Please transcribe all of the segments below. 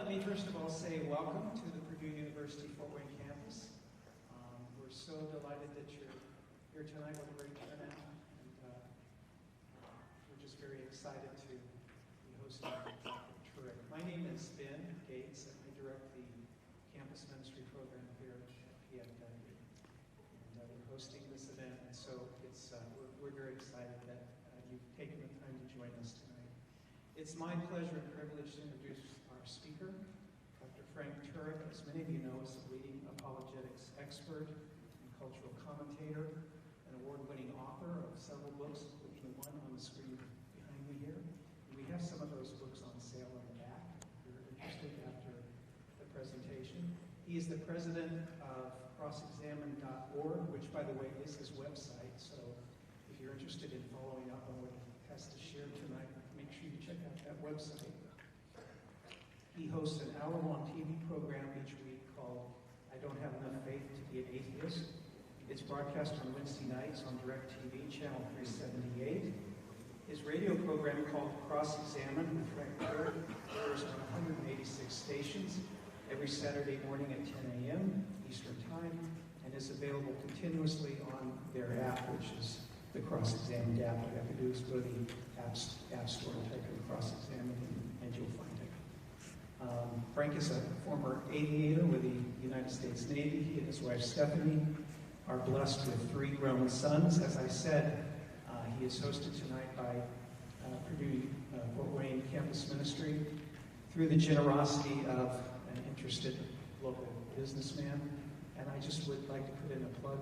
Let me first of all say welcome to the Purdue University Fort Wayne campus. We're so delighted that you're here tonight. What a great turnout. And we're just very excited to be hosting Dr. Turek. My name is Ben Gates, and I direct the campus ministry program here at PFW. And we're hosting this event, and so we're very excited that you've taken the time to join us tonight. It's my pleasure and privilege to introduce our speaker, Dr. Frank Turek. As many of you know, is a leading apologetics expert and cultural commentator, an award-winning author of several books, including the one on the screen behind me here. And we have some of those books on sale in the back if you're interested after the presentation. He is the president of crossexamine.org, which, by the way, is his website. So if you're interested in following up on what he has to share tonight, make sure you check out that website. He hosts an hour-long TV program each week called I Don't Have Enough Faith to Be an Atheist. It's broadcast on Wednesday nights on DirecTV, channel 378. His radio program called Cross Examine with Frank Turek airs on 186 stations every Saturday morning at 10 a.m. Eastern Time and is available continuously on their app, which is the Cross Examine app. All you have to do is go to the App Store and type in Cross Examine and you'll find it. Frank is a former aviator with the United States Navy. He and his wife Stephanie are blessed with 3 grown sons. As I said, he is hosted tonight by Purdue Fort Wayne Campus Ministry through the generosity of an interested local businessman. And I just would like to put in a plug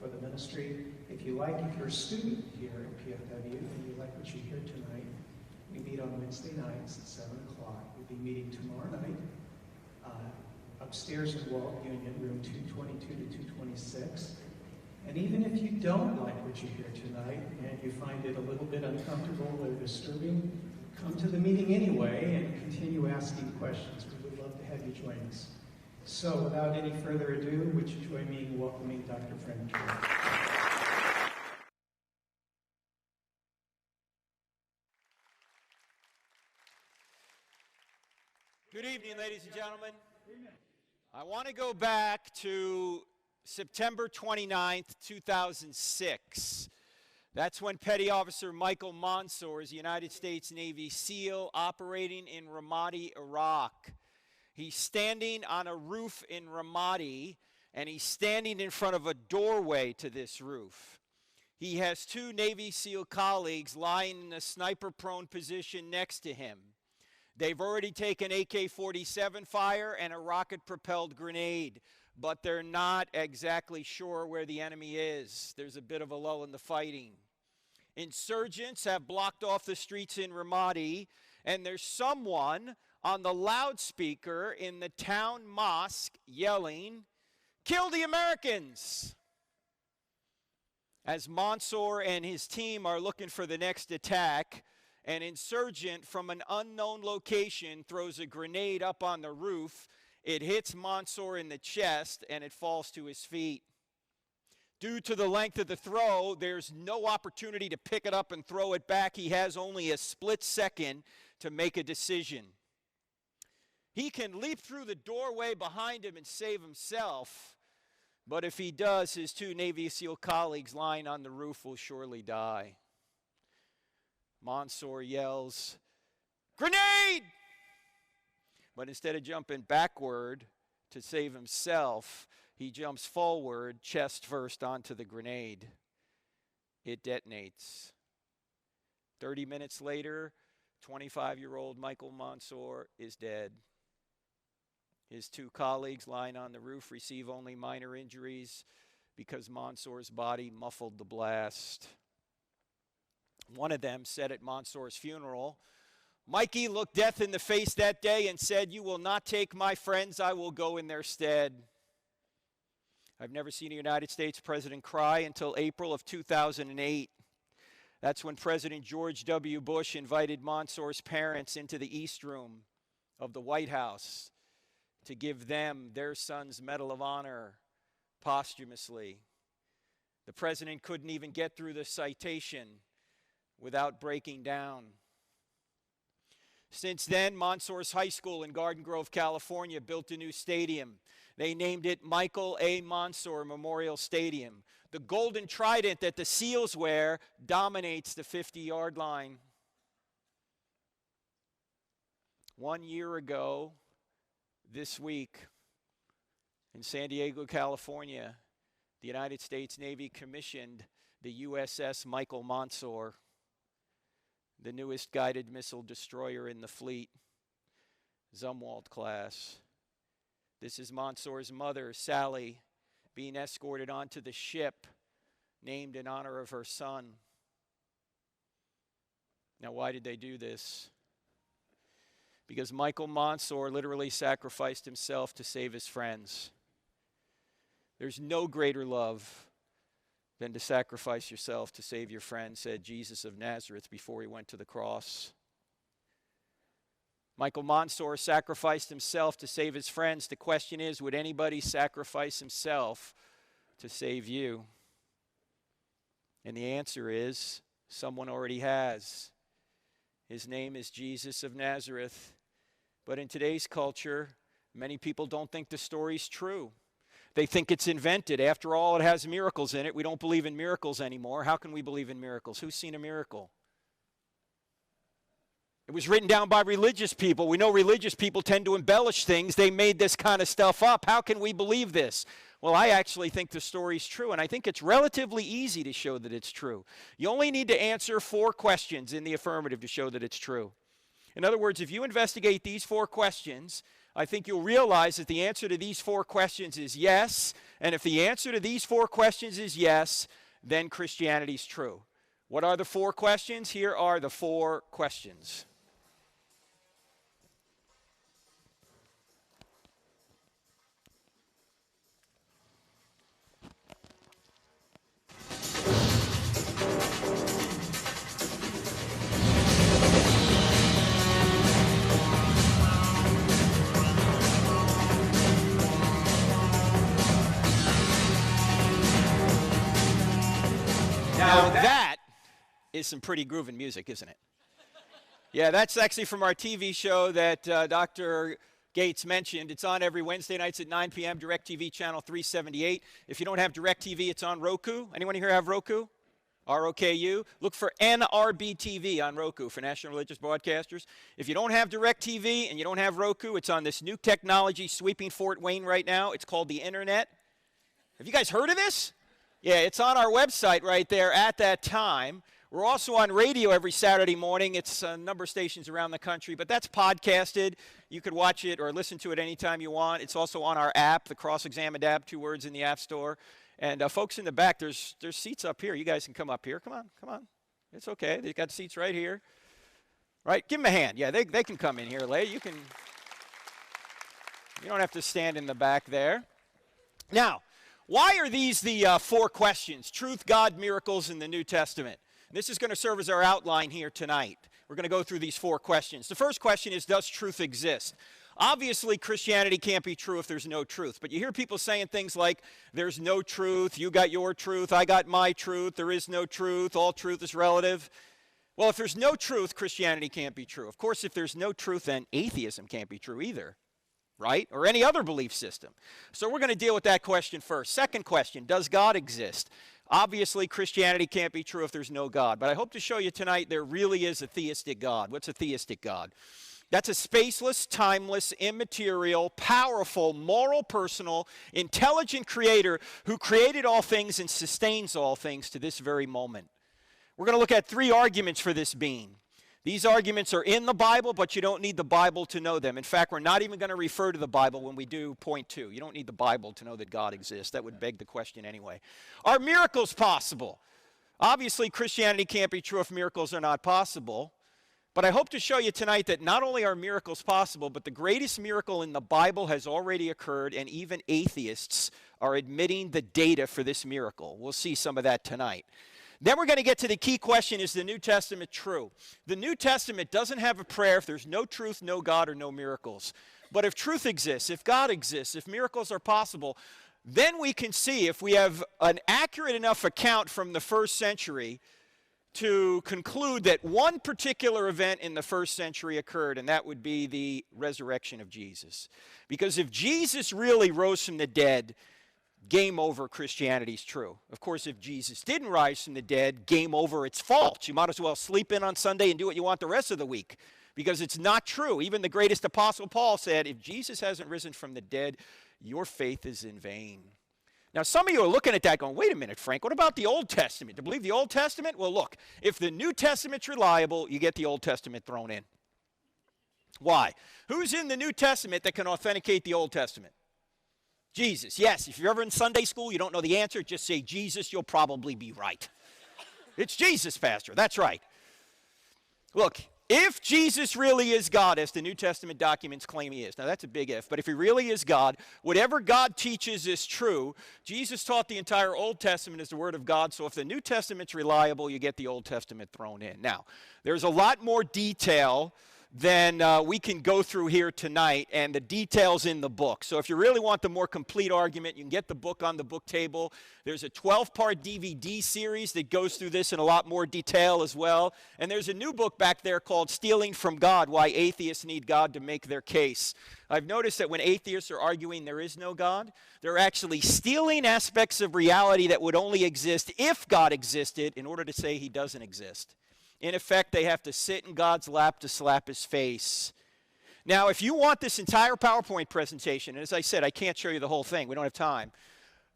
for the ministry. If you're a student here at PFW and you like what you hear tonight, we meet on Wednesday nights at 7 o'clock. We'll be meeting tomorrow night upstairs in Walt Union, room 222 to 226. And even if you don't like what you hear tonight and you find it a little bit uncomfortable or disturbing, come to the meeting anyway and continue asking questions. We would love to have you join us. So without any further ado, would you join me in welcoming Dr. Frank Turek? Good evening, ladies and gentlemen. I want to go back to September 29th, 2006. That's when Petty Officer Michael Mansour is a United States Navy SEAL operating in Ramadi, Iraq. He's standing on a roof in Ramadi, and he's standing in front of a doorway to this roof. He has 2 Navy SEAL colleagues lying in a sniper-prone position next to him. They've already taken AK-47 fire and a rocket-propelled grenade, but they're not exactly sure where the enemy is. There's a bit of a lull in the fighting. Insurgents have blocked off the streets in Ramadi, and there's someone on the loudspeaker in the town mosque yelling, "Kill the Americans!" As Mansour and his team are looking for the next attack, an insurgent from an unknown location throws a grenade up on the roof. It hits Mansour in the chest, and it falls to his feet. Due to the length of the throw, there's no opportunity to pick it up and throw it back. He has only a split second to make a decision. He can leap through the doorway behind him and save himself, but if he does, his 2 Navy SEAL colleagues lying on the roof will surely die. Mansour yells, "Grenade!" But instead of jumping backward to save himself, he jumps forward, chest first, onto the grenade. It detonates. 30 minutes later, 25-year-old Michael Mansour is dead. His 2 colleagues lying on the roof receive only minor injuries because Mansour's body muffled the blast. One of them said at Mansour's funeral, "Mikey looked death in the face that day and said, 'You will not take my friends, I will go in their stead.'" I've never seen a United States president cry until April of 2008. That's when President George W. Bush invited Mansour's parents into the East Room of the White House to give them their son's Medal of Honor posthumously. The president couldn't even get through the citation without breaking down. Since then, Monsource High School in Garden Grove, California built a new stadium. They named it Michael A. Monsour Memorial Stadium. The golden trident that the Seals wear dominates the 50-yard line. 1 year ago, this week, in San Diego, California, the United States Navy commissioned the USS Michael Monsour, the newest guided missile destroyer in the fleet, Zumwalt class. This is Monsour's mother, Sally, being escorted onto the ship named in honor of her son. Now, why did they do this? Because Michael Monsour literally sacrificed himself to save his friends. There's no greater love than to sacrifice yourself to save your friend, said Jesus of Nazareth before he went to the cross. Michael Monsour sacrificed himself to save his friends. The question is, would anybody sacrifice himself to save you? And the answer is, someone already has. His name is Jesus of Nazareth. But in today's culture, many people don't think the story's true. They think it's invented. After all, it has miracles in it. We don't believe in miracles anymore. How can we believe in miracles? Who's seen a miracle? It was written down by religious people. We know religious people tend to embellish things. They made this kind of stuff up. How can we believe this? Well, I actually think the story's true, and I think it's relatively easy to show that it's true. You only need to answer 4 questions in the affirmative to show that it's true. In other words, if you investigate these 4 questions, I think you'll realize that the answer to these 4 questions is yes, and if the answer to these 4 questions is yes, then Christianity's true. What are the 4 questions? Here are the 4 questions. Now that is some pretty grooving music, isn't it? Yeah, that's actually from our TV show that Dr. Gates mentioned. It's on every Wednesday nights at 9 p.m., DirecTV channel 378. If you don't have DirecTV, it's on Roku. Anyone here have Roku? ROKU. Look for NRB TV on Roku for National Religious Broadcasters. If you don't have DirecTV and you don't have Roku, it's on this new technology sweeping Fort Wayne right now. It's called the Internet. Have you guys heard of this? Yeah, it's on our website right there at that time. We're also on radio every Saturday morning. It's a number of stations around the country, but that's podcasted. You could watch it or listen to it anytime you want. It's also on our app, the Cross-Examined app, 2 words in the App Store. And folks in the back, there's seats up here. You guys can come up here. Come on. It's okay. They've got seats right here. Right? Give them a hand. Yeah, they can come in here, lady. You don't have to stand in the back there. Now, why are these the 4 questions? Truth, God, miracles, and the New Testament. And this is going to serve as our outline here tonight. We're going to go through these 4 questions. The first question is, does truth exist? Obviously, Christianity can't be true if there's no truth. But you hear people saying things like, there's no truth, you got your truth, I got my truth, there is no truth, all truth is relative. Well, if there's no truth, Christianity can't be true. Of course, if there's no truth, then atheism can't be true either. Right? Or any other belief system. So we're going to deal with that question first. Second question, does God exist? Obviously, Christianity can't be true if there's no God. But I hope to show you tonight there really is a theistic God. What's a theistic God? That's a spaceless, timeless, immaterial, powerful, moral, personal, intelligent creator who created all things and sustains all things to this very moment. We're going to look at 3 arguments for this being. These arguments are in the Bible, but you don't need the Bible to know them. In fact, we're not even going to refer to the Bible when we do point 2. You don't need the Bible to know that God exists. That would beg the question anyway. Are miracles possible? Obviously, Christianity can't be true if miracles are not possible. But I hope to show you tonight that not only are miracles possible, but the greatest miracle in the Bible has already occurred, and even atheists are admitting the data for this miracle. We'll see some of that tonight. Then we're going to get to the key question, is the New Testament true? The New Testament doesn't have a prayer if there's no truth, no God, or no miracles. But if truth exists, if God exists, if miracles are possible, then we can see if we have an accurate enough account from the first century to conclude that one particular event in the first century occurred, and that would be the resurrection of Jesus. Because if Jesus really rose from the dead, game over, Christianity's true. Of course, if Jesus didn't rise from the dead, game over, it's false. You might as well sleep in on Sunday and do what you want the rest of the week, because it's not true. Even the greatest apostle Paul said, if Jesus hasn't risen from the dead, your faith is in vain. Now, some of you are looking at that going, wait a minute, Frank, what about the Old Testament? To believe the Old Testament? Well, look, if the New Testament's reliable, you get the Old Testament thrown in. Why? Who's in the New Testament that can authenticate the Old Testament? Jesus. Yes, if you're ever in Sunday school, you don't know the answer, just say Jesus, you'll probably be right. It's Jesus, Pastor. That's right. Look, if Jesus really is God, as the New Testament documents claim he is, now that's a big if, but if he really is God, whatever God teaches is true. Jesus taught the entire Old Testament as the Word of God, so if the New Testament's reliable, you get the Old Testament thrown in. Now, there's a lot more detail than we can go through here tonight, and the details in the book. So if you really want the more complete argument, you can get the book on the book table. There's a 12-part DVD series that goes through this in a lot more detail as well. And there's a new book back there called Stealing from God, Why Atheists Need God to Make Their Case. I've noticed that when atheists are arguing there is no God, they're actually stealing aspects of reality that would only exist if God existed in order to say he doesn't exist. In effect, they have to sit in God's lap to slap his face. Now, if you want this entire PowerPoint presentation, and as I said, I can't show you the whole thing. We don't have time.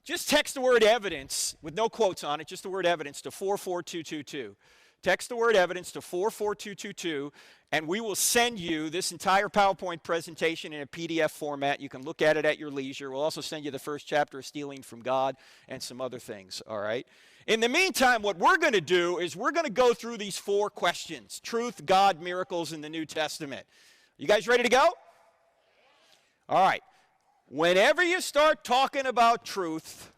Just text the word evidence with no quotes on it, just the word evidence to 44222. Text the word evidence to 44222, and we will send you this entire PowerPoint presentation in a PDF format. You can look at it at your leisure. We'll also send you the first chapter of Stealing from God and some other things, all right? In the meantime, what we're going to do is we're going to go through these 4 questions: truth, God, miracles, and the New Testament. You guys ready to go? All right. Whenever you start talking about truth,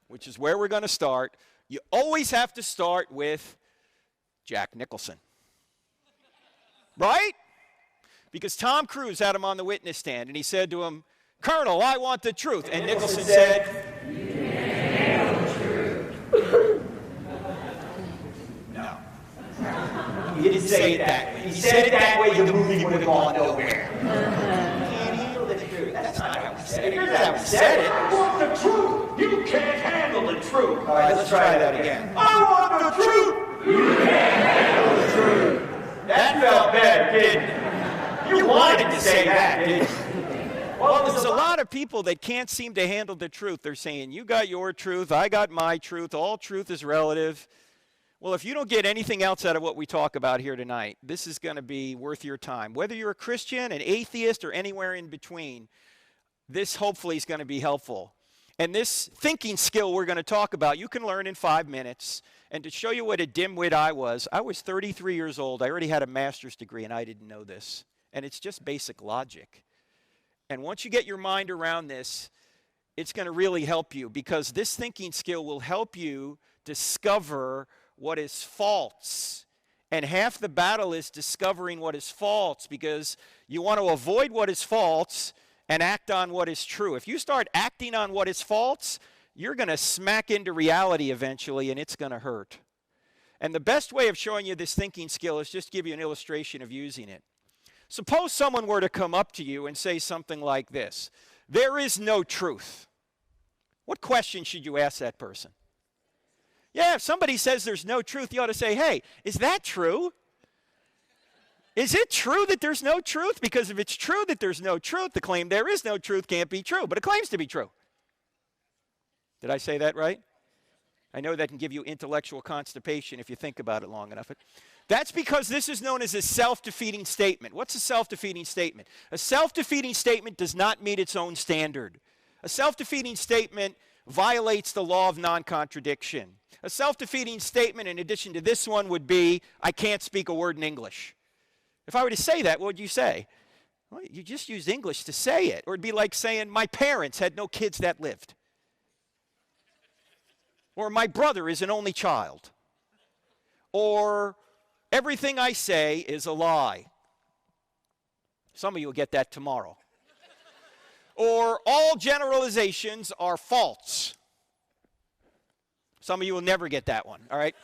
which is where we're going to start, you always have to start with Jack Nicholson. Right? Because Tom Cruise had him on the witness stand, and he said to him, "Colonel, I want the truth." And Nicholson said, He didn't say it that way. He said it that way, the movie would have gone nowhere. You can't handle the truth. That's not how he said it. Here's how he said it. I want the truth. You can't handle the truth. All right, let's try that again. I want the truth. You can't handle the truth. That felt better, didn't it? You wanted to say that, didn't you? Well, there's a lot of people that can't seem to handle the truth. They're saying, you got your truth, I got my truth, all truth is relative. Well, if you don't get anything else out of what we talk about here tonight, this is going to be worth your time. Whether you're a Christian, an atheist, or anywhere in between, this hopefully is going to be helpful. And this thinking skill we're going to talk about, you can learn in 5 minutes. And to show you what a dimwit I was 33 years old. I already had a master's degree, and I didn't know this. And it's just basic logic. And once you get your mind around this, it's going to really help you, because this thinking skill will help you discover what is false. And half the battle is discovering what is false, because you want to avoid what is false and act on what is true. If you start acting on what is false, you're going to smack into reality eventually, and it's going to hurt. And the best way of showing you this thinking skill is just give you an illustration of using it. Suppose someone were to come up to you and say something like this: there is no truth. What question should you ask that person? Yeah, if somebody says there's no truth, you ought to say, hey, is that true? Is it true that there's no truth? Because if it's true that there's no truth, the claim there is no truth can't be true, but it claims to be true. Did I say that right? I know that can give you intellectual constipation if you think about it long enough. That's because this is known as a self-defeating statement. What's a self-defeating statement? A self-defeating statement does not meet its own standard. A self-defeating statement violates the law of non-contradiction. A self-defeating statement, in addition to this one, would be, I can't speak a word in English. If I were to say that, what would you say? Well, you just used English to say it. Or it'd be like saying, my parents had no kids that lived. Or my brother is an only child. Or everything I say is a lie. Some of you will get that tomorrow. Or all generalizations are false. Some of you will never get that one, all right?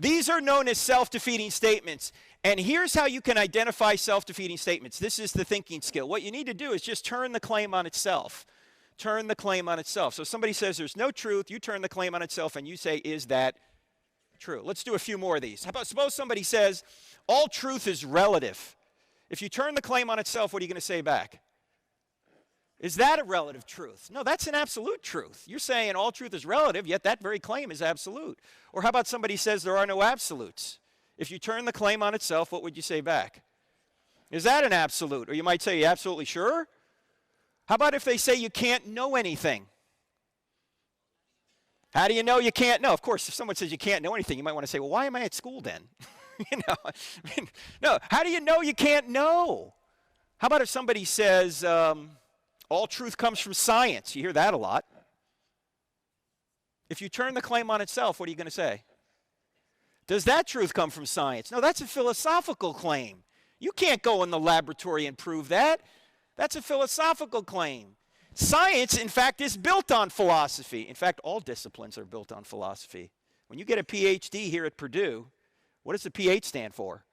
These are known as self-defeating statements. And here's how you can identify self-defeating statements. This is the thinking skill. What you need to do is just turn the claim on itself. Turn the claim on itself. So somebody says there's no truth, you turn the claim on itself and you say, is that true? Let's do a few more of these. How about suppose somebody says all truth is relative. If you turn the claim on itself, what are you going to say back? Is that a relative truth? No, that's an absolute truth. You're saying all truth is relative, yet that very claim is absolute. Or how about somebody says there are no absolutes? If you turn the claim on itself, what would you say back? Is that an absolute? Or you might say, you absolutely sure? How about if they say you can't know anything? How do you know you can't know? Of course, if someone says you can't know anything, you might want to say, well, why am I at school then? No, how do you know you can't know? How about if somebody says all truth comes from science? You hear that a lot. If you turn the claim on itself, what are you going to say? Does that truth come from science? No, that's a philosophical claim. You can't go in the laboratory and prove that. That's a philosophical claim. Science, in fact, is built on philosophy. In fact, all disciplines are built on philosophy. When you get a PhD here at Purdue, what does the PH stand for?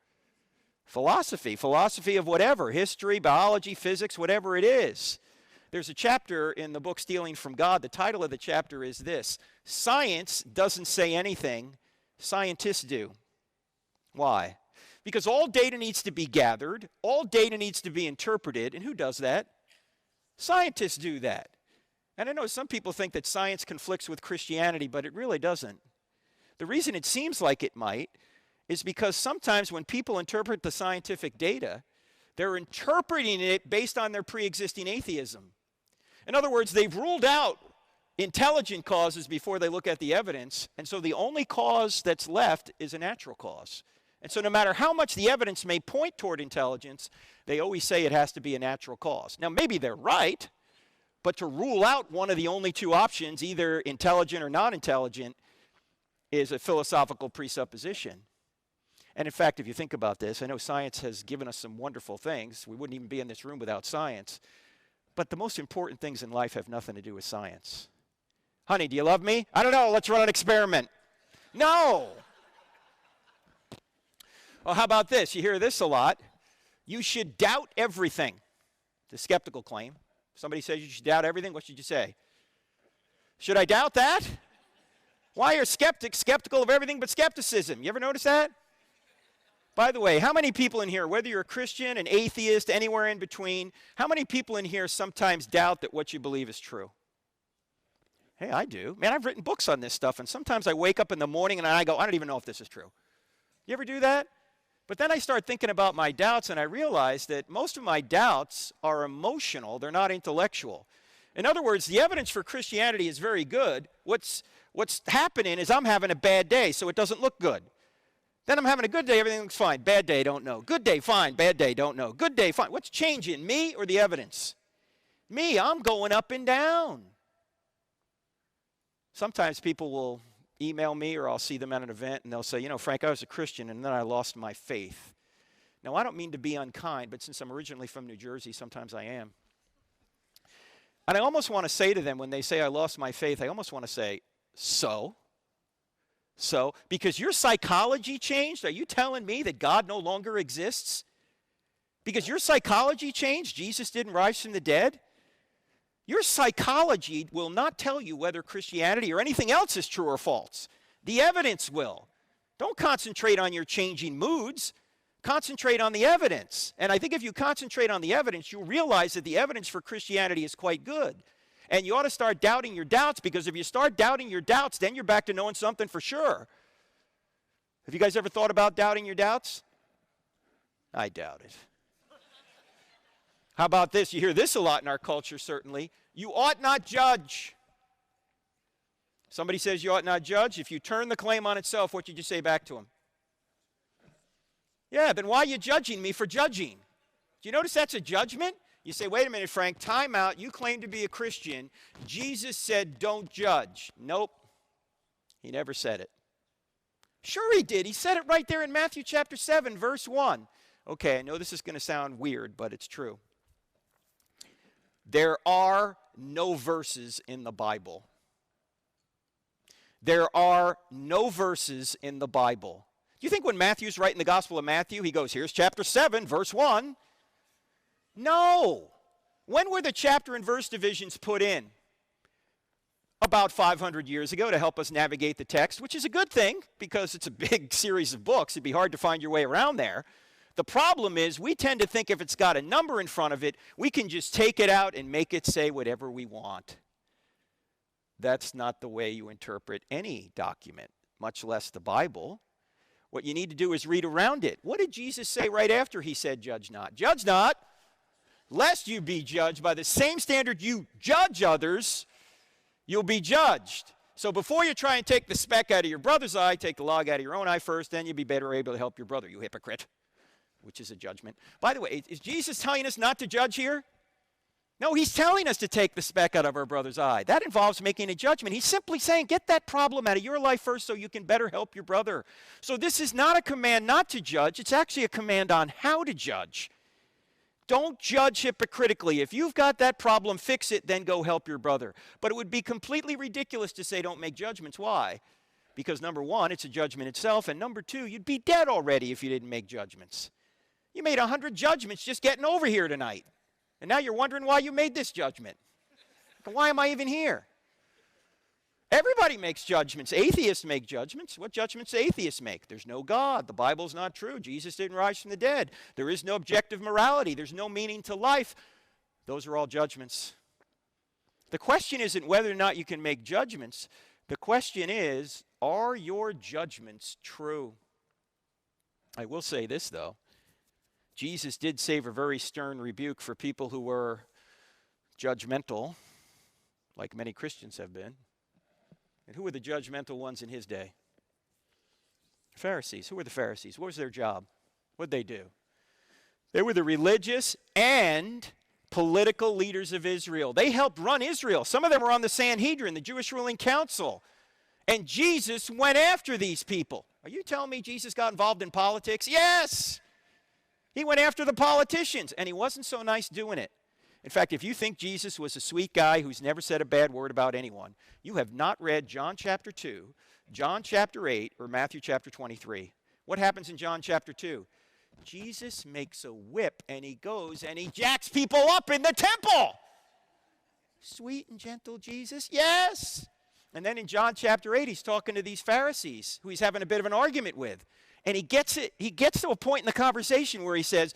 Philosophy. Philosophy of whatever. History, biology, physics, whatever it is. There's a chapter in the book Stealing from God. The title of the chapter is this: Science doesn't say anything, scientists do. Why? Because all data needs to be gathered, all data needs to be interpreted, and who does that? Scientists do that. And I know some people think that science conflicts with Christianity, but it really doesn't. The reason it seems like it might is because sometimes when people interpret the scientific data, they're interpreting it based on their pre-existing atheism. In other words, they've ruled out intelligent causes before they look at the evidence, and so the only cause that's left is a natural cause. And so no matter how much the evidence may point toward intelligence, they always say it has to be a natural cause. Now, maybe they're right, but to rule out one of the only two options, either intelligent or non-intelligent, is a philosophical presupposition. And in fact, if you think about this, I know science has given us some wonderful things. We wouldn't even be in this room without science. But the most important things in life have nothing to do with science. Honey, do you love me? I don't know. Let's run an experiment. No. Well, how about this? You hear this a lot. You should doubt everything. It's a skeptical claim. Somebody says you should doubt everything. What should you say? Should I doubt that? Why are skeptics skeptical of everything but skepticism? You ever notice that? By the way, how many people in here, whether you're a Christian, an atheist, anywhere in between, how many people in here sometimes doubt that what you believe is true? Hey, I do. Man, I've written books on this stuff, and sometimes I wake up in the morning and I go, I don't even know if this is true. You ever do that? But then I start thinking about my doubts, and I realize that most of my doubts are emotional. They're not intellectual. In other words, the evidence for Christianity is very good. What's happening is I'm having a bad day, so it doesn't look good. Then I'm having a good day, everything looks fine. Bad day, don't know. Good day, fine. Bad day, don't know. Good day, fine. What's changing, me or the evidence? Me, I'm going up and down. Sometimes people will email me, or I'll see them at an event, and they'll say, you know, Frank, I was a Christian, and then I lost my faith. Now, I don't mean to be unkind, but since I'm originally from New Jersey, sometimes I am. And I almost want to say to them, when they say I lost my faith, I almost want to say, so? So, because your psychology changed, are you telling me that God no longer exists? Because your psychology changed, Jesus didn't rise from the dead? Your psychology will not tell you whether Christianity or anything else is true or false. The evidence will. Don't concentrate on your changing moods. Concentrate on the evidence. And I think if you concentrate on the evidence, you'll realize that the evidence for Christianity is quite good. And you ought to start doubting your doubts, because if you start doubting your doubts, then you're back to knowing something for sure. Have you guys ever thought about doubting your doubts? I doubt it. How about this? You hear this a lot in our culture, certainly. You ought not judge. Somebody says you ought not judge. If you turn the claim on itself, what did you say back to him? Yeah, then why are you judging me for judging? Do you notice that's a judgment? You say, wait a minute, Frank, time out. You claim to be a Christian. Jesus said don't judge. Nope. He never said it. Sure he did. He said it right there in Matthew chapter 7, verse 1. Okay, I know this is going to sound weird, but it's true. There are no verses in the Bible There are no verses in the Bible. Do you think when Matthew's writing the Gospel of Matthew, he goes, here's chapter 7, verse 1? No. When were the chapter and verse divisions put in? About 500 years ago to help us navigate the text, which is a good thing because it's a big series of books. It'd be hard to find your way around there. The problem is we tend to think if it's got a number in front of it, we can just take it out and make it say whatever we want. That's not the way you interpret any document, much less the Bible. What you need to do is read around it. What did Jesus say right after he said, judge not? Judge not, lest you be judged by the same standard you judge others, you'll be judged. So before you try and take the speck out of your brother's eye, take the log out of your own eye first, then you'll be better able to help your brother, you hypocrite, which is a judgment. By the way, is Jesus telling us not to judge here? No, he's telling us to take the speck out of our brother's eye. That involves making a judgment. He's simply saying, get that problem out of your life first so you can better help your brother. So this is not a command not to judge. It's actually a command on how to judge. Don't judge hypocritically. If you've got that problem, fix it, then go help your brother. But it would be completely ridiculous to say don't make judgments. Why? Because number one, it's a judgment itself, and number two, you'd be dead already if you didn't make judgments. You made 100 judgments just getting over here tonight. And now you're wondering why you made this judgment. Why am I even here? Everybody makes judgments. Atheists make judgments. What judgments do atheists make? There's no God. The Bible's not true. Jesus didn't rise from the dead. There is no objective morality. There's no meaning to life. Those are all judgments. The question isn't whether or not you can make judgments. The question is, are your judgments true? I will say this, though. Jesus did save a very stern rebuke for people who were judgmental, like many Christians have been. And who were the judgmental ones in his day? Pharisees. Who were the Pharisees? What was their job? What did they do? They were the religious and political leaders of Israel. They helped run Israel. Some of them were on the Sanhedrin, the Jewish ruling council. And Jesus went after these people. Are you telling me Jesus got involved in politics? Yes! He went after the politicians, and he wasn't so nice doing it. In fact, if you think Jesus was a sweet guy who's never said a bad word about anyone, you have not read John chapter 2, John chapter 8, or Matthew chapter 23. What happens in John chapter 2? Jesus makes a whip, and he goes and he jacks people up in the temple. Sweet and gentle Jesus? Yes. And then in John chapter 8, he's talking to these Pharisees who he's having a bit of an argument with. And he gets to a point in the conversation where he says,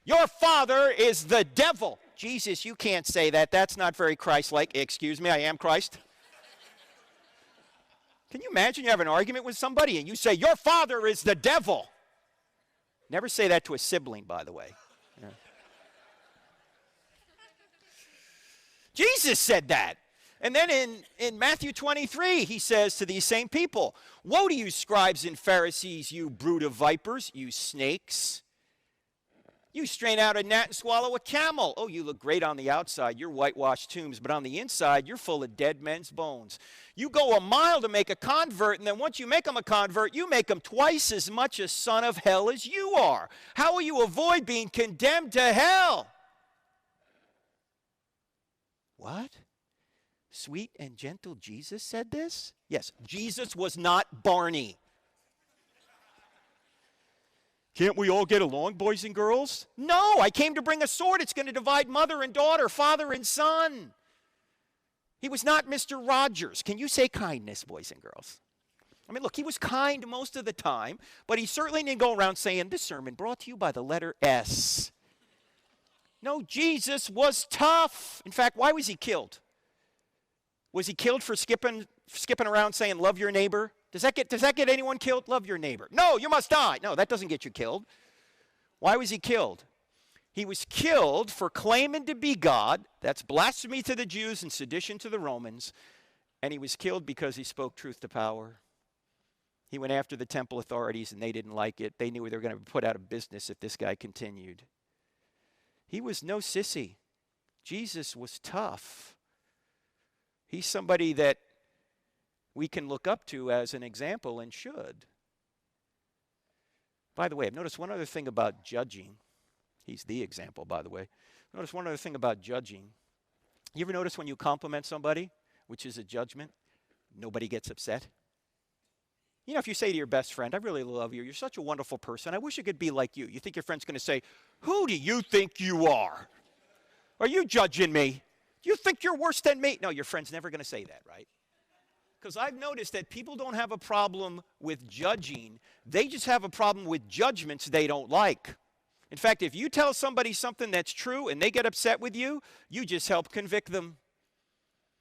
your father is the devil. Jesus, you can't say that. That's not very Christ-like. Excuse me, I am Christ. Can you imagine you have an argument with somebody and you say, your father is the devil? Never say that to a sibling, by the way. Yeah. Jesus said that. And then in Matthew 23, he says to these same people, woe to you, scribes and Pharisees, you brood of vipers, you snakes. You strain out a gnat and swallow a camel. Oh, you look great on the outside. You're whitewashed tombs, but on the inside, you're full of dead men's bones. You go a mile to make a convert, and then once you make them a convert, you make them twice as much a son of hell as you are. How will you avoid being condemned to hell? What? Sweet and gentle Jesus said this? Yes, Jesus was not Barney. Can't we all get along, boys and girls? No, I came to bring a sword. It's going to divide mother and daughter, father and son. He was not Mr. Rogers. Can you say kindness, boys and girls? I mean, look, he was kind most of the time, but he certainly didn't go around saying, this sermon brought to you by the letter S. No, Jesus was tough. In fact, why was he killed? Was he killed for skipping around saying, love your neighbor? Does that get anyone killed? Love your neighbor. No, you must die. No, that doesn't get you killed. Why was he killed? He was killed for claiming to be God. That's blasphemy to the Jews and sedition to the Romans. And he was killed because he spoke truth to power. He went after the temple authorities and they didn't like it. They knew they were going to be put out of business if this guy continued. He was no sissy. Jesus was tough. He's somebody that we can look up to as an example and should. By the way, I've noticed one other thing about judging. He's the example, by the way. Notice one other thing about judging. You ever notice when you compliment somebody, which is a judgment, nobody gets upset? You know, if you say to your best friend, I really love you, you're such a wonderful person, I wish I could be like you. You think your friend's going to say, who do you think you are? Are you judging me? You think you're worse than me? No, your friend's never going to say that, right? Because I've noticed that people don't have a problem with judging. They just have a problem with judgments they don't like. In fact, if you tell somebody something that's true and they get upset with you, you just help convict them.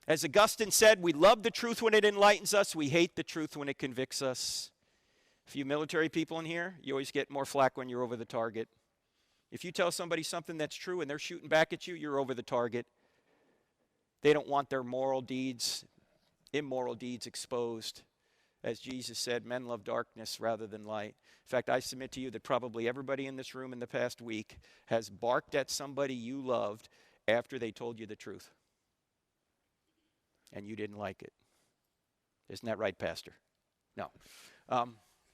As Augustine said, we love the truth when it enlightens us. We hate the truth when it convicts us. A few military people in here, you always get more flack when you're over the target. If you tell somebody something that's true and they're shooting back at you, you're over the target. They don't want their immoral deeds exposed. As Jesus said, men love darkness rather than light. In fact, I submit to you that probably everybody in this room in the past week has barked at somebody you loved after they told you the truth. And you didn't like it. Isn't that right, Pastor? No.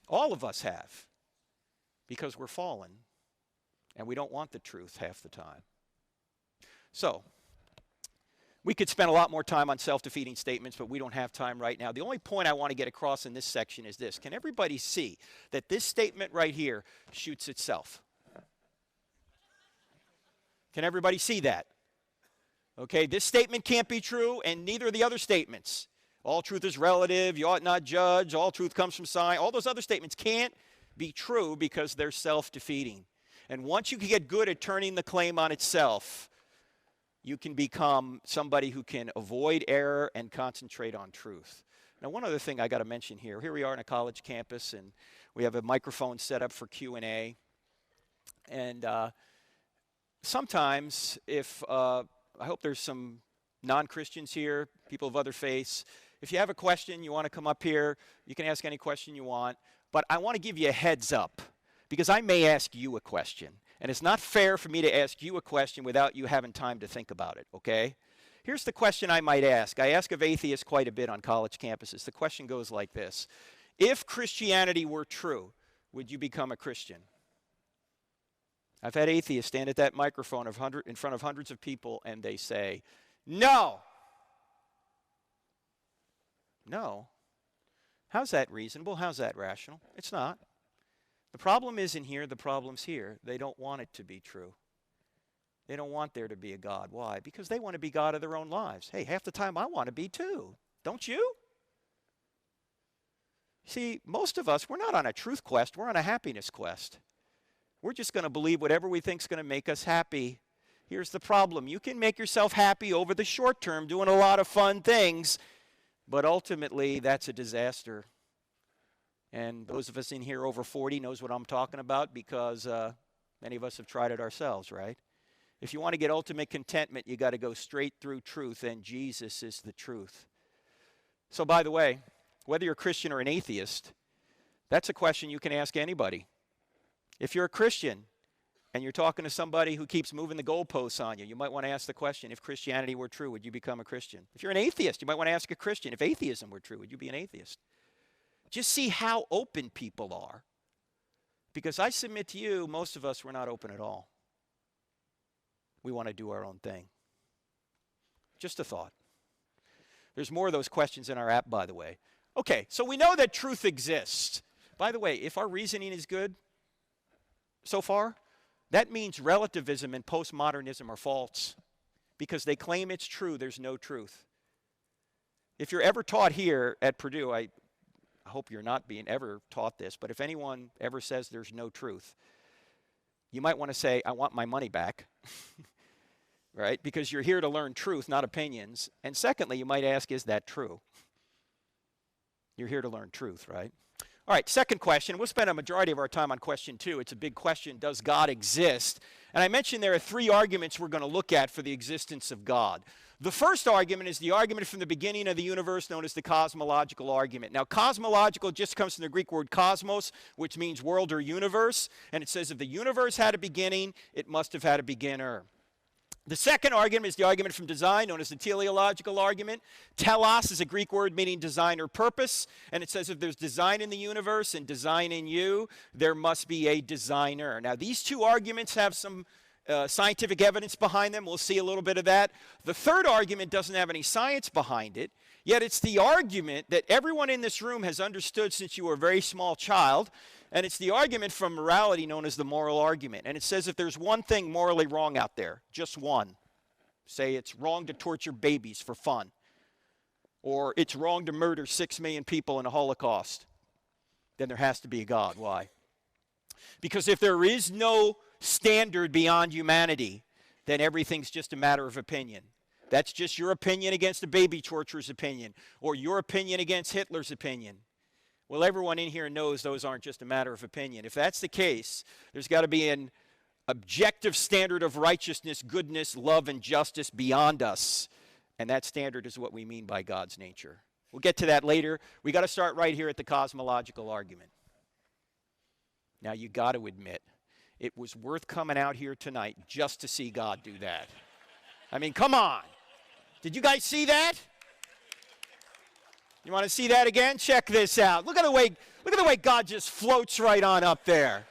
All of us have, because we're fallen, and we don't want the truth half the time. So, we could spend a lot more time on self-defeating statements, but we don't have time right now. The only point I want to get across in this section is this. Can everybody see that this statement right here shoots itself? Can everybody see that? Okay, this statement can't be true, and neither of the other statements. All truth is relative, you ought not judge, all truth comes from science. All those other statements can't be true because they're self-defeating. And once you can get good at turning the claim on itself, you can become somebody who can avoid error and concentrate on truth. Now, one other thing I got to mention here. Here we are on a college campus, and we have a microphone set up for Q&A. And sometimes if... I hope there's some non-Christians here, people of other faiths. If you have a question, you want to come up here, you can ask any question you want. But I want to give you a heads up, because I may ask you a question. And it's not fair for me to ask you a question without you having time to think about it, okay? Here's the question I might ask. I ask of atheists quite a bit on college campuses. The question goes like this. If Christianity were true, would you become a Christian? I've had atheists stand at that microphone in front of hundreds of people, and they say, no. No. How's that reasonable? How's that rational? It's not. The problem isn't here. The problem's here. They don't want it to be true. They don't want there to be a God. Why? Because they want to be God of their own lives. Hey, half the time I want to be too. Don't you? See, most of us, we're not on a truth quest. We're on a happiness quest. We're just going to believe whatever we think is going to make us happy. Here's the problem. You can make yourself happy over the short term doing a lot of fun things, but ultimately that's a disaster. And those of us in here over 40 knows what I'm talking about because many of us have tried it ourselves, right? If you want to get ultimate contentment, you got to go straight through truth, and Jesus is the truth. So by the way, whether you're a Christian or an atheist, that's a question you can ask anybody. If you're a Christian and you're talking to somebody who keeps moving the goalposts on you, you might want to ask the question, if Christianity were true, would you become a Christian? If you're an atheist, you might want to ask a Christian, if atheism were true, would you be an atheist? Just see how open people are. Because I submit to you, most of us, we're not open at all. We want to do our own thing. Just a thought. There's more of those questions in our app, by the way. Okay, so we know that truth exists. By the way, if our reasoning is good so far, that means relativism and postmodernism are false. Because they claim it's true, there's no truth. If you're ever taught here at Purdue, I hope you're not being ever taught this, but if anyone ever says there's no truth, you might want to say, I want my money back, right? Because you're here to learn truth, not opinions. And secondly, you might ask, is that true? You're here to learn truth, right? All right, second question. We'll spend a majority of our time on question 2. It's a big question. Does God exist? And I mentioned there are 3 arguments we're going to look at for the existence of God. The first argument is the argument from the beginning of the universe known as the cosmological argument. Now, cosmological just comes from the Greek word cosmos, which means world or universe. And it says if the universe had a beginning, it must have had a beginner. The second argument is the argument from design, known as the teleological argument. Telos is a Greek word meaning design or purpose. And it says if there's design in the universe and design in you, there must be a designer. Now, these 2 arguments have some scientific evidence behind them. We'll see a little bit of that. The third argument doesn't have any science behind it, yet it's the argument that everyone in this room has understood since you were a very small child, and it's the argument from morality known as the moral argument. And it says if there's one thing morally wrong out there, just one, say it's wrong to torture babies for fun, or it's wrong to murder 6 million people in a Holocaust, then there has to be a God. Why? Because if there is no standard beyond humanity, then everything's just a matter of opinion. That's just your opinion against a baby torturer's opinion, or your opinion against Hitler's opinion. Well, everyone in here knows those aren't just a matter of opinion. If that's the case, there's got to be an objective standard of righteousness, goodness, love, and justice beyond us. And that standard is what we mean by God's nature. We'll get to that later. We got to start right here at the cosmological argument. Now, you got to admit, it was worth coming out here tonight just to see God do that. I mean, come on. Did you guys see that? You want to see that again? Check this out. Look at the way God just floats right on up there.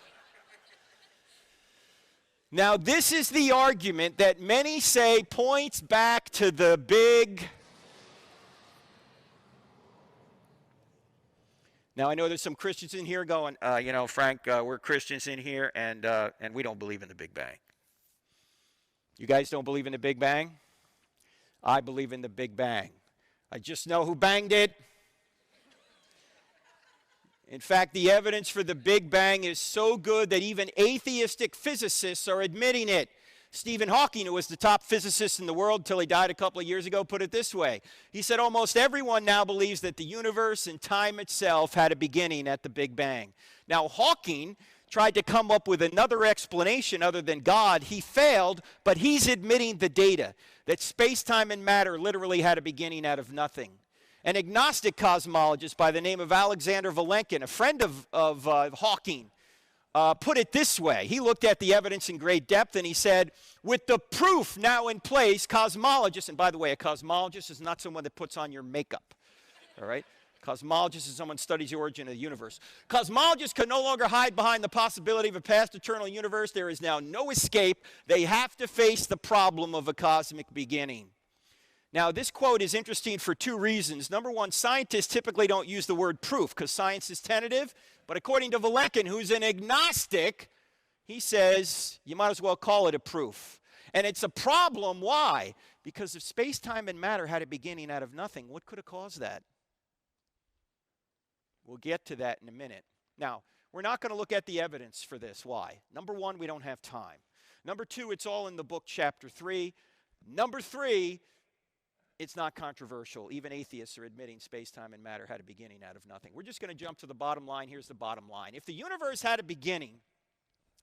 Now, this is the argument that many say points back to the big. Now, I know there's some Christians in here going, Frank, we're Christians in here, and we don't believe in the Big Bang. You guys don't believe in the Big Bang? I believe in the Big Bang. I just know who banged it. In fact, the evidence for the Big Bang is so good that even atheistic physicists are admitting it. Stephen Hawking, who was the top physicist in the world until he died a couple of years ago, put it this way. He said almost everyone now believes that the universe and time itself had a beginning at the Big Bang. Now, Hawking tried to come up with another explanation other than God. He failed, but he's admitting the data, that space-time and matter literally had a beginning out of nothing. An agnostic cosmologist by the name of Alexander Vilenkin, a friend of Hawking, put it this way. He looked at the evidence in great depth and he said, with the proof now in place, cosmologists, and by the way, a cosmologist is not someone that puts on your makeup, all right? Cosmologist is someone who studies the origin of the universe. Cosmologists can no longer hide behind the possibility of a past eternal universe. There is now no escape. They have to face the problem of a cosmic beginning. Now, this quote is interesting for two reasons. Number one, scientists typically don't use the word proof because science is tentative. But according to Vilenkin, who's an agnostic, he says you might as well call it a proof. And it's a problem. Why? Because if space, time, and matter had a beginning out of nothing, what could have caused that? We'll get to that in a minute. Now, we're not going to look at the evidence for this. Why? Number one, we don't have time. Number two, it's all in the book, chapter 3. Number three, it's not controversial. Even atheists are admitting space, time, and matter had a beginning out of nothing. We're just going to jump to the bottom line. Here's the bottom line. If the universe had a beginning,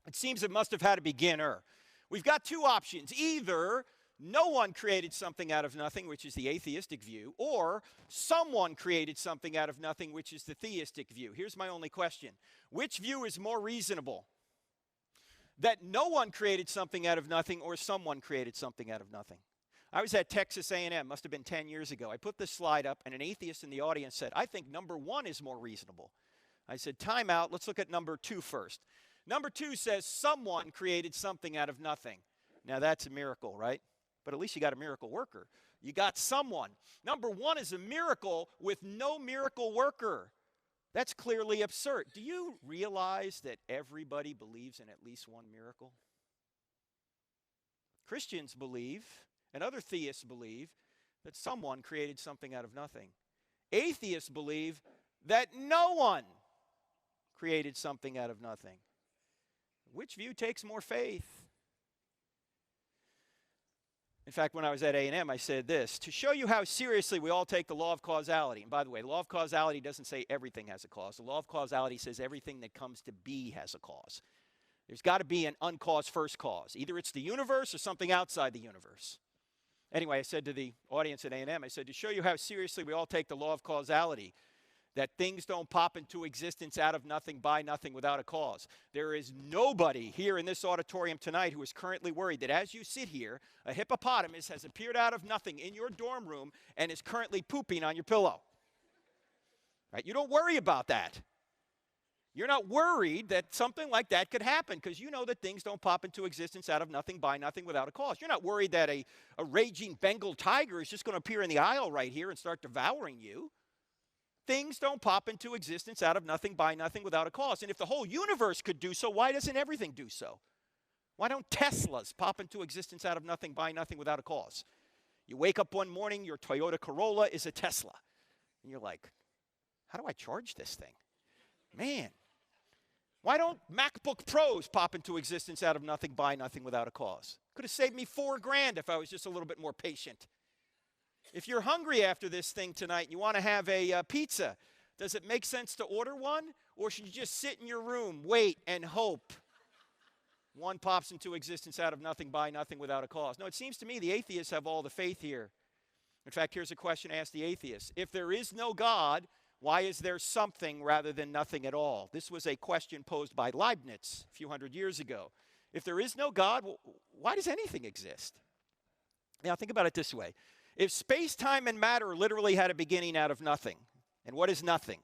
it seems it must have had a beginner. We've got two options. Either no one created something out of nothing, which is the atheistic view, or someone created something out of nothing, which is the theistic view. Here's my only question. Which view is more reasonable? That no one created something out of nothing or someone created something out of nothing? I was at Texas A&M, must have been 10 years ago. I put this slide up, and an atheist in the audience said, I think number one is more reasonable. I said, time out, let's look at number two first. Number two says someone created something out of nothing. Now that's a miracle, right? But at least you got a miracle worker. You got someone. Number one is a miracle with no miracle worker. That's clearly absurd. Do you realize that everybody believes in at least one miracle? Christians believe, and other theists believe, that someone created something out of nothing. Atheists believe that no one created something out of nothing. Which view takes more faith? In fact, when I was at A&M, I said this, to show you how seriously we all take the law of causality. And by the way, the law of causality doesn't say everything has a cause. The law of causality says everything that comes to be has a cause. There's got to be an uncaused first cause. Either it's the universe or something outside the universe. Anyway, I said to the audience at A&M, I said, to show you how seriously we all take the law of causality, that things don't pop into existence out of nothing, by nothing, without a cause. There is nobody here in this auditorium tonight who is currently worried that as you sit here, a hippopotamus has appeared out of nothing in your dorm room and is currently pooping on your pillow. Right? You don't worry about that. You're not worried that something like that could happen because you know that things don't pop into existence out of nothing, by nothing, without a cause. You're not worried that a raging Bengal tiger is just going to appear in the aisle right here and start devouring you. Things don't pop into existence out of nothing, by nothing, without a cause. And if the whole universe could do so, why doesn't everything do so? Why don't Teslas pop into existence out of nothing, by nothing, without a cause? You wake up one morning, your Toyota Corolla is a Tesla. And you're like, how do I charge this thing? Man. Why don't MacBook Pros pop into existence out of nothing, by nothing, without a cause? Could have saved me $4,000 if I was just a little bit more patient. If you're hungry after this thing tonight and you want to have a pizza, does it make sense to order one? Or should you just sit in your room, wait, and hope one pops into existence out of nothing, by nothing, without a cause? No, it seems to me the atheists have all the faith here. In fact, here's a question asked the atheists. If there is no God, why is there something rather than nothing at all? This was a question posed by Leibniz a few hundred years ago. If there is no God, why does anything exist? Now, think about it this way. If space, time, and matter literally had a beginning out of nothing, and what is nothing?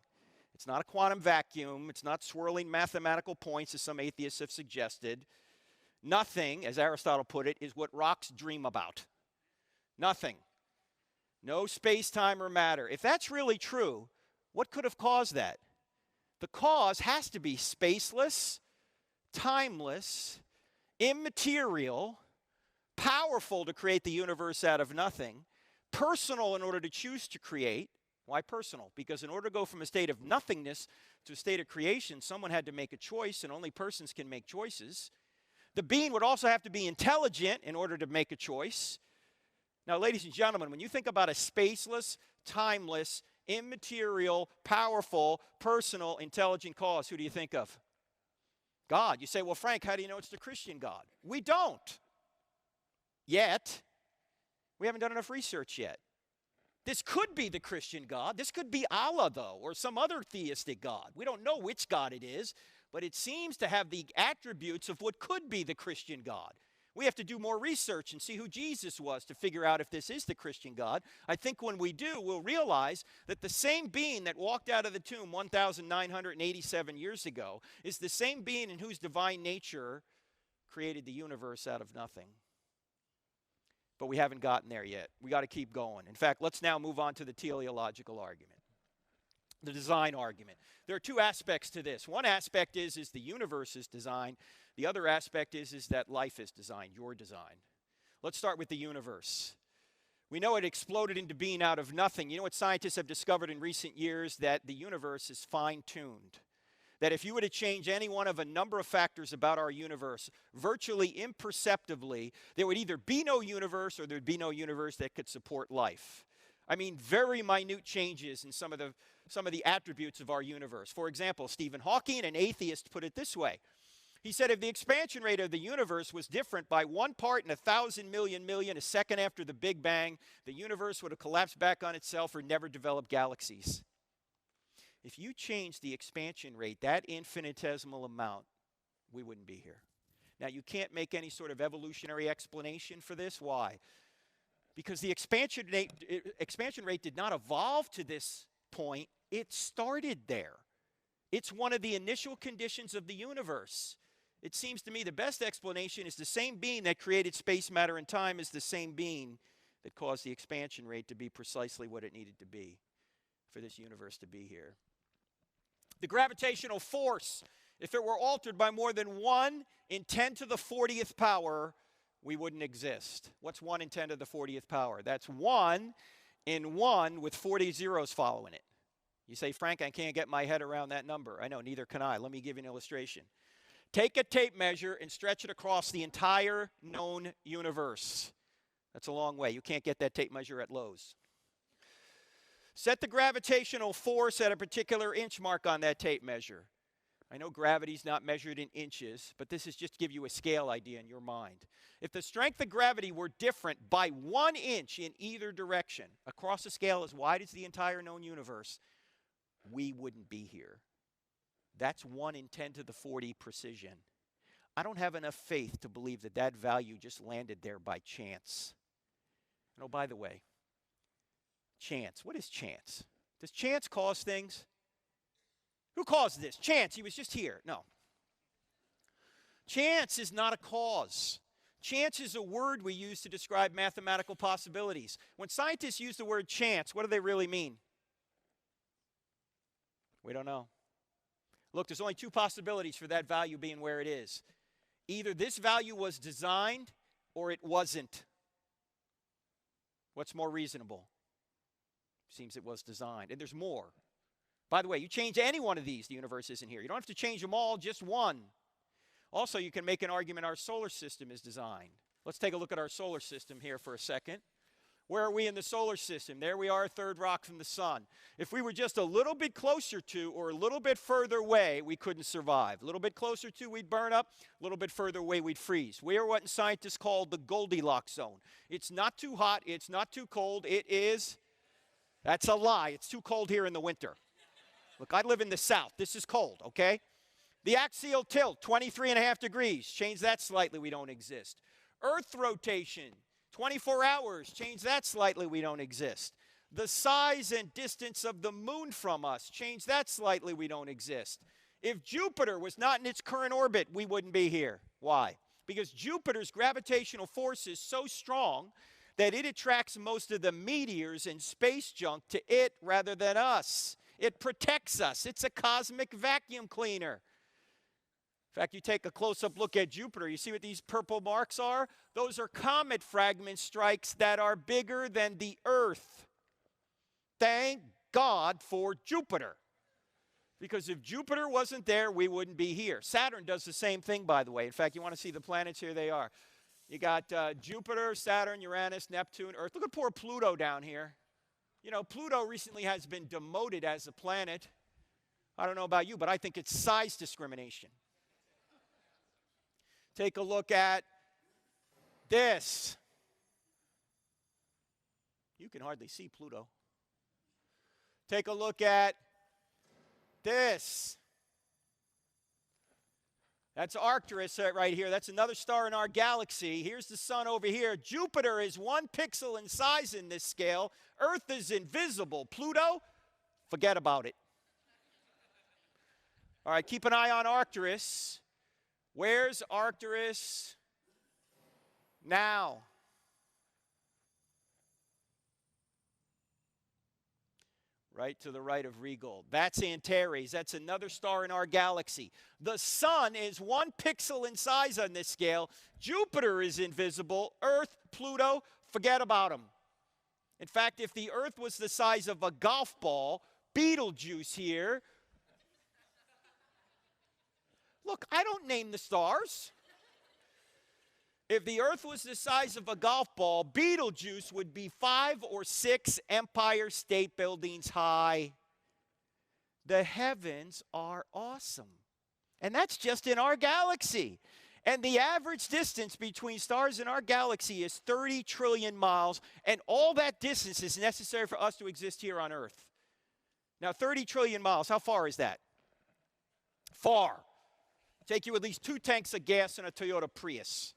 It's not a quantum vacuum. It's not swirling mathematical points, as some atheists have suggested. Nothing, as Aristotle put it, is what rocks dream about. Nothing. No space, time, or matter. If that's really true, what could have caused that? The cause has to be spaceless, timeless, immaterial, powerful to create the universe out of nothing, personal in order to choose to create. Why personal? Because in order to go from a state of nothingness to a state of creation, someone had to make a choice, and only persons can make choices. The being would also have to be intelligent in order to make a choice. Now, ladies and gentlemen, when you think about a spaceless, timeless, immaterial, powerful, personal, intelligent cause, who do you think of? God. You say, well, Frank, how do you know it's the Christian God? We don't. Yet. We haven't done enough research yet. This could be the Christian God. This could be Allah, though, or some other theistic God. We don't know which God it is, but it seems to have the attributes of what could be the Christian God. We have to do more research and see who Jesus was to figure out if this is the Christian God. I think when we do, we'll realize that the same being that walked out of the tomb 1,987 years ago is the same being in whose divine nature created the universe out of nothing. But we haven't gotten there yet. We got to keep going. In fact, let's now move on to the teleological argument, the design argument. There are two aspects to this. One aspect is the universe is designed. The other aspect is that life is designed, your design. Let's start with the universe. We know it exploded into being out of nothing. You know what scientists have discovered in recent years? That the universe is fine-tuned. That if you were to change any one of a number of factors about our universe, virtually imperceptibly, there would either be no universe or there would be no universe that could support life. I mean, very minute changes in some of the attributes of our universe. For example, Stephen Hawking, an atheist, put it this way. He said if the expansion rate of the universe was different by 1 part in 1,000 million a second after the Big Bang, the universe would have collapsed back on itself or never developed galaxies. If you change the expansion rate, that infinitesimal amount, we wouldn't be here. Now, you can't make any sort of evolutionary explanation for this. Why? Because the expansion rate did not evolve to this point. It started there. It's one of the initial conditions of the universe. It seems to me the best explanation is the same being that created space, matter, and time is the same being that caused the expansion rate to be precisely what it needed to be for this universe to be here. The gravitational force, if it were altered by more than 1 in 10 to the 40th power, we wouldn't exist. What's 1 in 10 to the 40th power? That's 1 in 1 with 40 zeros following it. You say, Frank, I can't get my head around that number. I know, neither can I. Let me give you an illustration. Take a tape measure and stretch it across the entire known universe. That's a long way. You can't get that tape measure at Lowe's. Set the gravitational force at a particular inch mark on that tape measure. I know gravity's not measured in inches, but this is just to give you a scale idea in your mind. If the strength of gravity were different by 1 inch in either direction, across a scale as wide as the entire known universe, we wouldn't be here. That's 1 in 10 to the 40 precision. I don't have enough faith to believe that that value just landed there by chance. And oh, by the way, chance. What is chance? Does chance cause things? Who caused this? Chance. He was just here. No. Chance is not a cause. Chance is a word we use to describe mathematical possibilities. When scientists use the word chance, what do they really mean? We don't know. Look, there's only two possibilities for that value being where it is. Either this value was designed or it wasn't. What's more reasonable? Seems it was designed. And there's more. By the way, you change any one of these, the universe isn't here. You don't have to change them all, just one. Also, you can make an argument our solar system is designed. Let's take a look at our solar system here for a second. Where are we in the solar system? There we are, third rock from the sun. If we were just a little bit closer to or a little bit further away, we couldn't survive. A little bit closer to, we'd burn up. A little bit further away, we'd freeze. We are what scientists call the Goldilocks zone. It's not too hot. It's not too cold. It is, that's a lie. It's too cold here in the winter. Look, I live in the south. This is cold, okay? The axial tilt, 23.5 degrees. Change that slightly, we don't exist. Earth rotation, 24 hours. Change that slightly, we don't exist. The size and distance of the moon from us, change that slightly, we don't exist. If Jupiter was not in its current orbit, we wouldn't be here. Why? Because Jupiter's gravitational force is so strong that it attracts most of the meteors and space junk to it rather than us. It protects us. It's a cosmic vacuum cleaner. In fact, you take a close-up look at Jupiter. You see what these purple marks are? Those are comet fragment strikes that are bigger than the Earth. Thank God for Jupiter. Because if Jupiter wasn't there, we wouldn't be here. Saturn does the same thing, by the way. In fact, you want to see the planets? Here they are. You got Jupiter, Saturn, Uranus, Neptune, Earth. Look at poor Pluto down here. You know, Pluto recently has been demoted as a planet. I don't know about you, but I think it's size discrimination. Take a look at this. You can hardly see Pluto. Take a look at this. That's Arcturus right here. That's another star in our galaxy. Here's the sun over here. Jupiter is 1 pixel in size in this scale. Earth is invisible. Pluto, forget about it. All right, keep an eye on Arcturus. Where's Arcturus now? Right to the right of Rigel. That's Antares. That's another star in our galaxy. The sun is 1 pixel in size on this scale. Jupiter is invisible. Earth, Pluto, forget about them. In fact, if the Earth was the size of a golf ball, Betelgeuse here. Look, I don't name the stars. If the Earth was the size of a golf ball, Betelgeuse would be 5 or 6 Empire State Buildings high. The heavens are awesome. And that's just in our galaxy. And the average distance between stars in our galaxy is 30 trillion miles. And all that distance is necessary for us to exist here on Earth. Now, 30 trillion miles, how far is that? Far. Take you at least 2 tanks of gas in a Toyota Prius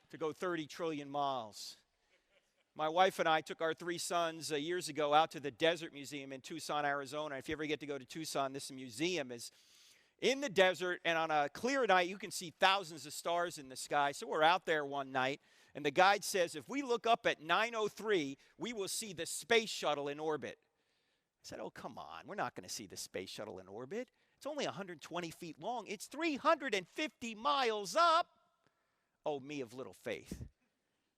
to go 30 trillion miles. My wife and I took our 3 sons years ago out to the Desert Museum in Tucson, Arizona. If you ever get to go to Tucson, this museum is in the desert, and on a clear night, you can see thousands of stars in the sky. So we're out there one night, and the guide says, if we look up at 9:03, we will see the space shuttle in orbit. I said, oh, come on. We're not going to see the space shuttle in orbit. It's only 120 feet long. It's 350 miles up. Oh, me of little faith.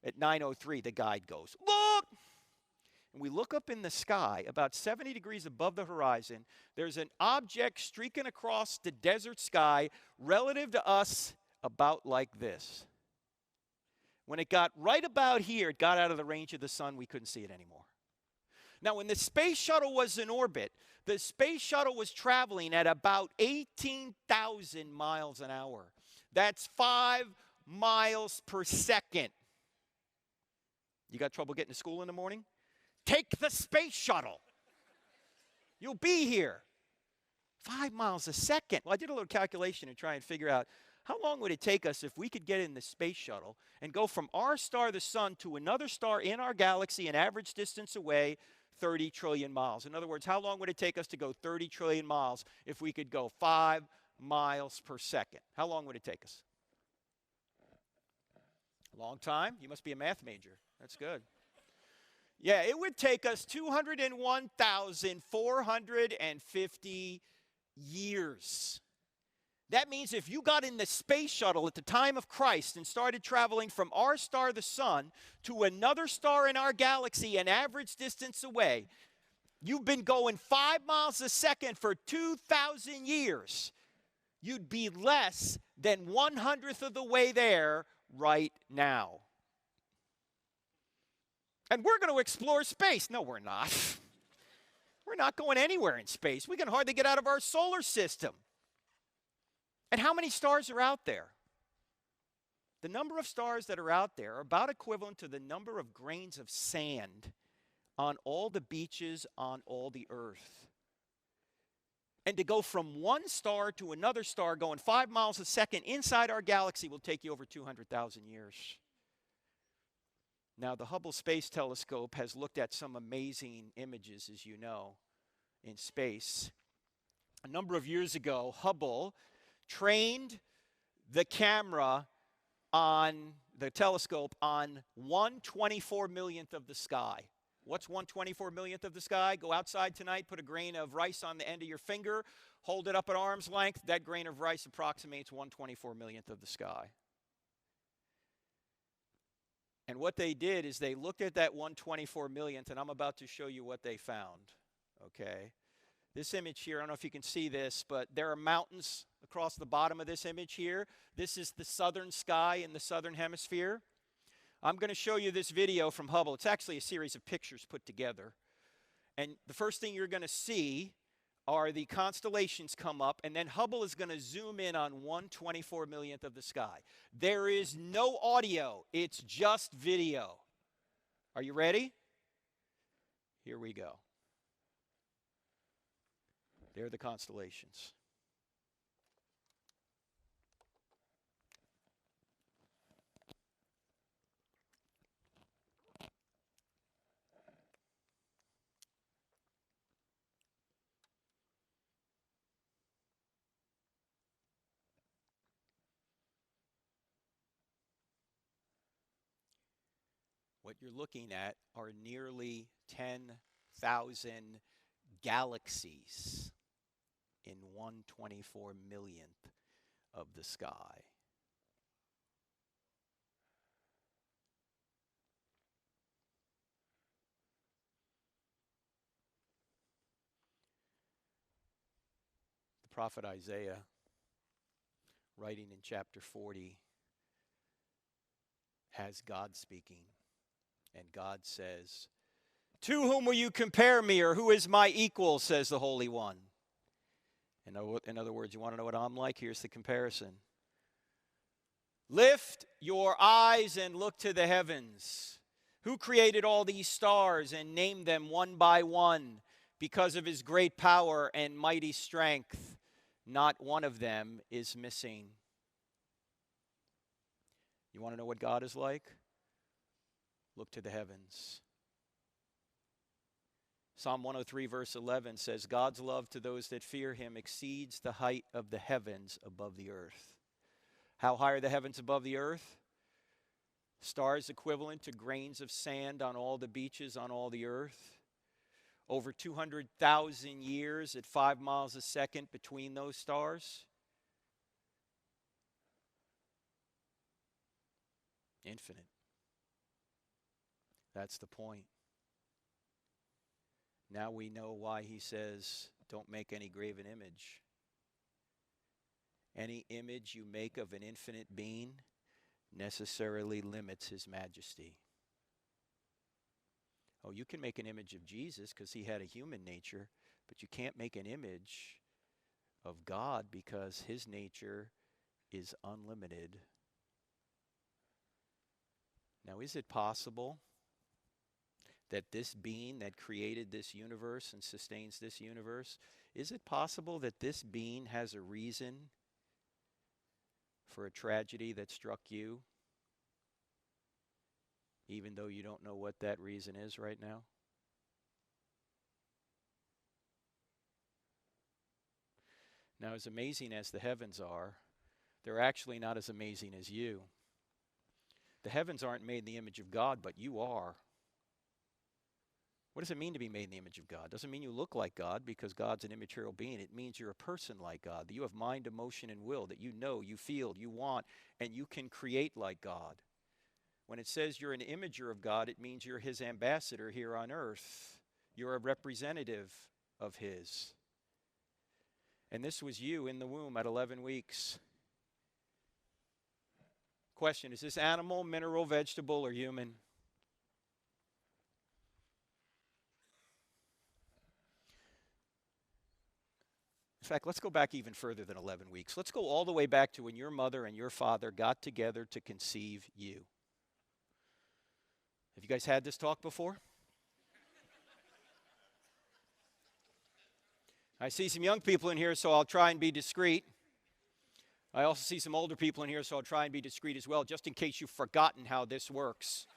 At 9:03, the guide goes, look! And we look up in the sky, about 70 degrees above the horizon. There's an object streaking across the desert sky relative to us about like this. When it got right about here, it got out of the range of the sun. We couldn't see it anymore. Now, when the space shuttle was in orbit, the space shuttle was traveling at about 18,000 miles an hour. That's 5 miles per second. You got trouble getting to school in the morning? Take the space shuttle. You'll be here. 5 miles a second. Well, I did a little calculation to try and figure out how long would it take us if we could get in the space shuttle and go from our star, the sun, to another star in our galaxy, an average distance away, 30 trillion miles. In other words, how long would it take us to go 30 trillion miles if we could go 5 miles per second? How long would it take us? A long time? You must be a math major. That's good. Yeah, it would take us 201,450 years. That means if you got in the space shuttle at the time of Christ and started traveling from our star, the sun, to another star in our galaxy an average distance away, you've been going 5 miles a second for 2,000 years. You'd be less than 1/100th of the way there right now. And we're going to explore space. No, we're not. We're not going anywhere in space. We can hardly get out of our solar system. And how many stars are out there? The number of stars that are out there are about equivalent to the number of grains of sand on all the beaches on all the earth. And to go from one star to another star going 5 miles a second inside our galaxy will take you over 200,000 years. Now, the Hubble Space Telescope has looked at some amazing images, as you know, in space. A number of years ago, Hubble trained the camera on the telescope on 1/24 millionth of the sky. What's 1/24 millionth of the sky? Go outside tonight, put a grain of rice on the end of your finger, hold it up at arm's length. That grain of rice approximates 1/24 millionth of the sky. And what they did is they looked at that 1/24 millionth, and I'm about to show you what they found, okay? This image here, I don't know if you can see this, but there are mountains across the bottom of this image here. This is the southern sky in the southern hemisphere. I'm going to show you this video from Hubble. It's actually a series of pictures put together. And the first thing you're going to see are the constellations come up, and then Hubble is going to zoom in on 1/24 millionth of the sky. There is no audio. It's just video. Are you ready? Here we go. There are the constellations. What you're looking at are nearly 10,000 galaxies in 1/24 millionth of the sky. The prophet Isaiah, writing in chapter 40, has God speaking. And God says, "To whom will you compare me, or who is my equal?" says the Holy One. In other words, you want to know what I'm like? Here's the comparison. Lift your eyes and look to the heavens. Who created all these stars and named them one by one because of his great power and mighty strength? Not one of them is missing. You want to know what God is like? Look to the heavens. Psalm 103 verse 11 says, God's love to those that fear him exceeds the height of the heavens above the earth. How high are the heavens above the earth? Stars equivalent to grains of sand on all the beaches on all the earth. Over 200,000 years at 5 miles a second between those stars. Infinite. That's the point. Now we know why he says, don't make any graven image. Any image you make of an infinite being necessarily limits his majesty. Oh, you can make an image of Jesus because he had a human nature, but you can't make an image of God because his nature is unlimited. Now, is it possible that this being that created this universe and sustains this universe, is it possible that this being has a reason for a tragedy that struck you, even though you don't know what that reason is right now? Now, as amazing as the heavens are, they're actually not as amazing as you. The heavens aren't made in the image of God, but you are. What does it mean to be made in the image of God? It doesn't mean you look like God because God's an immaterial being. It means you're a person like God, that you have mind, emotion, and will, that you know, you feel, you want, and you can create like God. When it says you're an imager of God, it means you're his ambassador here on earth. You're a representative of his. And this was you in the womb at 11 weeks. Question, is this animal, mineral, vegetable, or human? In fact, let's go back even further than 11 weeks. Let's go all the way back to when your mother and your father got together to conceive you. Have you guys had this talk before? I see some young people in here, so I'll try and be discreet. I also see some older people in here, so I'll try and be discreet as well, just in case you've forgotten how this works.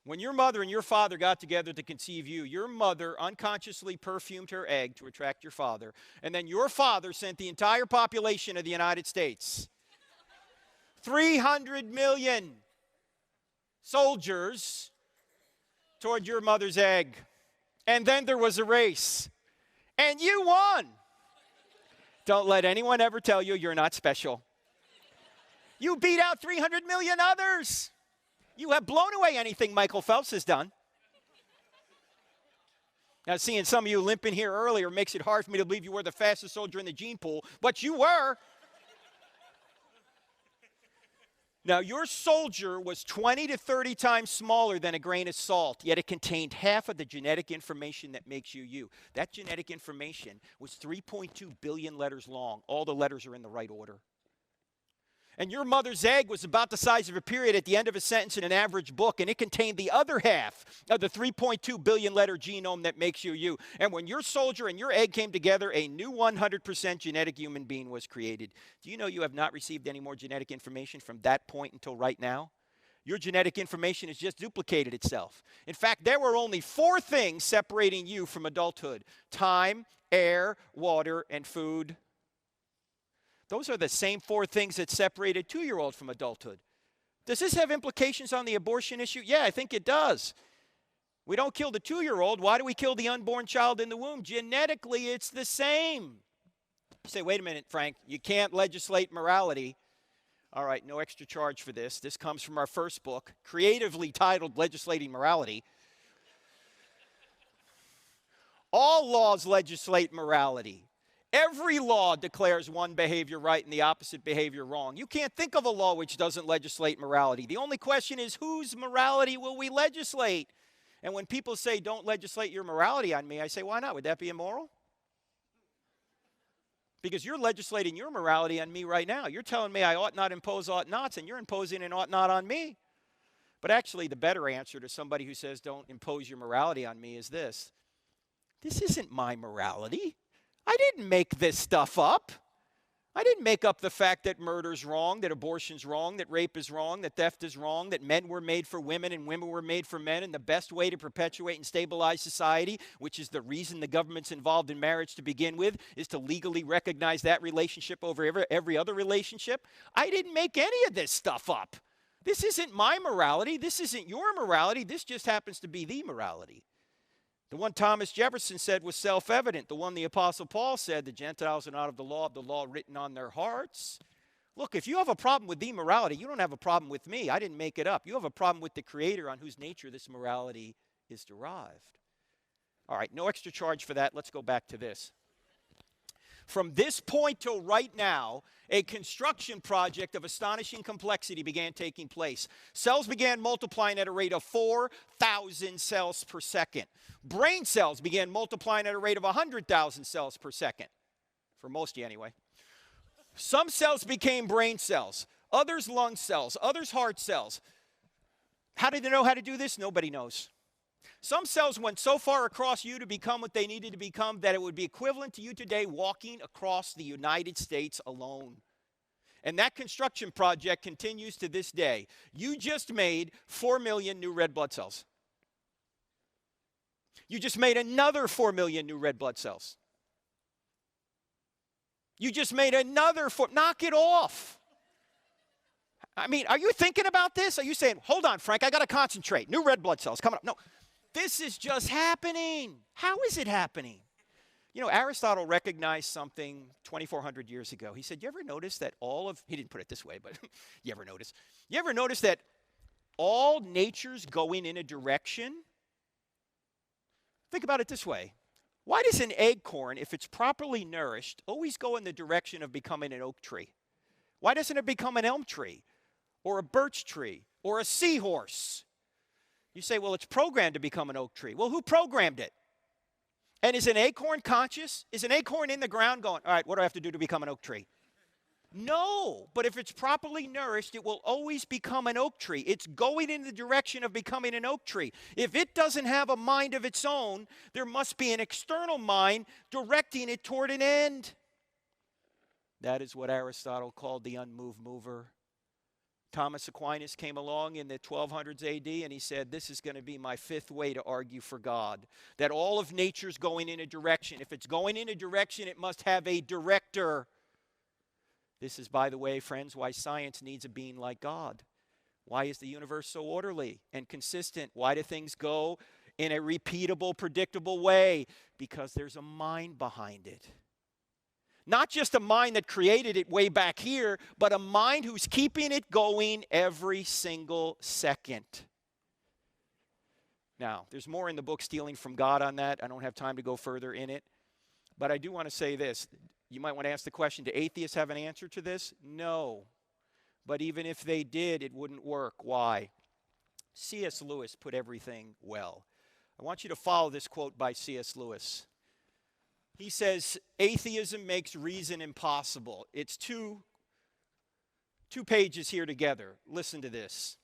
When your mother and your father got together to conceive you, your mother unconsciously perfumed her egg to attract your father, and then your father sent the entire population of the United States, 300 million soldiers, toward your mother's egg. And then there was a race, and you won. Don't let anyone ever tell you you're not special. You beat out 300 million others. You have blown away anything Michael Phelps has done. Now, seeing some of you limping here earlier makes it hard for me to believe you were the fastest soldier in the gene pool, but you were. Now, your soldier was 20 to 30 times smaller than a grain of salt, yet it contained half of the genetic information that makes you you. That genetic information was 3.2 billion letters long. All the letters are in the right order. And your mother's egg was about the size of a period at the end of a sentence in an average book, and it contained the other half of the 3.2 billion letter genome that makes you you. And when your soldier and your egg came together, a new 100% genetic human being was created. Do you know you have not received any more genetic information from that point until right now? Your genetic information has just duplicated itself. In fact, there were only 4 things separating you from adulthood: time, air, water, and food. Those are the same 4 things that separated a 2-year-old from adulthood. Does this have implications on the abortion issue? Yeah, I think it does. We don't kill the 2-year-old. Why do we kill the unborn child in the womb? Genetically, it's the same. You say, wait a minute, Frank, you can't legislate morality. All right, no extra charge for this. This comes from our first book, creatively titled Legislating Morality. All laws legislate morality. Every law declares one behavior right and the opposite behavior wrong. You can't think of a law which doesn't legislate morality. The only question is, whose morality will we legislate? And when people say, don't legislate your morality on me, I say, why not? Would that be immoral? Because you're legislating your morality on me right now. You're telling me I ought not impose ought nots, and you're imposing an ought not on me. But actually, the better answer to somebody who says, don't impose your morality on me is this: this isn't my morality. I didn't make this stuff up. I didn't make up the fact that murder's wrong, that abortion's wrong, that rape is wrong, that theft is wrong, that men were made for women and women were made for men, and the best way to perpetuate and stabilize society, which is the reason the government's involved in marriage to begin with, is to legally recognize that relationship over every other relationship. I didn't make any of this stuff up. This isn't my morality. This isn't your morality. This just happens to be the morality. The one Thomas Jefferson said was self-evident. The one the Apostle Paul said, the Gentiles are not of the law written on their hearts. Look, if you have a problem with the morality, you don't have a problem with me. I didn't make it up. You have a problem with the Creator on whose nature this morality is derived. All right, no extra charge for that. Let's go back to this. From this point till right now, a construction project of astonishing complexity began taking place. Cells began multiplying at a rate of 4,000 cells per second. Brain cells began multiplying at a rate of 100,000 cells per second. For most of you anyway. Some cells became brain cells, others lung cells, others heart cells. How did they know how to do this? Nobody knows. Some cells went so far across you to become what they needed to become that it would be equivalent to you today walking across the United States alone. And that construction project continues to this day. You just made 4 million new red blood cells. You just made another 4 million new red blood cells. You just made another foot. Knock it off. I mean, are you thinking about this? Are you saying, hold on, Frank, I got to concentrate. New red blood cells coming up. No, this is just happening. How is it happening? You know, Aristotle recognized something 2,400 years ago. He said, you ever notice that he didn't put it this way, but you ever notice that all nature's going in a direction? Think about it this way. Why does an acorn, if it's properly nourished, always go in the direction of becoming an oak tree? Why doesn't it become an elm tree or a birch tree or a seahorse? You say, well, it's programmed to become an oak tree. Well, who programmed it? And is an acorn conscious? Is an acorn in the ground going, all right, what do I have to do to become an oak tree? No, but if it's properly nourished, it will always become an oak tree. It's going in the direction of becoming an oak tree. If it doesn't have a mind of its own, there must be an external mind directing it toward an end. That is what Aristotle called the unmoved mover. Thomas Aquinas came along in the 1200s AD and he said, this is going to be my fifth way to argue for God. That all of nature's going in a direction. If it's going in a direction, it must have a director. This is, by the way, friends, why science needs a being like God. Why is the universe so orderly and consistent? Why do things go in a repeatable, predictable way? Because there's a mind behind it. Not just a mind that created it way back here, but a mind who's keeping it going every single second. Now, there's more in the book Stealing from God on that. I don't have time to go further in it. But I do want to say this. You might want to ask the question, do atheists have an answer to this? No. But even if they did, it wouldn't work. Why? C.S. Lewis put everything well. I want you to follow this quote by C.S. Lewis. He says, atheism makes reason impossible. It's two pages here together. Listen to this.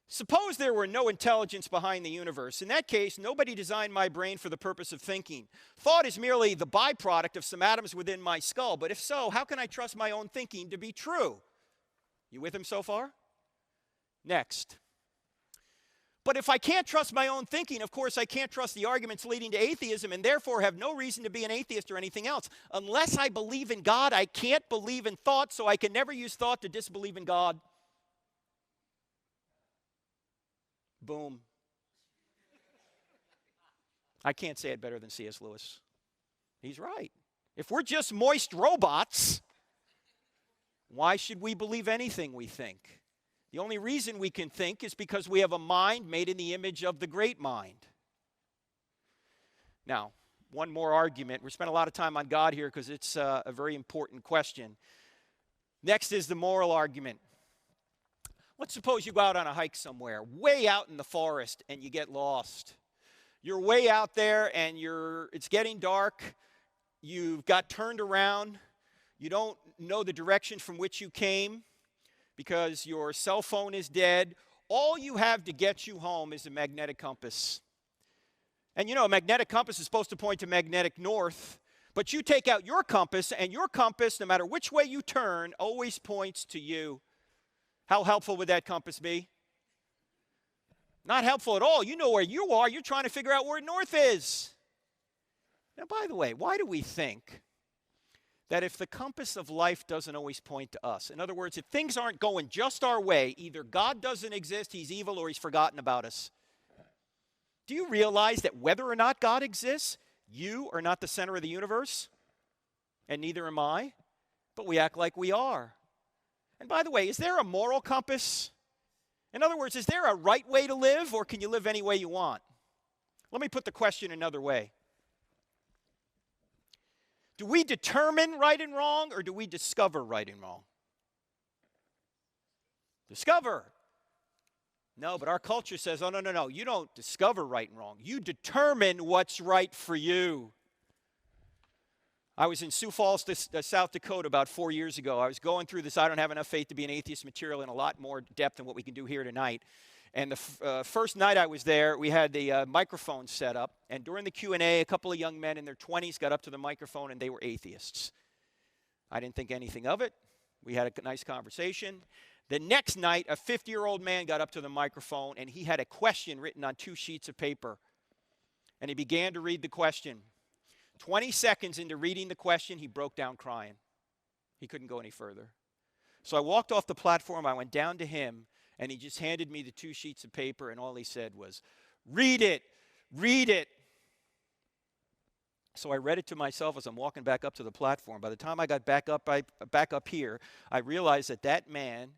Suppose there were no intelligence behind the universe. In that case, nobody designed my brain for the purpose of thinking. Thought is merely the byproduct of some atoms within my skull. But if so, how can I trust my own thinking to be true? You with him so far? Next. But if I can't trust my own thinking, of course I can't trust the arguments leading to atheism and therefore have no reason to be an atheist or anything else. Unless I believe in God, I can't believe in thought, so I can never use thought to disbelieve in God. Boom. I can't say it better than C.S. Lewis. He's right. If we're just moist robots, why should we believe anything we think? The only reason we can think is because we have a mind made in the image of the great mind. Now, one more argument. We're spending a lot of time on God here because it's a very important question. Next is the moral argument. Let's suppose you go out on a hike somewhere, way out in the forest, and you get lost. You're way out there and it's getting dark. You've got turned around. You don't know the direction from which you came because your cell phone is dead. All you have to get you home is a magnetic compass. And you know, a magnetic compass is supposed to point to magnetic north, but you take out your compass, and your compass, no matter which way you turn, always points to you. How helpful would that compass be? Not helpful at all. You know where you are. You're trying to figure out where north is. Now, by the way, why do we think that if the compass of life doesn't always point to us, in other words, if things aren't going just our way, either God doesn't exist, he's evil, or he's forgotten about us? Do you realize that whether or not God exists, you are not the center of the universe? And neither am I. But we act like we are. And by the way, is there a moral compass? In other words, is there a right way to live, or can you live any way you want? Let me put the question another way. Do we determine right and wrong, or do we discover right and wrong? Discover. No, but our culture says, oh, no. You don't discover right and wrong. You determine what's right for you. I was in Sioux Falls, South Dakota about 4 years ago. I was going through this I don't have enough faith to be an atheist material in a lot more depth than what we can do here tonight. And the first night I was there, we had the microphone set up. And during the Q&A, a couple of young men in their 20s got up to the microphone, and they were atheists. I didn't think anything of it. We had a nice conversation. The next night, a 50-year-old man got up to the microphone, and he had a question written on 2 sheets of paper. And he began to read the question. 20 seconds into reading the question, he broke down crying. He couldn't go any further. So I walked off the platform, I went down to him, and he just handed me the 2 sheets of paper, and all he said was, "Read it, read it." So I read it to myself as I'm walking back up to the platform. By the time I got back up here, I realized that that man,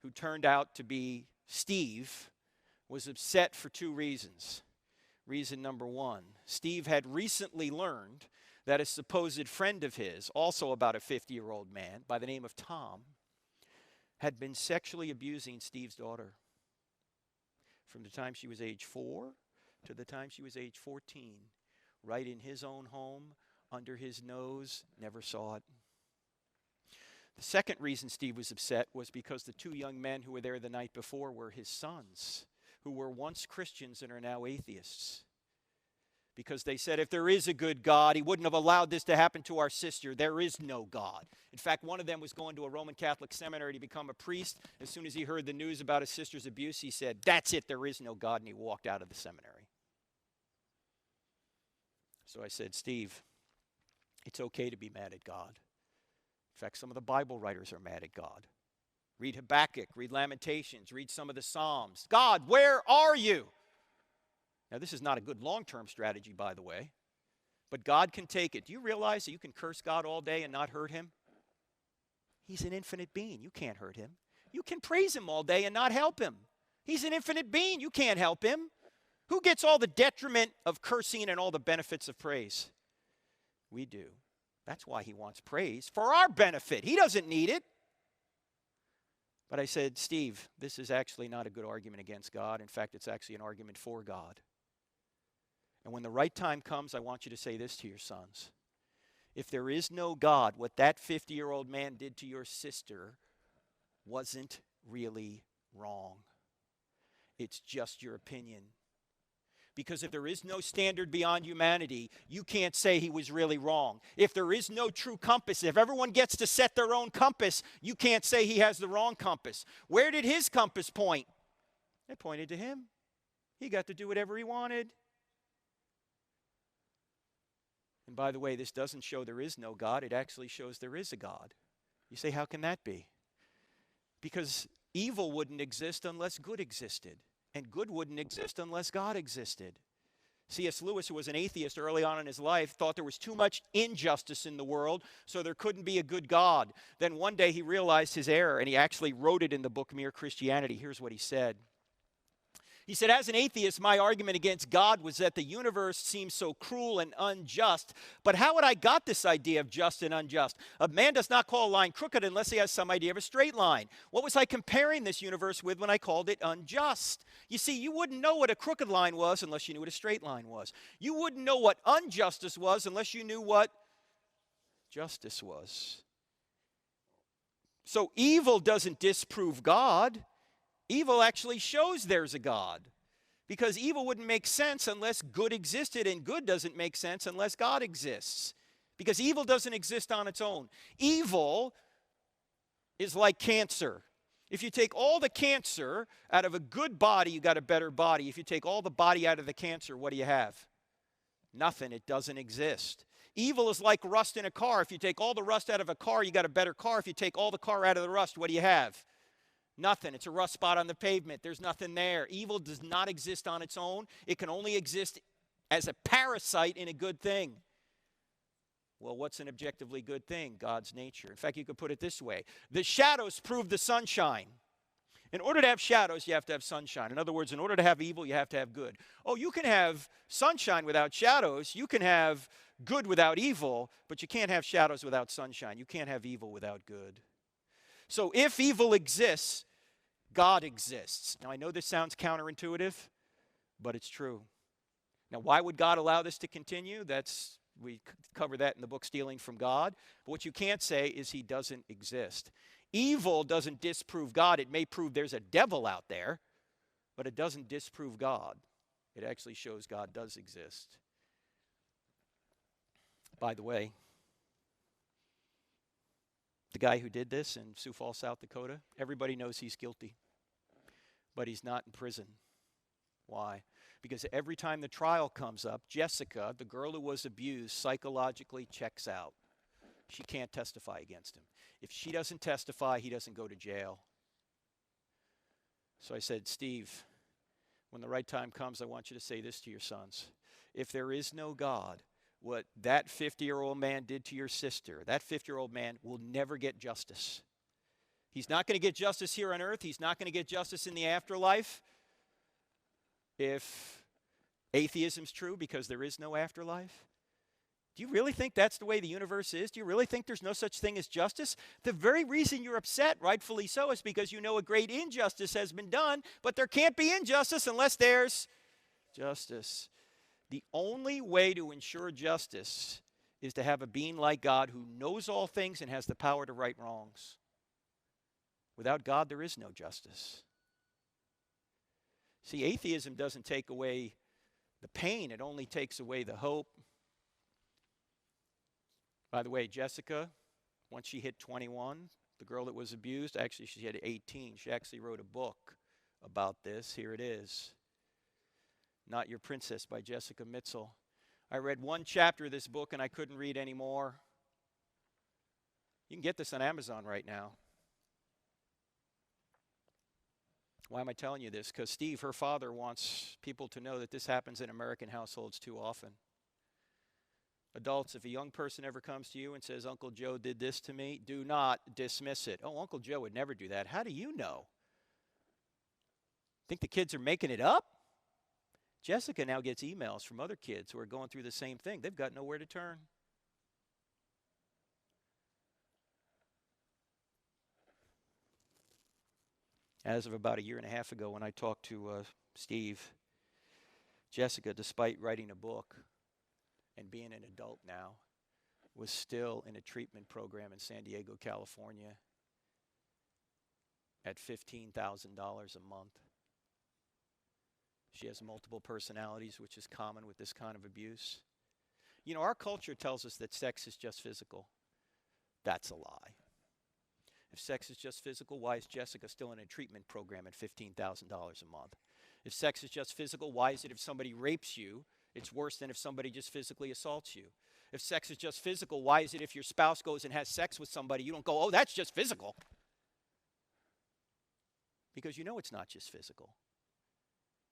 who turned out to be Steve, was upset for 2 reasons. Reason number 1, Steve had recently learned that a supposed friend of his, also about a 50-year-old man by the name of Tom, had been sexually abusing Steve's daughter from the time she was age 4 to the time she was age 14, right in his own home, under his nose, never saw it. The second reason Steve was upset was because the 2 young men who were there the night before were his sons, who were once Christians and are now atheists. Because they said, if there is a good God, he wouldn't have allowed this to happen to our sister. There is no God. In fact, one of them was going to a Roman Catholic seminary to become a priest. As soon as he heard the news about his sister's abuse, he said, "That's it, there is no God," and he walked out of the seminary. So I said, "Steve, it's okay to be mad at God. In fact, some of the Bible writers are mad at God. Read Habakkuk, read Lamentations, read some of the Psalms. God, where are you?" Now, this is not a good long-term strategy, by the way, but God can take it. Do you realize that you can curse God all day and not hurt him? He's an infinite being. You can't hurt him. You can praise him all day and not help him. He's an infinite being. You can't help him. Who gets all the detriment of cursing and all the benefits of praise? We do. That's why he wants praise, for our benefit. He doesn't need it. But I said, "Steve, this is actually not a good argument against God. In fact, it's actually an argument for God. And when the right time comes, I want you to say this to your sons. If there is no God, what that 50-year-old man did to your sister wasn't really wrong. It's just your opinion. Because if there is no standard beyond humanity, you can't say he was really wrong. If there is no true compass, if everyone gets to set their own compass, you can't say he has the wrong compass. Where did his compass point? It pointed to him. He got to do whatever he wanted. And by the way, this doesn't show there is no God. It actually shows there is a God. You say, how can that be? Because evil wouldn't exist unless good existed. And good wouldn't exist unless God existed. C.S. Lewis, who was an atheist early on in his life, thought there was too much injustice in the world, so there couldn't be a good God. Then one day he realized his error, and he actually wrote it in the book Mere Christianity. Here's what he said. He said, as an atheist, my argument against God was that the universe seems so cruel and unjust. But how had I got this idea of just and unjust? A man does not call a line crooked unless he has some idea of a straight line. What was I comparing this universe with when I called it unjust? You see, you wouldn't know what a crooked line was unless you knew what a straight line was. You wouldn't know what injustice was unless you knew what justice was. So evil doesn't disprove God. Evil actually shows there's a God, because evil wouldn't make sense unless good existed, and good doesn't make sense unless God exists, because evil doesn't exist on its own. Evil is like cancer. If you take all the cancer out of a good body, you got a better body. If you take all the body out of the cancer, what do you have? Nothing. It doesn't exist. Evil is like rust in a car. If you take all the rust out of a car, you got a better car. If you take all the car out of the rust, what do you have? Nothing. It's a rust spot on the pavement. There's nothing there. Evil does not exist on its own. It can only exist as a parasite in a good thing. Well, what's an objectively good thing? God's nature. In fact, you could put it this way. The shadows prove the sunshine. In order to have shadows, you have to have sunshine. In other words, in order to have evil, you have to have good. Oh, you can have sunshine without shadows. You can have good without evil, but you can't have shadows without sunshine. You can't have evil without good. So if evil exists, God exists. Now, I know this sounds counterintuitive, but it's true. Now, why would God allow this to continue? We cover that in the book Stealing from God. But what you can't say is he doesn't exist. Evil doesn't disprove God. It may prove there's a devil out there, but it doesn't disprove God. It actually shows God does exist. By the way, the guy who did this in Sioux Falls, South Dakota, everybody knows he's guilty, but he's not in prison. Why? Because every time the trial comes up, Jessica, the girl who was abused, psychologically checks out. she can't testify against him. If she doesn't testify, he doesn't go to jail. So I said, Steve, when the right time comes, I want you to say this to your sons. If there is no God, what that 50-year-old man did to your sister, that 50-year-old man will never get justice. He's not going to get justice here on earth. He's not going to get justice in the afterlife. If atheism's true because there is no afterlife, do you really think that's the way the universe is? Do you really think there's no such thing as justice? The very reason you're upset, rightfully so, is because you know a great injustice has been done, but there can't be injustice unless there's justice. The only way to ensure justice is to have a being like God who knows all things and has the power to right wrongs. Without God, there is no justice. See, atheism doesn't take away the pain. It only takes away the hope. By the way, Jessica, once she hit 21, the girl that was abused, actually she had 18. She actually wrote a book about this. Here it is. Not Your Princess by Jessica Mitchell. I read one chapter of this book and I couldn't read anymore. You can get this on Amazon right now. Why am I telling you this? Because Steve, her father, wants people to know that this happens in American households too often. Adults, if a young person ever comes to you and says, Uncle Joe did this to me, do not dismiss it. Oh, Uncle Joe would never do that. How do you know? Think the kids are making it up? Jessica now gets emails from other kids who are going through the same thing. They've got nowhere to turn. As of about a year and a half ago when I talked to Steve, Jessica, despite writing a book and being an adult now, was still in a treatment program in San Diego, California at $15,000 a month. She has multiple personalities, which is common with this kind of abuse. You know, our culture tells us that sex is just physical. That's a lie. If sex is just physical, why is Jessica still in a treatment program at $15,000 a month? If sex is just physical, why is it if somebody rapes you, it's worse than if somebody just physically assaults you? If sex is just physical, why is it if your spouse goes and has sex with somebody, you don't go, oh, that's just physical? Because you know it's not just physical.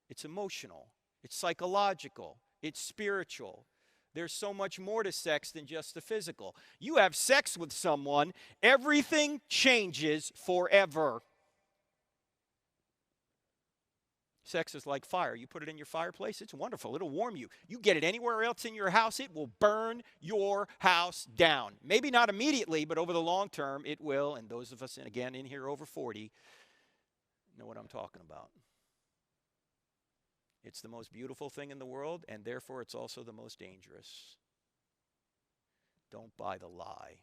It's emotional. It's psychological. It's spiritual. There's so much more to sex than just the physical. You have sex with someone, everything changes forever. Sex is like fire. You put it in your fireplace, it's wonderful. It'll warm you. You get it anywhere else in your house, it will burn your house down. Maybe not immediately, but over the long term, it will. And those of us, again, in here over 40, know what I'm talking about. It's the most beautiful thing in the world, and therefore it's also the most dangerous. Don't buy the lie.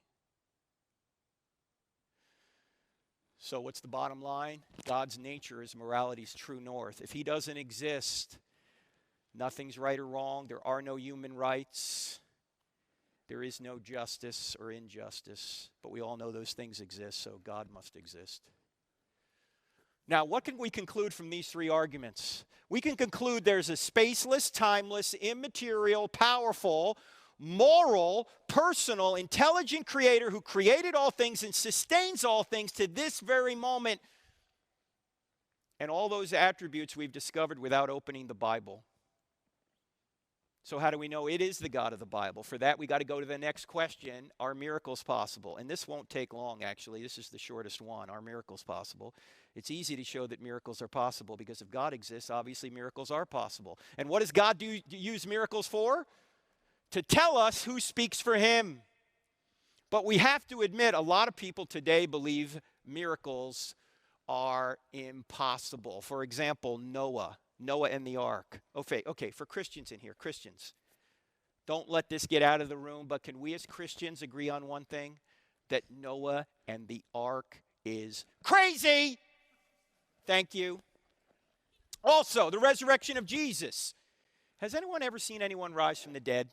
So what's the bottom line? God's nature is morality's true north. If he doesn't exist, nothing's right or wrong. There are no human rights. There is no justice or injustice. But we all know those things exist, so God must exist. Now, what can we conclude from these three arguments? We can conclude there's a spaceless, timeless, immaterial, powerful, moral, personal, intelligent creator who created all things and sustains all things to this very moment. And all those attributes we've discovered without opening the Bible. So how do we know it is the God of the Bible? For that, we got to go to the next question. Are miracles possible? And this won't take long, actually. This is the shortest one. Are miracles possible? It's easy to show that miracles are possible because if God exists, obviously miracles are possible. And what does God use miracles for? To tell us who speaks for him. But we have to admit, a lot of people today believe miracles are impossible. For example, Noah and the ark. Okay, for Christians in here, Christians, don't let this get out of the room, but can we as Christians agree on one thing? That Noah and the ark is crazy. Thank you. Also, the resurrection of Jesus. Has anyone ever seen anyone rise from the dead?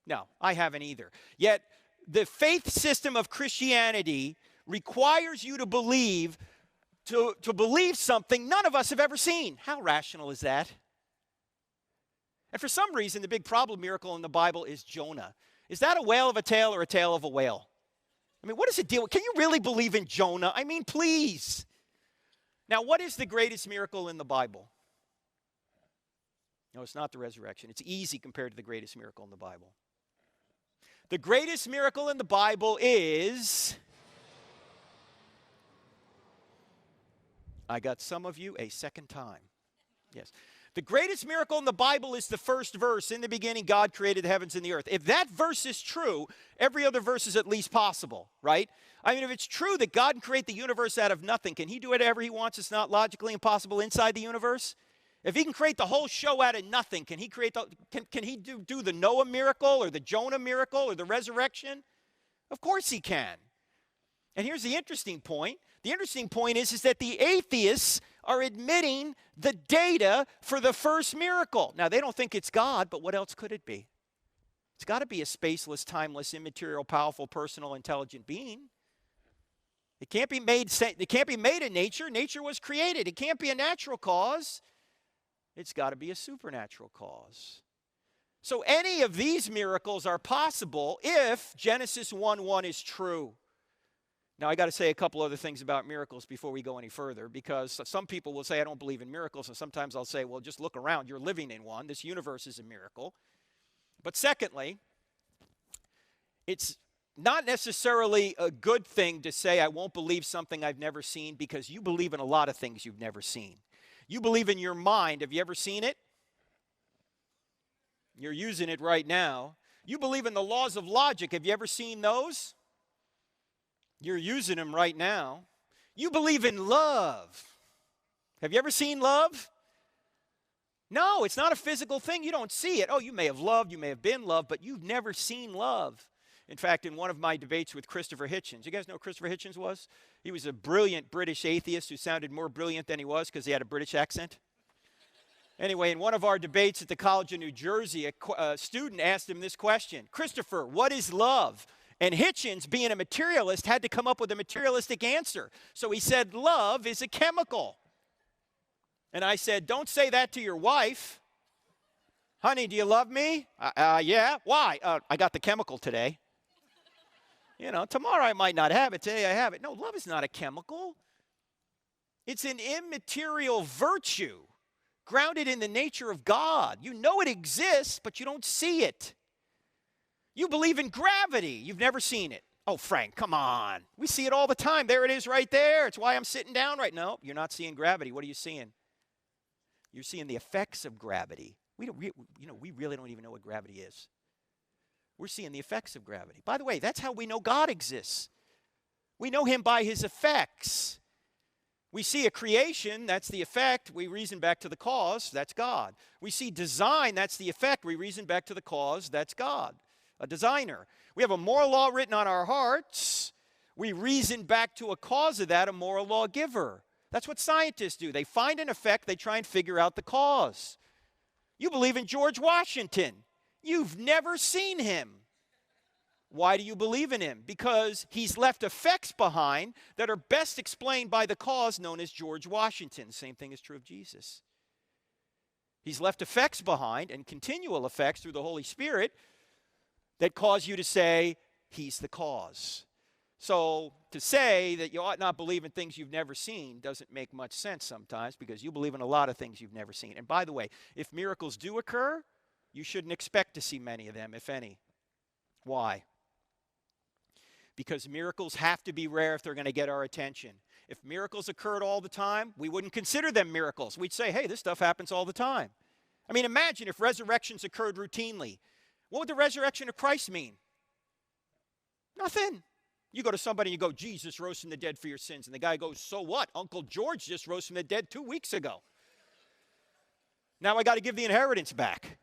No, I haven't either. Yet, the faith system of Christianity requires you to believe something none of us have ever seen. How rational is that? And for some reason, the big problem miracle in the Bible is Jonah. Is that a whale of a tale or a tale of a whale? I mean, what is the deal? Can you really believe in Jonah? I mean, please. Now, what is the greatest miracle in the Bible? No, it's not the resurrection. It's easy compared to the greatest miracle in the Bible. The greatest miracle in the Bible is, I got some of you a second time. Yes. The greatest miracle in the Bible is the first verse. In the beginning, God created the heavens and the earth. If that verse is true, every other verse is at least possible, right? I mean, if it's true that God can create the universe out of nothing, can he do whatever he wants? It's not logically impossible inside the universe? If he can create the whole show out of nothing, can he create can he do the Noah miracle or the Jonah miracle or the resurrection? Of course he can. And here's the interesting point. The interesting point is that the atheists are admitting the data for the first miracle. Now, they don't think it's God, but what else could it be? It's got to be a spaceless, timeless, immaterial, powerful, personal, intelligent being. It can't be made in nature. Nature was created. It can't be a natural cause. It's got to be a supernatural cause. So any of these miracles are possible if Genesis 1:1 is true. Now, I got to say a couple other things about miracles before we go any further, because some people will say, I don't believe in miracles, and sometimes I'll say, well, just look around. You're living in one. This universe is a miracle. But secondly, it's not necessarily a good thing to say, I won't believe something I've never seen, because you believe in a lot of things you've never seen. You believe in your mind. Have you ever seen it? You're using it right now. You believe in the laws of logic. Have you ever seen those? You're using them right now. You believe in love. Have you ever seen love? No, it's not a physical thing. You don't see it. Oh, you may have loved, you may have been loved, but you've never seen love. In fact, in one of my debates with Christopher Hitchens, you guys know who Christopher Hitchens was? He was a brilliant British atheist who sounded more brilliant than he was because he had a British accent. Anyway, in one of our debates at the College of New Jersey, a student asked him this question, Christopher, what is love? And Hitchens, being a materialist, had to come up with a materialistic answer. So he said, love is a chemical. And I said, don't say that to your wife. Honey, do you love me? Yeah. Why? I got the chemical today. You know, tomorrow I might not have it. Today I have it. No, love is not a chemical. It's an immaterial virtue grounded in the nature of God. You know it exists, but you don't see it. You believe in gravity. You've never seen it. Oh, Frank, come on. We see it all the time. There it is right there. It's why I'm sitting down right now. You're not seeing gravity. What are you seeing? You're seeing the effects of gravity. We really don't even know what gravity is. We're seeing the effects of gravity. By the way, that's how we know God exists. We know him by his effects. We see a creation, that's the effect. We reason back to the cause, that's God. We see design, that's the effect. We reason back to the cause, that's God. A designer. We have a moral law written on our hearts. We reason back to a cause of that, a moral law giver. That's what scientists do. They find an effect, they try and figure out the cause. You believe in George Washington. You've never seen him. Why do you believe in him? Because he's left effects behind that are best explained by the cause known as George Washington. Same thing is true of Jesus. He's left effects behind, and continual effects through the Holy Spirit, that cause you to say, he's the cause. So to say that you ought not believe in things you've never seen doesn't make much sense sometimes, because you believe in a lot of things you've never seen. And by the way, if miracles do occur, you shouldn't expect to see many of them, if any. Why? Because miracles have to be rare if they're going to get our attention. If miracles occurred all the time, we wouldn't consider them miracles. We'd say, hey, this stuff happens all the time. I mean, imagine if resurrections occurred routinely. What would the resurrection of Christ mean? Nothing. You go to somebody and you go, Jesus rose from the dead for your sins. And the guy goes, so what? Uncle George just rose from the dead 2 weeks ago. Now I got to give the inheritance back.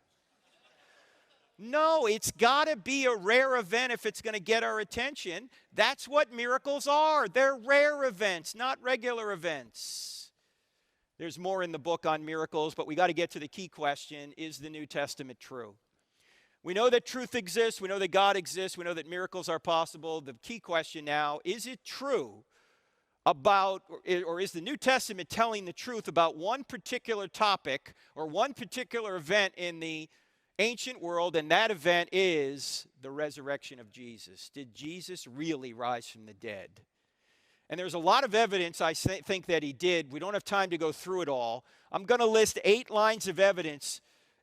No, it's got to be a rare event if it's going to get our attention. That's what miracles are. They're rare events, not regular events. There's more in the book on miracles, but we got to get to the key question, is the New Testament true? We know that truth exists. We know that God exists. We know that miracles are possible. The key question now, is it true about, or is the New Testament telling the truth about one particular topic or one particular event in the ancient world, and that event is the resurrection of Jesus. Did Jesus really rise from the dead? And there's a lot of evidence, I think, that he did. We don't have time to go through it all. I'm going to list 8 lines of evidence,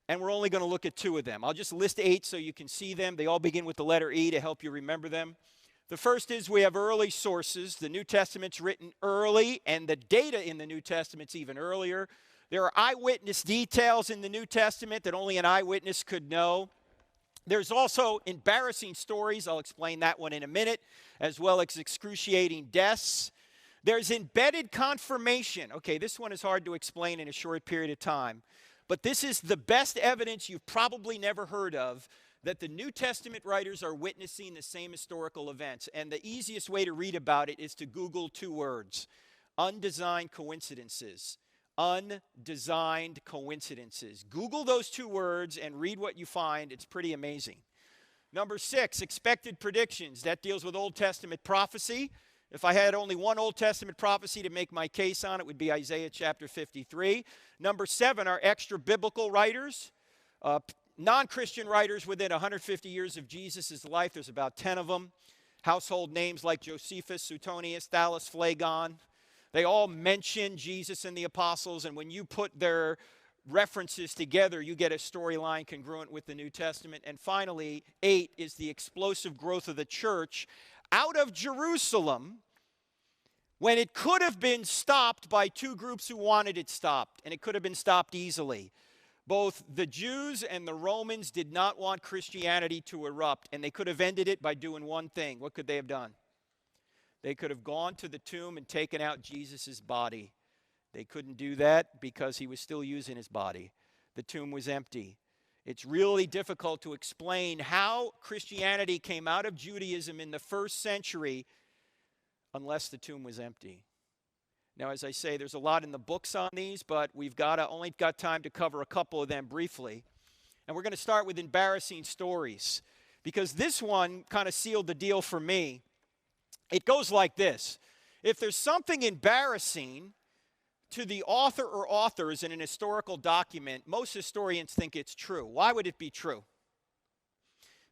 and we're only going to look at 2 of them. I'll just list 8 so you can see them. They all begin with the letter E to help you remember them. The first is we have early sources. The New Testament's written early, and the data in the New Testament's even earlier. There are eyewitness details in the New Testament that only an eyewitness could know. There's also embarrassing stories. I'll explain that one in a minute, as well as excruciating deaths. There's embedded confirmation. Okay, this one is hard to explain in a short period of time, but this is the best evidence you've probably never heard of that the New Testament writers are witnessing the same historical events. And the easiest way to read about it is to Google 2 words: undesigned coincidences. Undesigned coincidences. Google those 2 words and read what you find. It's pretty amazing. Number 6, expected predictions. That deals with Old Testament prophecy. If I had only one Old Testament prophecy to make my case on, it would be Isaiah chapter 53. Number 7 are extra biblical writers. Non-Christian writers within 150 years of Jesus' life. There's about 10 of them. Household names like Josephus, Suetonius, Thales, Phlegon. They all mention Jesus and the apostles, and when you put their references together, you get a storyline congruent with the New Testament. And finally, 8 is the explosive growth of the church out of Jerusalem when it could have been stopped by 2 groups who wanted it stopped, and it could have been stopped easily. Both the Jews and the Romans did not want Christianity to erupt, and they could have ended it by doing one thing. What could they have done? They could have gone to the tomb and taken out Jesus' body. They couldn't do that because he was still using his body. The tomb was empty. It's really difficult to explain how Christianity came out of Judaism in the 1st century unless the tomb was empty. Now, as I say, there's a lot in the books on these, but we've only got time to cover a couple of them briefly. And we're going to start with embarrassing stories, because this one kind of sealed the deal for me. It goes like this. If there's something embarrassing to the author or authors in an historical document, most historians think it's true. Why would it be true?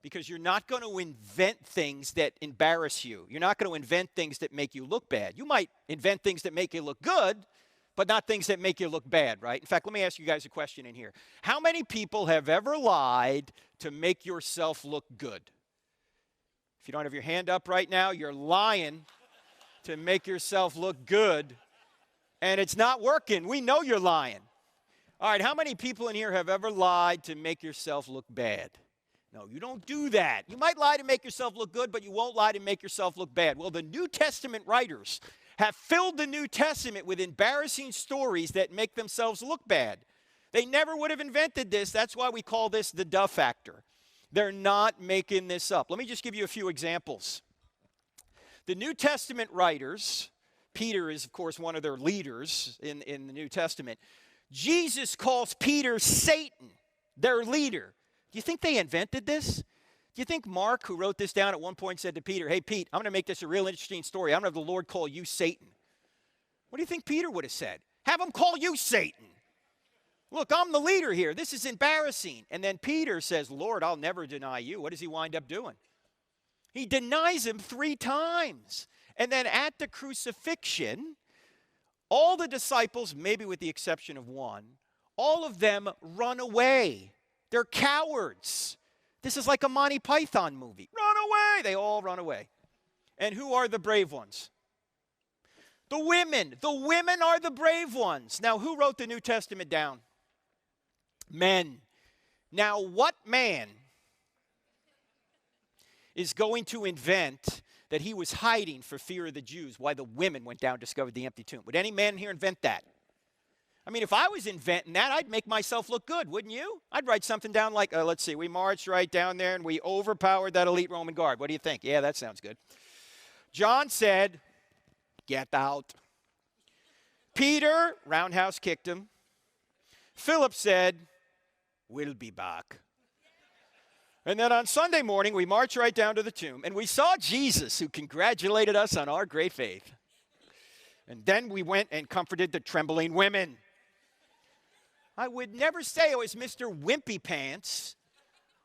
Because you're not going to invent things that embarrass you. You're not going to invent things that make you look bad. You might invent things that make you look good, but not things that make you look bad, right? In fact, let me ask you guys a question in here. How many people have ever lied to make yourself look good? If you don't have your hand up right now, you're lying to make yourself look good, and it's not working. We know you're lying. All right, how many people in here have ever lied to make yourself look bad? No, you don't do that. You might lie to make yourself look good, but you won't lie to make yourself look bad. Well, the New Testament writers have filled the New Testament with embarrassing stories that make themselves look bad. They never would have invented this. That's why we call this the duh factor. They're not making this up. Let me just give you a few examples. The New Testament writers, Peter is, of course, one of their leaders in the New Testament. Jesus calls Peter Satan, their leader. Do you think they invented this? Do you think Mark, who wrote this down at one point, said to Peter, hey, Pete, I'm going to make this a real interesting story. I'm going to have the Lord call you Satan. What do you think Peter would have said? Have him call you Satan. Look, I'm the leader here. This is embarrassing. And then Peter says, Lord, I'll never deny you. What does he wind up doing? He denies him 3 times. And then at the crucifixion, all the disciples, maybe with the exception of one, all of them run away. They're cowards. This is like a Monty Python movie. Run away! They all run away. And who are the brave ones? The women. The women are the brave ones. Now, who wrote the New Testament down? Men. Now, what man is going to invent that he was hiding for fear of the Jews while the women went down and discovered the empty tomb? Would any man here invent that? I mean, if I was inventing that, I'd make myself look good, wouldn't you? I'd write something down like, let's see, we marched right down there and we overpowered that elite Roman guard. What do you think? Yeah, that sounds good. John said, get out. Peter, roundhouse kicked him. Philip said, we'll be back. And then on Sunday morning, we marched right down to the tomb, and we saw Jesus, who congratulated us on our great faith. And then we went and comforted the trembling women. I would never say I was Mr. Wimpy Pants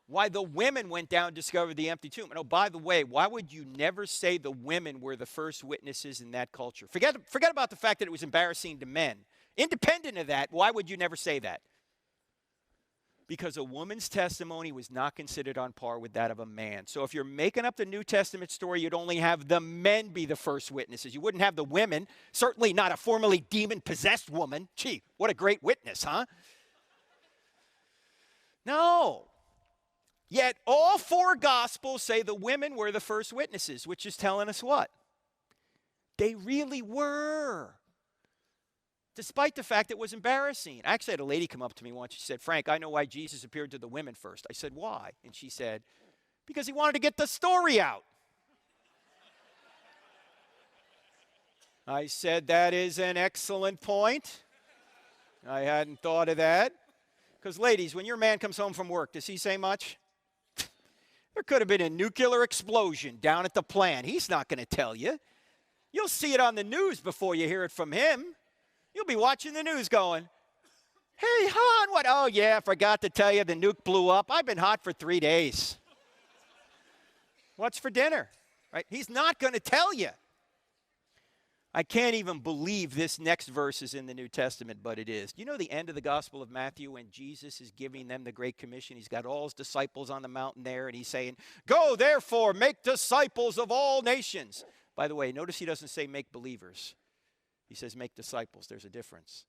Why the women went down and discovered the empty tomb. And oh, by the way, why would you never say the women were the first witnesses in that culture? Forget about the fact that it was embarrassing to men. Independent of that, why would you never say that? Because a woman's testimony was not considered on par with that of a man. So if you're making up the New Testament story, you'd only have the men be the first witnesses. You wouldn't have the women, certainly not a formerly demon-possessed woman. Gee, what a great witness, huh? No. Yet all four Gospels say the women were the first witnesses, which is telling us what? They really were. Despite the fact it was embarrassing. I actually had a lady come up to me once. She said, Frank, I know why Jesus appeared to the women first. I said, why? And she said, because he wanted to get the story out. I said, that is an excellent point. I hadn't thought of that. Because ladies, when your man comes home from work, does he say much? There could have been a nuclear explosion down at the plant. He's not going to tell you. You'll see it on the news before you hear it from him. You'll be watching the news going, hey, hon, what? Oh, yeah, I forgot to tell you the nuke blew up. I've been hot for 3 days. What's for dinner? Right? He's not going to tell you. I can't even believe this next verse is in the New Testament, but it is. Do you know the end of the Gospel of Matthew when Jesus is giving them the Great Commission? He's got all his disciples on the mountain there, and he's saying, go, therefore, make disciples of all nations. By the way, notice he doesn't say make believers. He says, make disciples. There's a difference.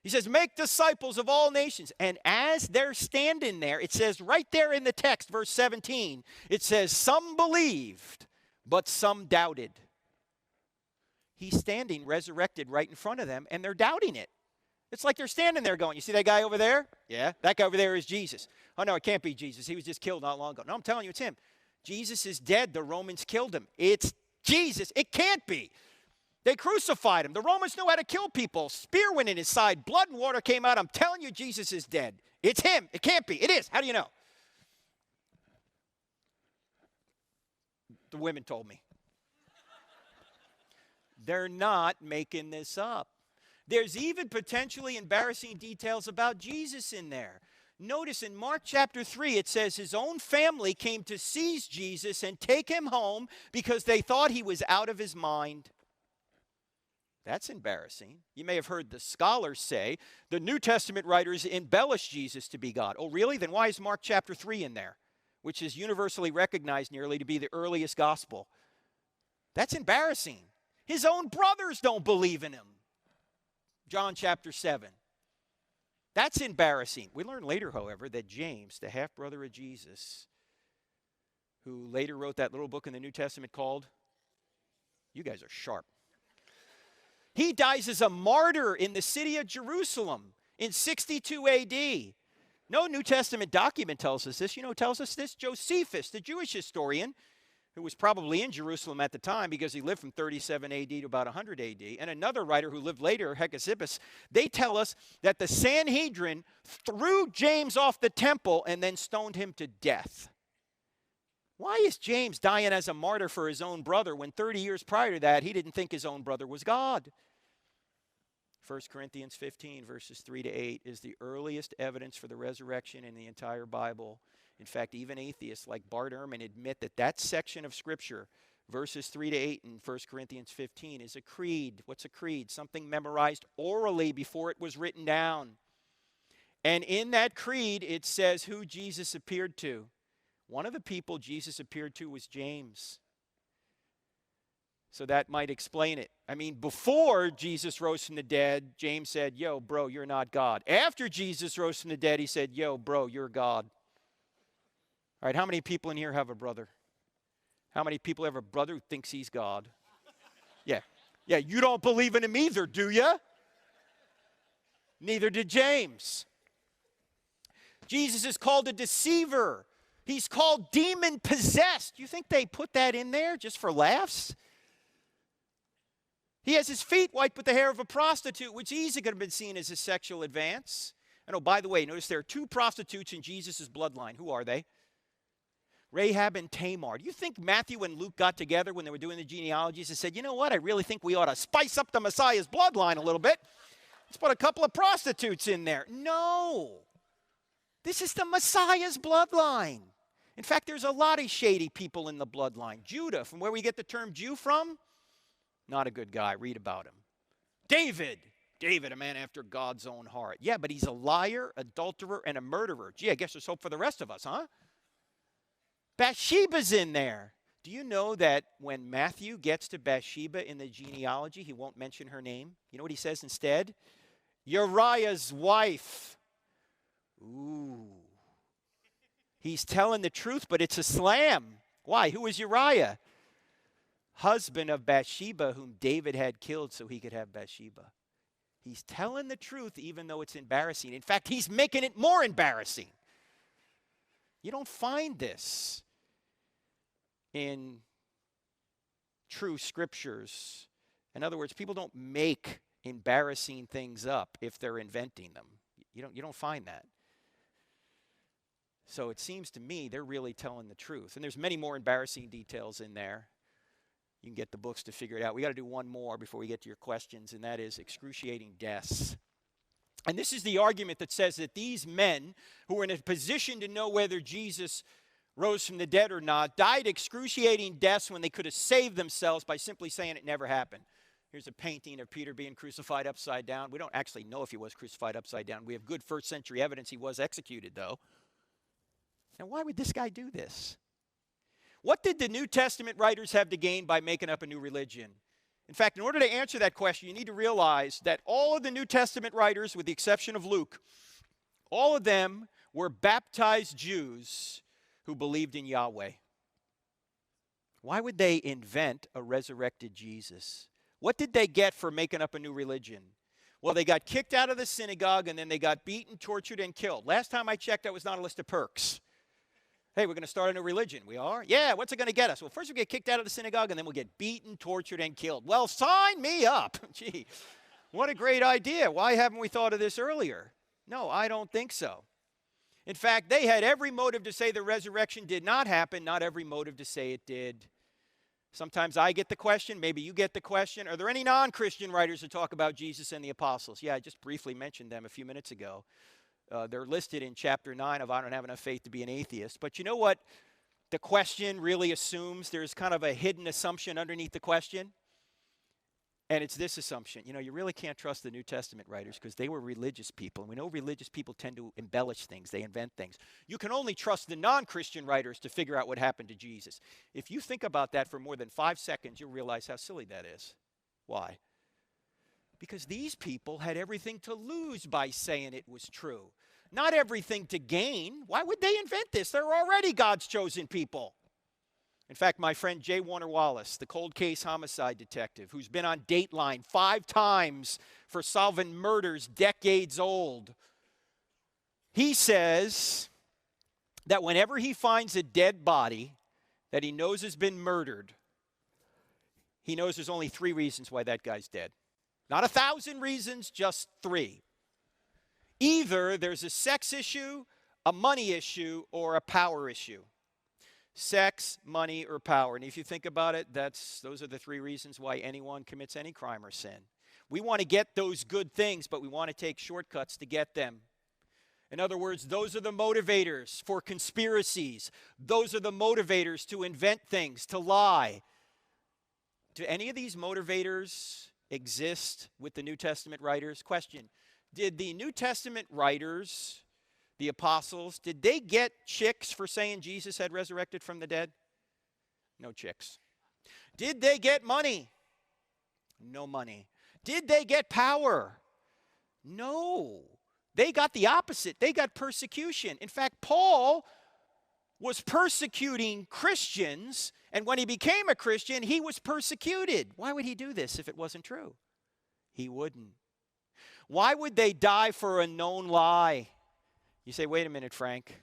He says, make disciples of all nations. And as they're standing there, it says right there in the text, verse 17, it says, some believed, but some doubted. He's standing resurrected right in front of them, and they're doubting it. It's like they're standing there going, you see that guy over there? Yeah, that guy over there is Jesus. Oh, no, it can't be Jesus. He was just killed not long ago. No, I'm telling you, it's him. Jesus is dead. The Romans killed him. It's Jesus. It can't be. They crucified him. The Romans knew how to kill people. Spear went in his side. Blood and water came out. I'm telling you, Jesus is dead. It's him. It can't be. It is. How do you know? The women told me. They're not making this up. There's even potentially embarrassing details about Jesus in there. Notice in Mark chapter 3, it says his own family came to seize Jesus and take him home because they thought he was out of his mind. That's embarrassing. You may have heard the scholars say the New Testament writers embellish Jesus to be God. Oh, really? Then why is Mark chapter 3 in there, which is universally recognized nearly to be the earliest gospel? That's embarrassing. His own brothers don't believe in him. John chapter 7. That's embarrassing. We learn later, however, that James, the half-brother of Jesus, who later wrote that little book in the New Testament called, you guys are sharp. He dies as a martyr in the city of Jerusalem in 62 AD. No New Testament document tells us this. You know who tells us this? Josephus, the Jewish historian, who was probably in Jerusalem at the time because he lived from 37 AD to about 100 AD. And another writer who lived later, Hecazippus, they tell us that the Sanhedrin threw James off the temple and then stoned him to death. Why is James dying as a martyr for his own brother when 30 years prior to that, he didn't think his own brother was God? 1 Corinthians 15, verses 3 to 8, is the earliest evidence for the resurrection in the entire Bible. In fact, even atheists like Bart Ehrman admit that that section of Scripture, verses 3 to 8 in 1 Corinthians 15, is a creed. What's a creed? Something memorized orally before it was written down. And in that creed, it says who Jesus appeared to. One of the people Jesus appeared to was James. So that might explain it. I mean, before Jesus rose from the dead, James said, yo, bro, you're not God. After Jesus rose from the dead, he said, yo, bro, you're God. All right, how many people in here have a brother? How many people have a brother who thinks he's God? Yeah, you don't believe in him either, do you? Neither did James. Jesus is called a deceiver. He's called demon-possessed. Do you think they put that in there just for laughs? He has his feet wiped with the hair of a prostitute, which easily could have been seen as a sexual advance. And oh, by the way, notice there are two prostitutes in Jesus' bloodline. Who are they? Rahab and Tamar. Do you think Matthew and Luke got together when they were doing the genealogies and said, you know what, I really think we ought to spice up the Messiah's bloodline a little bit. Let's put a couple of prostitutes in there. No. This is the Messiah's bloodline. In fact, there's a lot of shady people in the bloodline. Judah, from where we get the term Jew from, not a good guy. Read about him. David, a man after God's own heart. Yeah, but he's a liar, adulterer, and a murderer. Gee, I guess there's hope for the rest of us, huh? Bathsheba's in there. Do you know that when Matthew gets to Bathsheba in the genealogy, he won't mention her name? You know what he says instead? Uriah's wife. Ooh. He's telling the truth, but it's a slam. Why? Who was Uriah? Husband of Bathsheba, whom David had killed so he could have Bathsheba. He's telling the truth even though it's embarrassing. In fact, he's making it more embarrassing. You don't find this in true scriptures. In other words, people don't make embarrassing things up if they're inventing them. You don't find that. So it seems to me they're really telling the truth. And there's many more embarrassing details in there. You can get the books to figure it out. We got to do one more before we get to your questions, and that is excruciating deaths. And this is the argument that says that these men who were in a position to know whether Jesus rose from the dead or not died excruciating deaths when they could have saved themselves by simply saying it never happened. Here's a painting of Peter being crucified upside down. We don't actually know if he was crucified upside down. We have good first century evidence he was executed, though. Now, why would this guy do this? What did the New Testament writers have to gain by making up a new religion? In fact, in order to answer that question, you need to realize that all of the New Testament writers, with the exception of Luke, all of them were baptized Jews who believed in Yahweh. Why would they invent a resurrected Jesus? What did they get for making up a new religion? Well, they got kicked out of the synagogue, and then they got beaten, tortured, and killed. Last time I checked, that was not a list of perks. Hey, we're going to start a new religion. We are? Yeah, what's it going to get us? Well, first we'll get kicked out of the synagogue, and then we'll get beaten, tortured, and killed. Well, sign me up. Gee, what a great idea. Why haven't we thought of this earlier? No, I don't think so. In fact, they had every motive to say the resurrection did not happen, not every motive to say it did. Sometimes I get the question, maybe you get the question, are there any non-Christian writers that talk about Jesus and the apostles? Yeah, I just briefly mentioned them a few minutes ago. They're listed in chapter 9 of I Don't Have Enough Faith to Be an Atheist. But you know what the question really assumes? There's kind of a hidden assumption underneath the question. And it's this assumption. You know, you really can't trust the New Testament writers because they were religious people. And we know religious people tend to embellish things. They invent things. You can only trust the non-Christian writers to figure out what happened to Jesus. If you think about that for more than 5 seconds, you'll realize how silly that is. Why? Because these people had everything to lose by saying it was true. Not everything to gain. Why would they invent this? They're already God's chosen people. In fact, my friend J. Warner Wallace, the cold case homicide detective, who's been on Dateline 5 times for solving murders decades old, he says that whenever he finds a dead body that he knows has been murdered, he knows there's only 3 reasons why that guy's dead. Not 1,000 reasons, just 3. Either there's a sex issue, a money issue, or a power issue. Sex, money, or power. And if you think about it, those are the 3 reasons why anyone commits any crime or sin. We want to get those good things, but we want to take shortcuts to get them. In other words, those are the motivators for conspiracies. Those are the motivators to invent things, to lie. Do any of these motivators exist with the New Testament writers? Question, did the New Testament writers, the apostles, did they get chicks for saying Jesus had resurrected from the dead? No chicks. Did they get money? No money. Did they get power? No. They got the opposite. They got persecution. In fact, Paul was persecuting Christians, and when he became a Christian, he was persecuted. Why would he do this if it wasn't true? He wouldn't. Why would they die for a known lie? You say, wait a minute, Frank.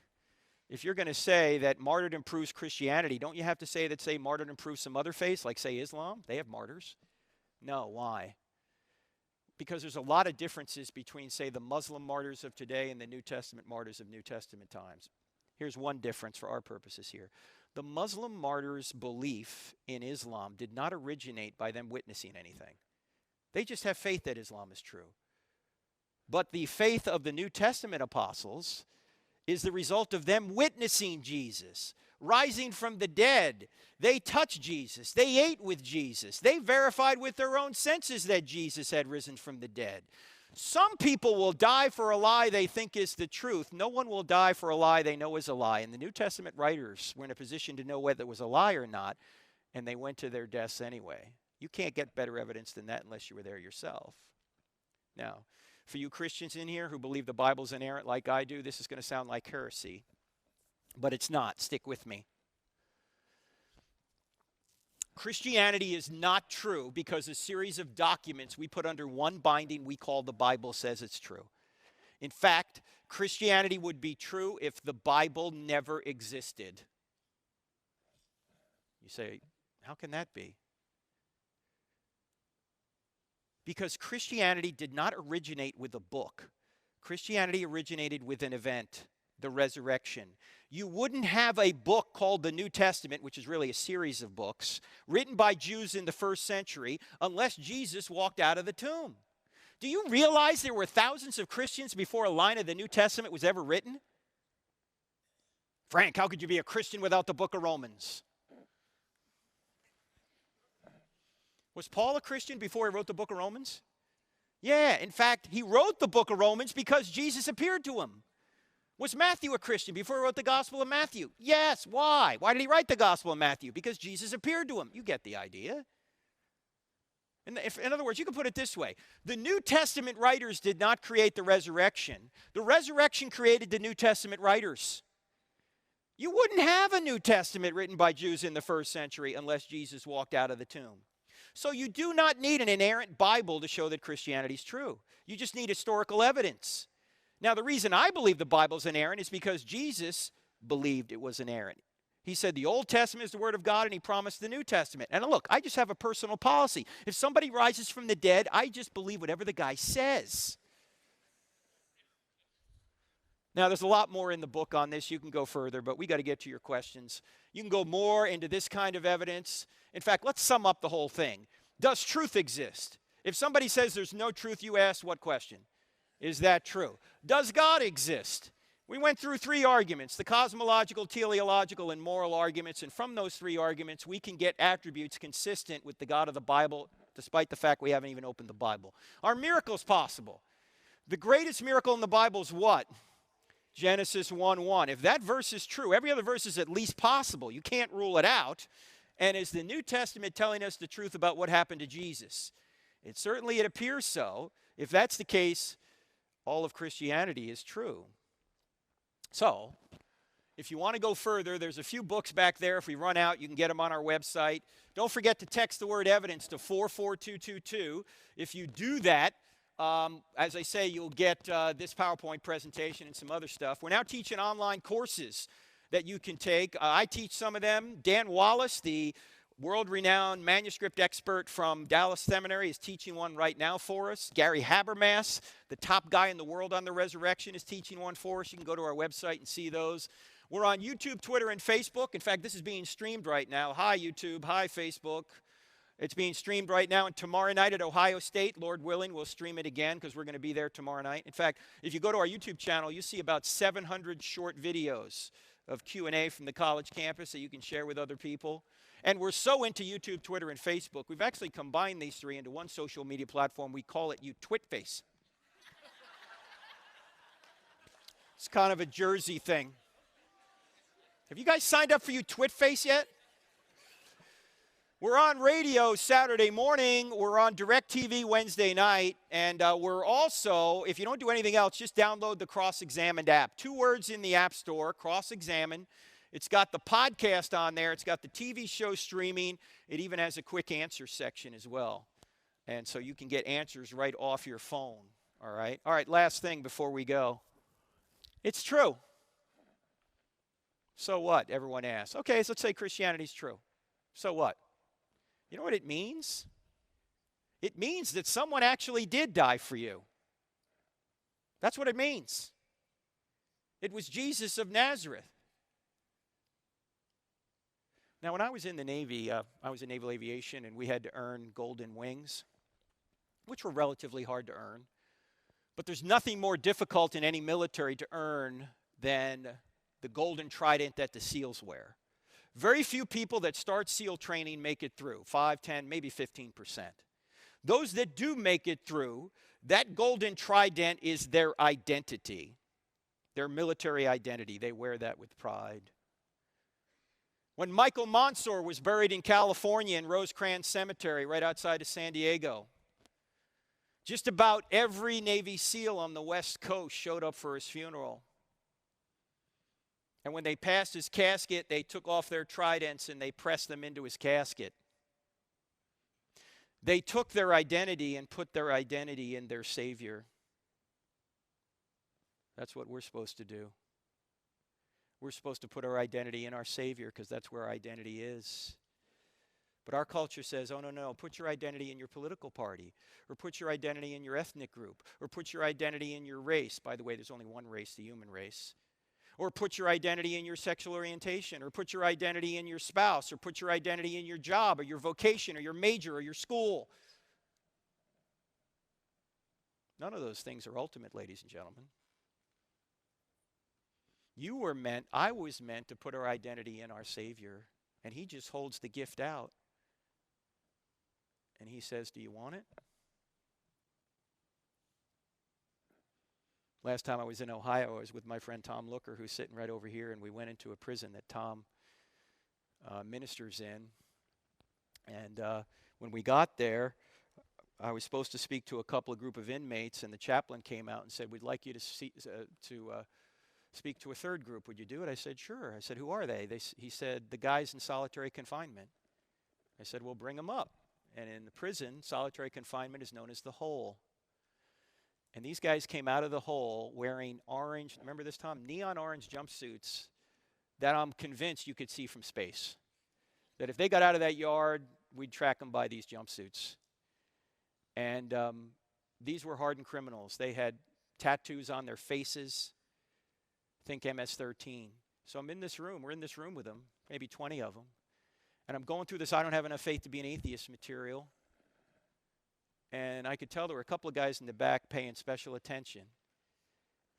If you're going to say that martyrdom proves Christianity, don't you have to say that, say, martyrdom proves some other faiths, like, say, Islam? They have martyrs. No, why? Because there's a lot of differences between, say, the Muslim martyrs of today and the New Testament martyrs of New Testament times. Here's one difference for our purposes here. The Muslim martyrs' belief in Islam did not originate by them witnessing anything. They just have faith that Islam is true. But the faith of the New Testament apostles is the result of them witnessing Jesus, rising from the dead. They touched Jesus. They ate with Jesus. They verified with their own senses that Jesus had risen from the dead. Some people will die for a lie they think is the truth. No one will die for a lie they know is a lie. And the New Testament writers were in a position to know whether it was a lie or not, and they went to their deaths anyway. You can't get better evidence than that unless you were there yourself. Now, for you Christians in here who believe the Bible's inerrant like I do, this is going to sound like heresy, but it's not. Stick with me. Christianity is not true because a series of documents we put under one binding we call the Bible says it's true. In fact, Christianity would be true if the Bible never existed. You say, how can that be? Because Christianity did not originate with a book. Christianity originated with an event, the resurrection. You wouldn't have a book called the New Testament, which is really a series of books, written by Jews in the first century, unless Jesus walked out of the tomb. Do you realize there were thousands of Christians before a line of the New Testament was ever written? Frank, how could you be a Christian without the book of Romans? Was Paul a Christian before he wrote the book of Romans? Yeah, in fact, he wrote the book of Romans because Jesus appeared to him. Was Matthew a Christian before he wrote the Gospel of Matthew? Yes. Why? Why did he write the Gospel of Matthew? Because Jesus appeared to him. You get the idea. In other words, you can put it this way. The New Testament writers did not create the resurrection. The resurrection created the New Testament writers. You wouldn't have a New Testament written by Jews in the first century unless Jesus walked out of the tomb. So you do not need an inerrant Bible to show that Christianity is true. You just need historical evidence. Now, the reason I believe the Bible's inerrant is because Jesus believed it was inerrant. He said the Old Testament is the Word of God, and he promised the New Testament. And look, I just have a personal policy. If somebody rises from the dead, I just believe whatever the guy says. Now, there's a lot more in the book on this. You can go further, but we got to get to your questions. You can go more into this kind of evidence. In fact, let's sum up the whole thing. Does truth exist? If somebody says there's no truth, you ask what question? Is that true? Does God exist? We went through three arguments, the cosmological, teleological, and moral arguments, and from those three arguments, we can get attributes consistent with the God of the Bible, despite the fact we haven't even opened the Bible. Are miracles possible? The greatest miracle in the Bible is what? Genesis 1:1. If that verse is true, every other verse is at least possible. You can't rule it out. And is the New Testament telling us the truth about what happened to Jesus? It appears so. If that's the case, all of Christianity is true. So, if you want to go further, there's a few books back there. If we run out, you can get them on our website. Don't forget to text the word evidence to 44222. If you do that, as I say, you'll get this PowerPoint presentation and some other stuff. We're now teaching online courses that you can take. I teach some of them. Dan Wallace, the world-renowned manuscript expert from Dallas Seminary, is teaching one right now for us. Gary Habermas, the top guy in the world on the resurrection, is teaching one for us. You can go to our website and see those. We're on YouTube, Twitter, and Facebook. In fact, this is being streamed right now. Hi, YouTube. Hi, Facebook. It's being streamed right now, and tomorrow night at Ohio State, Lord willing, we'll stream it again because we're going to be there tomorrow night. In fact, if you go to our YouTube channel, you see about 700 short videos of Q&A from the college campus that you can share with other people. And we're so into YouTube, Twitter, and Facebook, we've actually combined these three into one social media platform. We call it UTwitface. It's kind of a Jersey thing. Have you guys signed up for UTwitface yet? We're on radio Saturday morning, we're on DirecTV Wednesday night, and we're also, if you don't do anything else, just download the Cross-Examined app. 2 words in the App Store, Cross-Examine. It's got the podcast on there, it's got the TV show streaming, it even has a quick answer section as well. And so you can get answers right off your phone, all right? All right, last thing before we go. It's true. So what? Everyone asks. Okay, so let's say Christianity's true. So what? You know what it means? It means that someone actually did die for you. That's what it means. It was Jesus of Nazareth. Now, when I was in the Navy, I was in naval aviation, and we had to earn golden wings, which were relatively hard to earn. But there's nothing more difficult in any military to earn than the golden trident that the SEALs wear. Very few people that start SEAL training make it through, 5, 10, maybe 15%. Those that do make it through, that golden trident is their identity, their military identity. They wear that with pride. When Michael Monsoor was buried in California in Rosecrans Cemetery right outside of San Diego, just about every Navy SEAL on the West Coast showed up for his funeral. And when they passed his casket, they took off their tridents and they pressed them into his casket. They took their identity and put their identity in their Savior. That's what we're supposed to do. We're supposed to put our identity in our Savior because that's where our identity is. But our culture says, oh, no, put your identity in your political party, or put your identity in your ethnic group, or put your identity in your race. By the way, there's only one race, the human race. Or put your identity in your sexual orientation, or put your identity in your spouse, or put your identity in your job, or your vocation, or your major, or your school. None of those things are ultimate, ladies and gentlemen. I was meant to put our identity in our Savior, and He just holds the gift out. And He says, do you want it? Last time I was in Ohio, I was with my friend Tom Looker, who's sitting right over here, and we went into a prison that Tom ministers in. And when we got there, I was supposed to speak to a couple of group of inmates, and the chaplain came out and said, we'd like you to speak to a third group. Would you do it? I said, sure. I said, who are they? He said, the guys in solitary confinement. I said, well, bring them up. And in the prison, solitary confinement is known as the hole. And these guys came out of the hole wearing orange, remember this, Tom? Neon orange jumpsuits that I'm convinced you could see from space. That if they got out of that yard, we'd track them by these jumpsuits. And these were hardened criminals. They had tattoos on their faces. Think MS-13. So I'm in this room. We're in this room with them, maybe 20 of them. And I'm going through this I don't have enough faith to be an atheist material. And I could tell there were a couple of guys in the back paying special attention.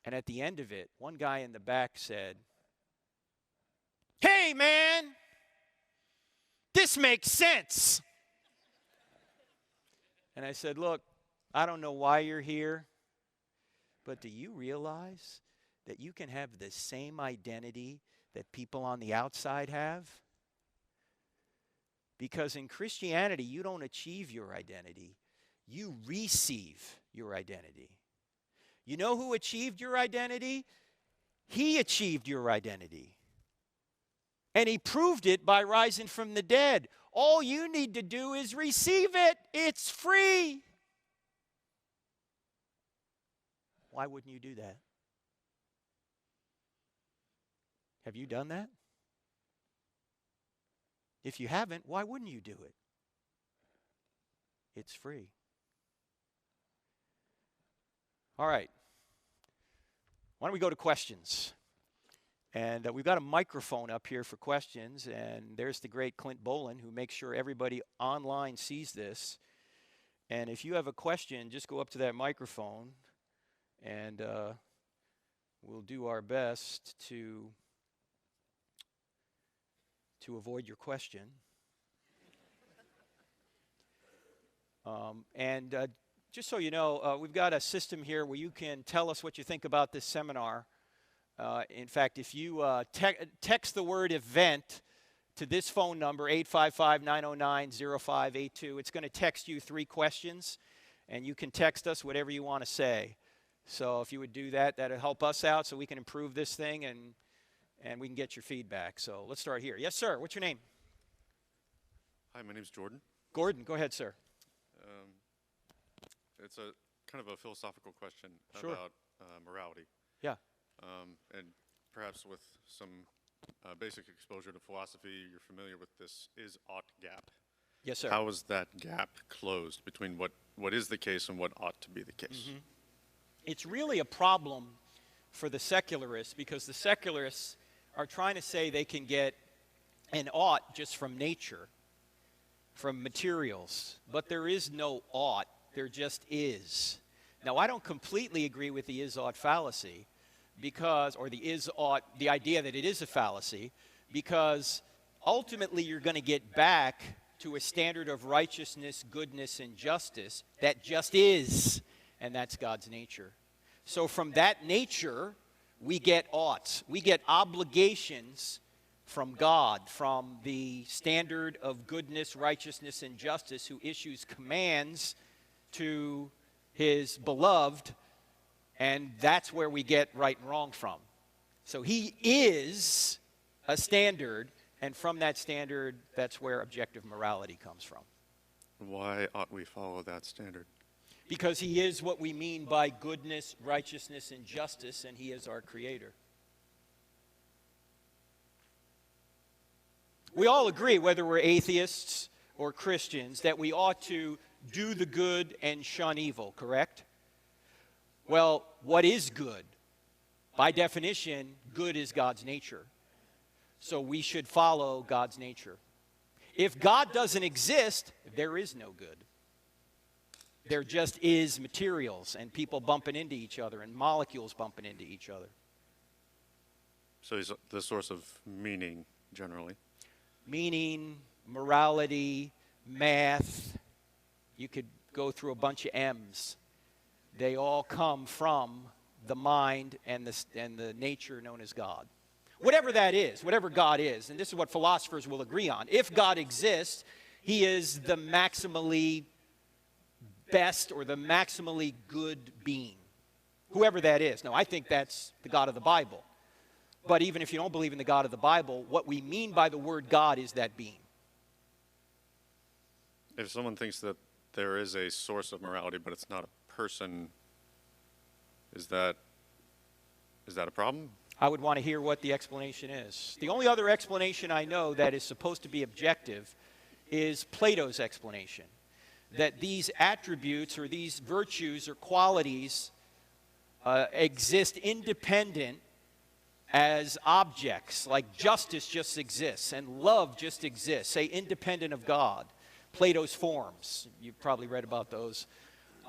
And at the end of it, one guy in the back said, hey, man, this makes sense. And I said, look, I don't know why you're here, but do you realize that you can have the same identity that people on the outside have? Because in Christianity, you don't achieve your identity. You receive your identity. You know who achieved your identity? He achieved your identity. And He proved it by rising from the dead. All you need to do is receive it. It's free. Why wouldn't you do that? Have you done that? If you haven't, why wouldn't you do it? It's free. All right. Why don't we go to questions? And we've got a microphone up here for questions, and there's the great Clint Bolin, who makes sure everybody online sees this. And if you have a question, just go up to that microphone, and we'll do our best to avoid your question. Just so you know, we've got a system here where you can tell us what you think about this seminar. In fact, if you text the word event to this phone number, 855-909-0582, it's going to text you 3 questions, and you can text us whatever you want to say. So if you would do that, that'll help us out so we can improve this thing and we can get your feedback. So let's start here. Yes, sir. What's your name? Hi, my name's Jordan. Gordon, go ahead, sir. It's a kind of a philosophical question Sure. about morality. Yeah. And perhaps with some basic exposure to philosophy, you're familiar with this is-ought gap. Yes, sir. How is that gap closed between what is the case and what ought to be the case? Mm-hmm. It's really a problem for the secularists, because the secularists are trying to say they can get an ought just from nature, from materials. But there is no ought. There just is. Now, I don't completely agree with the is-ought fallacy, because, or the is ought, the idea that it is a fallacy, because ultimately you're going to get back to a standard of righteousness, goodness, and justice that just is, and that's God's nature. So from that nature, we get oughts. We get obligations from God, from the standard of goodness, righteousness, and justice, who issues commands to his beloved, and that's where we get right and wrong from. So he is a standard, and from that standard, that's where objective morality comes from. Why ought we follow that standard? Because he is what we mean by goodness, righteousness, and justice, and he is our creator. We all agree, whether we're atheists or Christians, that we ought to do the good and shun evil, correct? Well, what is good? By definition, good is God's nature. So we should follow God's nature. If God doesn't exist, there is no good. There just is materials and people bumping into each other and molecules bumping into each other. So he's the source of meaning, generally. Meaning, morality, math. You could go through a bunch of M's. They all come from the mind and the nature known as God. Whatever that is, whatever God is, and this is what philosophers will agree on. If God exists, he is the maximally best or the maximally good being. Whoever that is. Now, I think that's the God of the Bible. But even if you don't believe in the God of the Bible, what we mean by the word God is that being. If someone thinks that there is a source of morality, but it's not a person, is that a problem? I would want to hear what the explanation is. The only other explanation I know that is supposed to be objective is Plato's explanation. That these attributes or these virtues or qualities exist independent as objects, like justice just exists and love just exists, say independent of God. Plato's forms, you've probably read about those.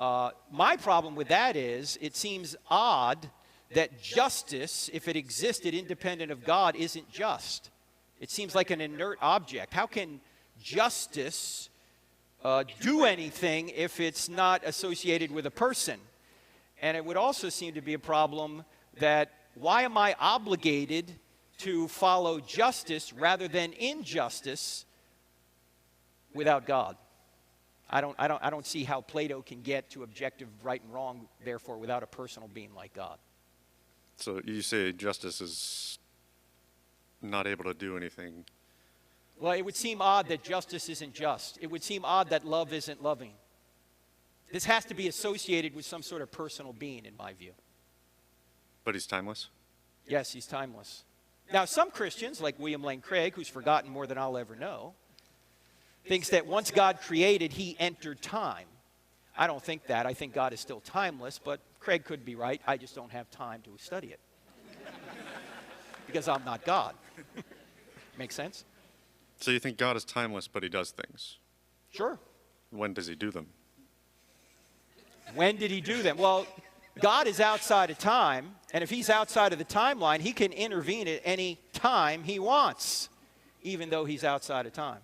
My problem with that is it seems odd that justice, if it existed independent of God, isn't just. It seems like an inert object. How can justice do anything if it's not associated with a person? And it would also seem to be a problem that why am I obligated to follow justice rather than injustice without God? I don't see how Plato can get to objective right and wrong, therefore, without a personal being like God. So you say justice is not able to do anything. Well, it would seem odd that justice isn't just. It would seem odd that love isn't loving. This has to be associated with some sort of personal being, in my view. But he's timeless? Yes, he's timeless. Now, some Christians, like William Lane Craig, who's forgotten more than I'll ever know, thinks that once God created, he entered time. I don't think that. I think God is still timeless, but Craig could be right. I just don't have time to study it. Because I'm not God. Make sense? So you think God is timeless, but he does things? Sure. When does he do them? When did he do them? Well, God is outside of time, and if he's outside of the timeline, he can intervene at any time he wants, even though he's outside of time.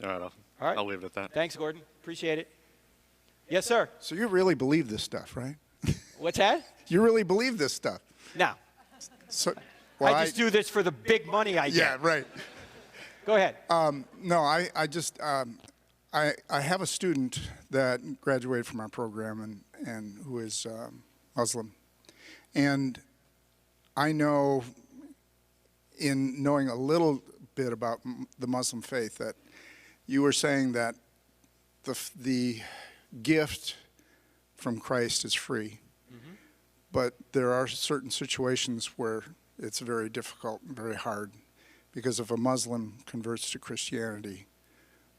All right, I'll leave it at that. Thanks, Gordon. Appreciate it. Yes, sir. So you really believe this stuff, right? What's that? You really believe this stuff? No. So, I just do this for the big money I get. Yeah, right. Go ahead. No, I have a student that graduated from our program and who is Muslim. And I know, in knowing a little bit about the Muslim faith, that you were saying that the gift from Christ is free. Mm-hmm. But there are certain situations where it's very difficult and very hard. Because if a Muslim converts to Christianity,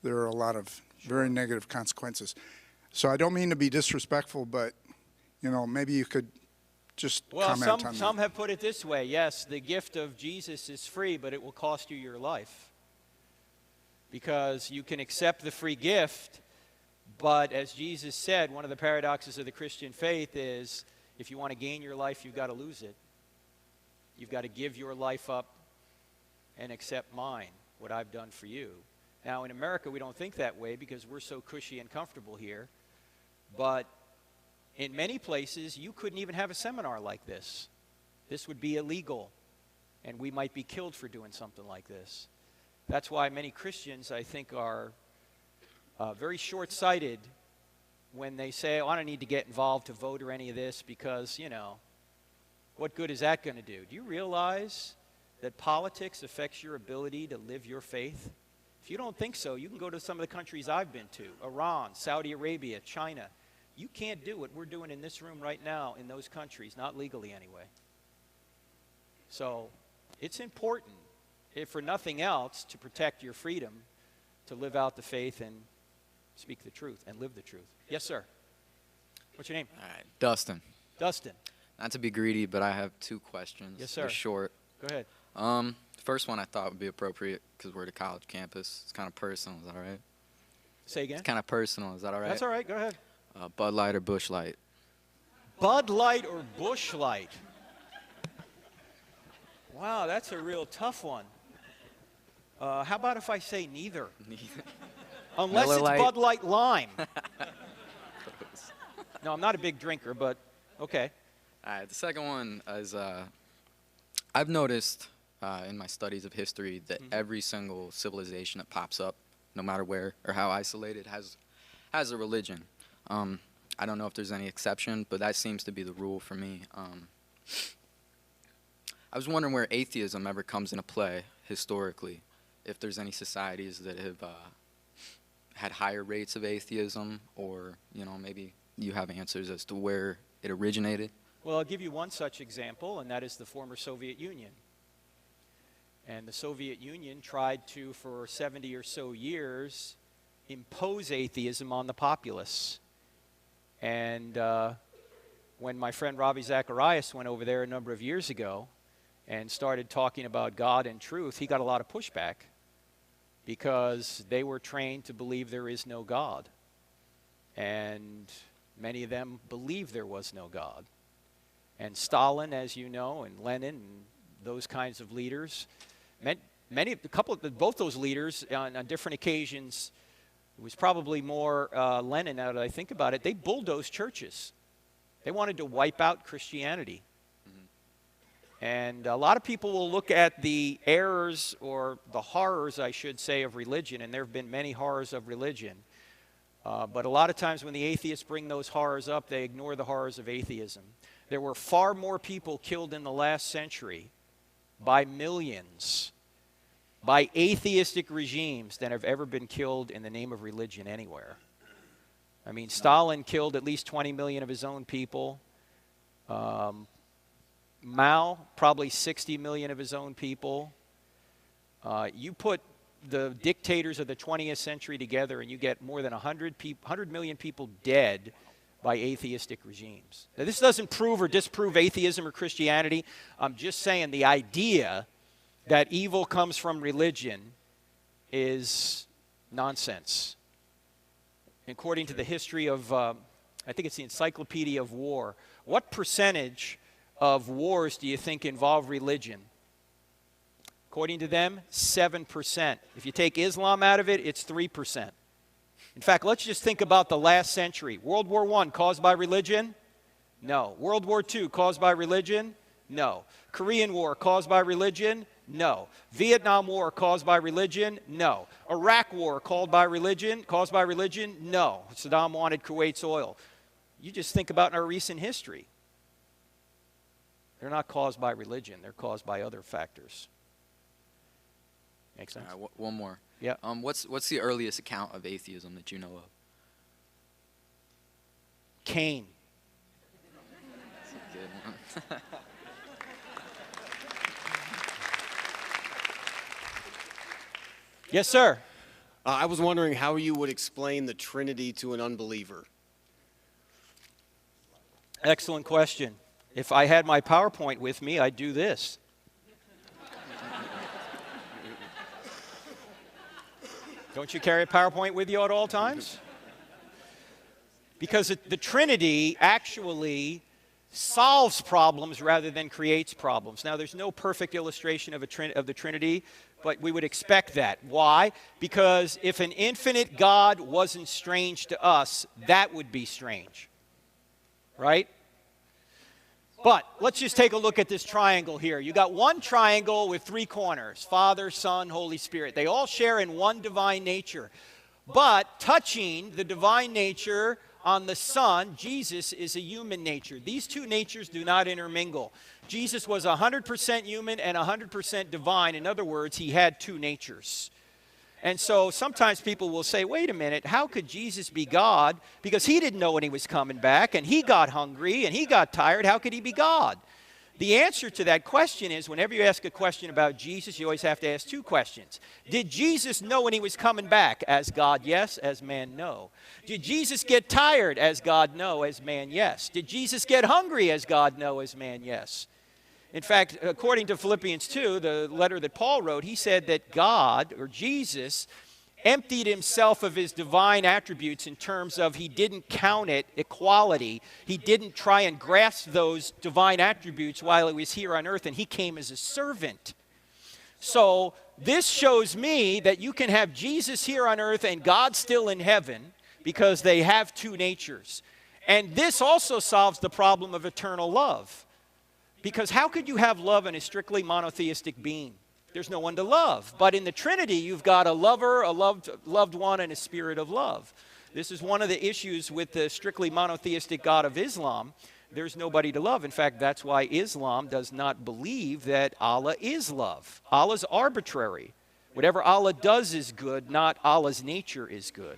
there are a lot of very negative consequences. So I don't mean to be disrespectful, but, you know, maybe you could just comment on that. Some have put it this way. Yes, the gift of Jesus is free, but it will cost you your life. Because you can accept the free gift, but as Jesus said, one of the paradoxes of the Christian faith is If you want to gain your life, you've got to lose it. You've got to give your life up and accept mine, what I've done for you. Now, in America, we don't think that way because we're so cushy and comfortable here. But in many places, you couldn't even have a seminar like this. This would be illegal, and we might be killed for doing something like this. That's why many Christians, I think, are very short-sighted when they say, oh, I don't need to get involved to vote or any of this because, you know, what good is that going to do? Do you realize that politics affects your ability to live your faith? If you don't think so, you can go to some of the countries I've been to, Iran, Saudi Arabia, China. You can't do what we're doing in this room right now in those countries, not legally anyway. So it's important, if for nothing else, to protect your freedom to live out the faith and speak the truth and live the truth. Yes, sir. What's your name? All right, Dustin. Dustin. Not to be greedy, but I have 2 questions. Yes, sir. They're short. Go ahead. The first one I thought would be appropriate because we're at a college campus. It's kind of personal. Is that all right? Say again? It's kind of personal. Is that all right? That's all right. Go ahead. Bud Light or Busch Light? Bud Light or Busch Light? Wow, that's a real tough one. How about if I say neither? Unless Miller it's Lite. Bud Light Lime. No, I'm not a big drinker, but okay. All right, the second one is I've noticed in my studies of history that every single civilization that pops up, no matter where or how isolated, has a religion. I don't know if there's any exception, but that seems to be the rule for me. I was wondering where atheism ever comes into play historically, if there's any societies that have had higher rates of atheism, or, you know, maybe you have answers as to where it originated. Well, I'll give you one such example, and that is the former Soviet Union. And the Soviet Union tried to, for 70 or so years, impose atheism on the populace. And when my friend Ravi Zacharias went over there a number of years ago and started talking about God and truth, he got a lot of pushback because they were trained to believe there is no God. And many of them believed there was no God. And Stalin, as you know, and Lenin, and those kinds of leaders, both those leaders on different occasions, it was probably more Lenin, now that I think about it, they bulldozed churches. They wanted to wipe out Christianity. And a lot of people will look at the errors, or the horrors, I should say, of religion, and there have been many horrors of religion. But a lot of times when the atheists bring those horrors up, they ignore the horrors of atheism. There were far more people killed in the last century by millions by atheistic regimes than have ever been killed in the name of religion anywhere. I mean, Stalin killed at least 20 million of his own people. Mao, probably 60 million of his own people. You put the dictators of the 20th century together and you get more than 100 million people dead by atheistic regimes. Now, this doesn't prove or disprove atheism or Christianity. I'm just saying the idea that evil comes from religion is nonsense. According to the history of, I think it's the Encyclopedia of War, what percentage of wars do you think involve religion? According to them, 7%. If you take Islam out of it, it's 3%. In fact, let's just think about the last century. World War I caused by religion? No. World War II caused by religion? No. Korean War caused by religion? No. Vietnam War caused by religion? No. Iraq War caused by religion? No. Saddam wanted Kuwait's oil. You just think about in our recent history. They're not caused by religion. They're caused by other factors. Make sense? All right, one more. Yeah. What's the earliest account of atheism that you know of? Cain. That's a good one. Yes, sir. I was wondering how you would explain the Trinity to an unbeliever. Excellent question. If I had my PowerPoint with me, I'd do this. Don't you carry a PowerPoint with you at all times? Because the Trinity actually solves problems rather than creates problems. Now, there's no perfect illustration of the Trinity, but we would expect that. Why? Because if an infinite God wasn't strange to us, that would be strange. Right? But let's just take a look at this triangle here. You got one triangle with three corners, Father, Son, Holy Spirit. They all share in one divine nature. But touching the divine nature on the Son, Jesus, is a human nature. These two natures do not intermingle. Jesus was 100% human and 100% divine. In other words, he had two natures. And so sometimes people will say, wait a minute, how could Jesus be God? Because he didn't know when he was coming back, and he got hungry, and he got tired. How could he be God? The answer to that question is, whenever you ask a question about Jesus, you always have to ask two questions. Did Jesus know when he was coming back? As God, yes. As man, no. Did Jesus get tired? As God, no. As man, yes. Did Jesus get hungry? As God, no. As man, yes. In fact, according to Philippians 2, the letter that Paul wrote, he said that God, or Jesus, emptied himself of his divine attributes in terms of he didn't count it equality. He didn't try and grasp those divine attributes while he was here on earth, and he came as a servant. So this shows me that you can have Jesus here on earth and God still in heaven because they have two natures. And this also solves the problem of eternal love. Because how could you have love in a strictly monotheistic being? There's no one to love. But in the Trinity, you've got a lover, a loved one, and a spirit of love. This is one of the issues with the strictly monotheistic God of Islam. There's nobody to love. In fact, that's why Islam does not believe that Allah is love. Allah's arbitrary. Whatever Allah does is good, not Allah's nature is good.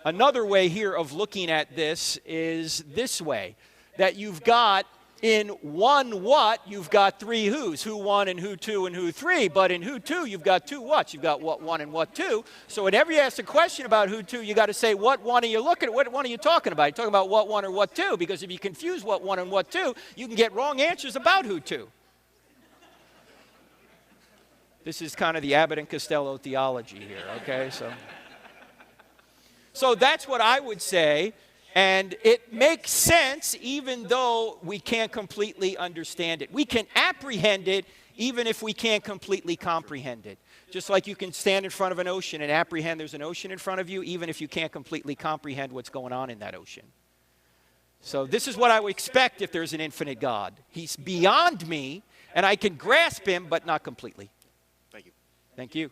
Another way here of looking at this is this way, that you've got in one what, you've got three who's, who one and who two and who three, but in who two, you've got two what's. You've got what one and what two. So whenever you ask a question about who two, you got to say, what one are you looking at? What one are you talking about? You're talking about what one or what two, because if you confuse what one and what two, you can get wrong answers about who two. This is kind of the Abbott and Costello theology here, okay? So that's what I would say. And it makes sense even though we can't completely understand it. We can apprehend it even if we can't completely comprehend it. Just like you can stand in front of an ocean and apprehend there's an ocean in front of you, even if you can't completely comprehend what's going on in that ocean. So this is what I would expect if there's an infinite God. He's beyond me, and I can grasp him, but not completely. Thank you. Thank you.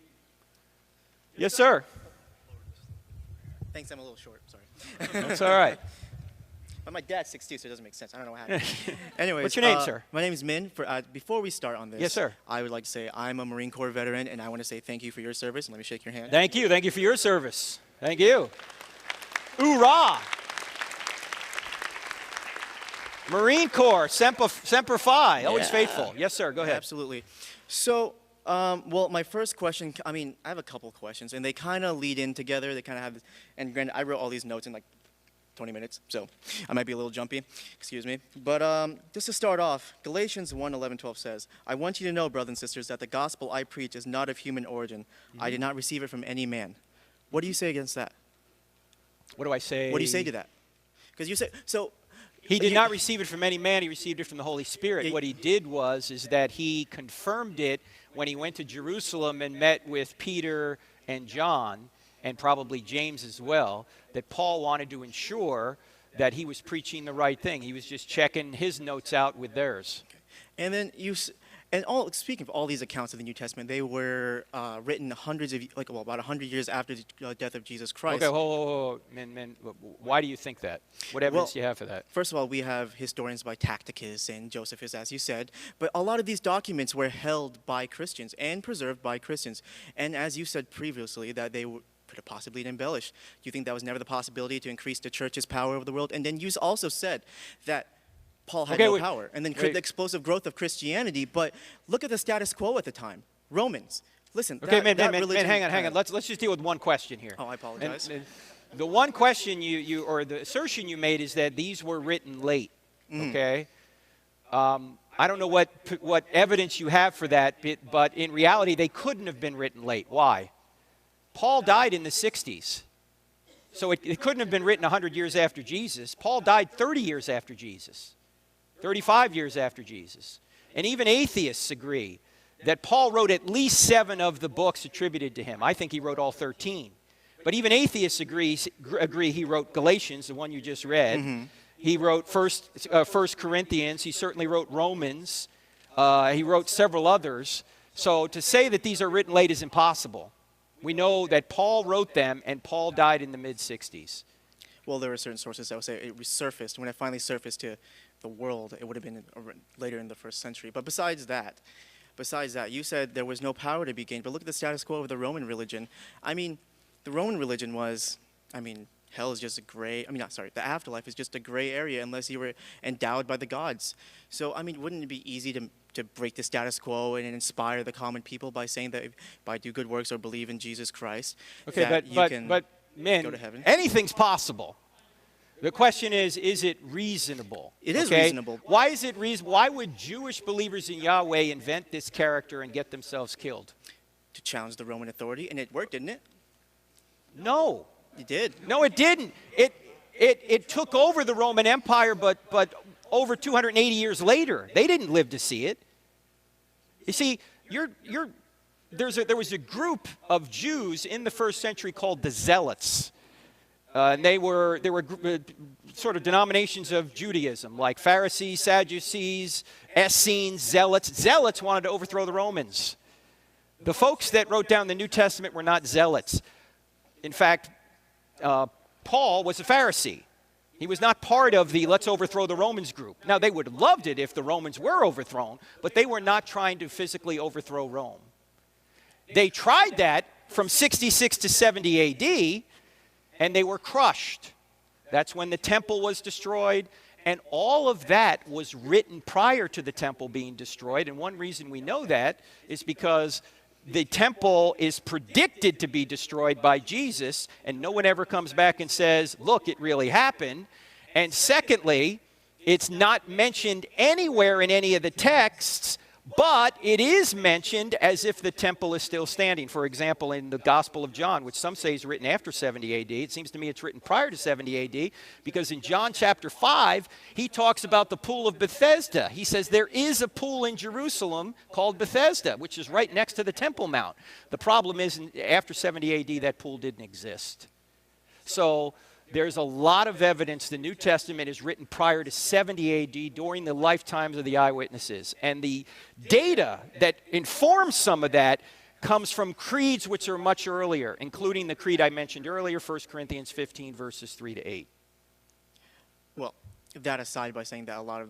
Yes, sir. Thanks, I'm a little short, sorry. That's all right. But my dad's 6'2", so it doesn't make sense. I don't know what happened. Anyways, what's your name, sir? My name is Min. Before we start on this, yes, sir. I would like to say I'm a Marine Corps veteran, and I want to say thank you for your service. And let me shake your hand. Thank you. Thank you for your service. Thank you. Hoorah! Marine Corps, Semper Fi, always faithful. Yes, sir. Go ahead. Absolutely. So, well, my first question, I mean, I have a couple questions, and they kind of lead in together. They kind of have, and granted, I wrote all these notes in like 20 minutes, so I might be a little jumpy, excuse me. But just to start off, Galatians 1:11-12 says, I want you to know, brothers and sisters, that the gospel I preach is not of human origin. I did not receive it from any man. What do you say against that? What do I say? What do you say to that? Because you say, so... He did not receive it from any man. He received it from the Holy Spirit. What he did is that he confirmed it when he went to Jerusalem and met with Peter and John, and probably James as well, that Paul wanted to ensure that he was preaching the right thing. He was just checking his notes out with theirs. Okay. And then speaking of all these accounts of the New Testament, they were written about 100 years after the death of Jesus Christ. Okay, hold. Why do you think that? What evidence do you have for that? First of all, we have historians by Tacitus and Josephus, as you said, but a lot of these documents were held by Christians and preserved by Christians. And as you said previously, that they could have possibly embellished. Do you think that was never the possibility to increase the church's power over the world? And then you also said that Paul had no power, and then the explosive growth of Christianity. But look at the status quo at the time. Romans. Listen. Okay, man, hang on. Let's just deal with one question here. Oh, I apologize. The one question or the assertion you made is that these were written late. Okay. I don't know what evidence you have for that, but in reality, they couldn't have been written late. Why? Paul died in the 60s. So it couldn't have been written 100 years after Jesus. Paul died 30 years after Jesus. 35 years after Jesus. And even atheists agree that Paul wrote at least 7 of the books attributed to him. I think he wrote all 13. But even atheists agree he wrote Galatians, the one you just read. Mm-hmm. He wrote First Corinthians. He certainly wrote Romans. He wrote several others. So to say that these are written late is impossible. We know that Paul wrote them, and Paul died in the mid-60s. Well, there are certain sources that would say it resurfaced. When it finally surfaced to the world, it would have been later in the 1st century. But besides that, you said there was no power to be gained. But look at the status quo of the Roman religion. I mean, the Roman religion was, hell is just a gray, the afterlife is just a gray area unless you were endowed by the gods. So, wouldn't it be easy to break the status quo and inspire the common people by saying that by do good works or believe in Jesus Christ, okay, but man, go to heaven? Anything's possible. The question is it reasonable? It is reasonable. Why is it reasonable? Why would Jewish believers in Yahweh invent this character and get themselves killed? To challenge the Roman authority, and it worked, didn't it? No. It did. No, it didn't. It took over the Roman Empire, but over 280 years later. They didn't live to see it. You see, there was a group of Jews in the 1st century called the Zealots. And they were sort of denominations of Judaism, like Pharisees, Sadducees, Essenes, Zealots. Zealots wanted to overthrow the Romans. The folks that wrote down the New Testament were not Zealots. In fact, Paul was a Pharisee. He was not part of the let's overthrow the Romans group. Now, they would have loved it if the Romans were overthrown, but they were not trying to physically overthrow Rome. They tried that from 66 to 70 A.D., and they were crushed. That's when the temple was destroyed, and all of that was written prior to the temple being destroyed. And one reason we know that is because the temple is predicted to be destroyed by Jesus, and no one ever comes back and says, look, it really happened. And secondly, it's not mentioned anywhere in any of the texts, but it is mentioned as if the temple is still standing. For example, in the Gospel of John, which some say is written after 70 AD, it seems to me it's written prior to 70 AD, because in John chapter 5, he talks about the pool of Bethesda. He says there is a pool in Jerusalem called Bethesda, which is right next to the Temple Mount. The problem is, after 70 AD, that pool didn't exist. So there's a lot of evidence the New Testament is written prior to 70 AD during the lifetimes of the eyewitnesses. And the data that informs some of that comes from creeds which are much earlier, including the creed I mentioned earlier, 1 Corinthians 15, verses 3 to 8. Well, that aside, by saying that a lot of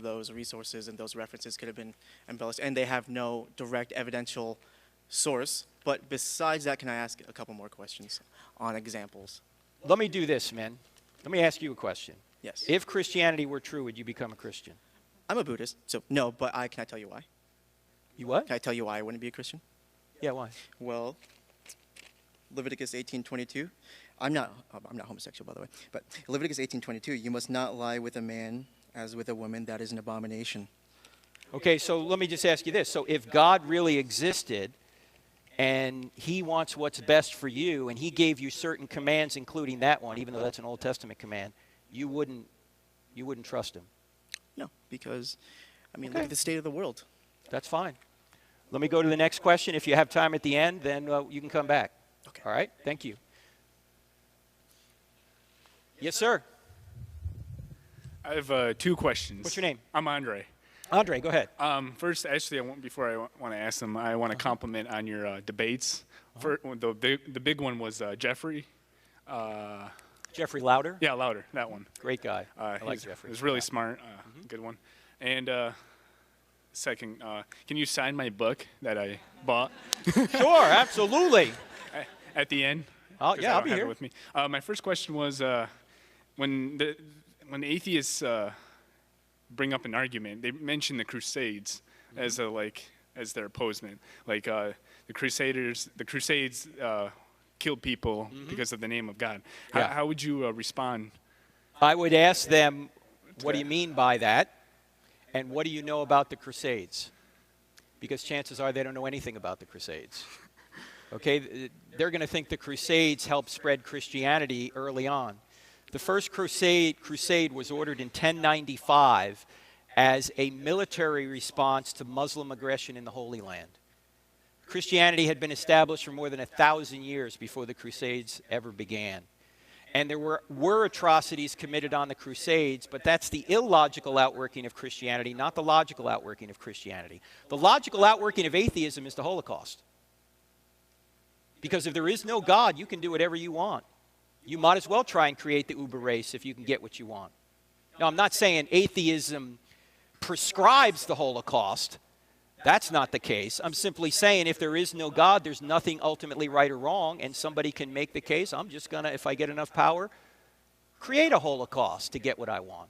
those resources and those references could have been embellished, and they have no direct evidential source. But besides that, can I ask a couple more questions on examples? Let me do this, man. Let me ask you a question. Yes. If Christianity were true, would you become a Christian? I'm a Buddhist, so no, but can I tell you why? You what? Can I tell you why I wouldn't be a Christian? Yeah, why? Well, Leviticus 18:22. I'm not homosexual, by the way, but Leviticus 18:22, you must not lie with a man as with a woman, that is an abomination. Okay, so let me just ask you this. So if God really existed, and he wants what's best for you, and he gave you certain commands, including that one, even though that's an Old Testament command, you wouldn't trust him? No, because, look at the state of the world. That's fine. Let me go to the next question. If you have time at the end, then you can come back. Okay. All right? Thank you. Yes, sir. I have 2 questions. What's your name? I'm Andre. Andre, go ahead. First, actually, before I want to ask them, I want to compliment on your debates. The big one was Jeffrey. Jeffrey Louder? Yeah, Louder, that one. Great guy. I like Jeffrey. It was really smart. Good one. And second, can you sign my book that I bought? Sure, absolutely. At the end? I'll be have here. it with me. My first question was when atheists bring up an argument, they mention the Crusades as their opposement. Like the Crusades killed people because of the name of God. Yeah. How would you respond? I would ask them, what do you mean by that? And what do you know about the Crusades? Because chances are they don't know anything about the Crusades. Okay, they're going to think the Crusades helped spread Christianity early on. The first crusade was ordered in 1095, as a military response to Muslim aggression in the Holy Land. Christianity had been established for more than 1,000 years before the Crusades ever began. And there were atrocities committed on the Crusades, but that's the illogical outworking of Christianity, not the logical outworking of Christianity. The logical outworking of atheism is the Holocaust. Because if there is no God, you can do whatever you want. You might as well try and create the Uber race if you can get what you want. Now, I'm not saying atheism prescribes the Holocaust. That's not the case. I'm simply saying if there is no God, there's nothing ultimately right or wrong, and somebody can make the case, I'm just going to, if I get enough power, create a Holocaust to get what I want.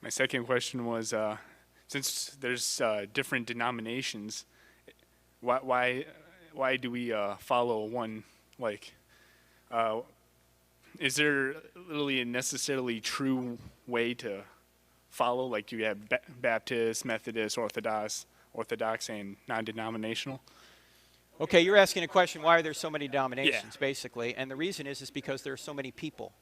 My second question was, since there's different denominations, why do we follow one? Like, is there really a necessarily true way to follow? Like you have Baptist, Methodist, Orthodox, and non-denominational? Okay, you're asking a question, why are there so many denominations, basically? And the reason is because there are so many people.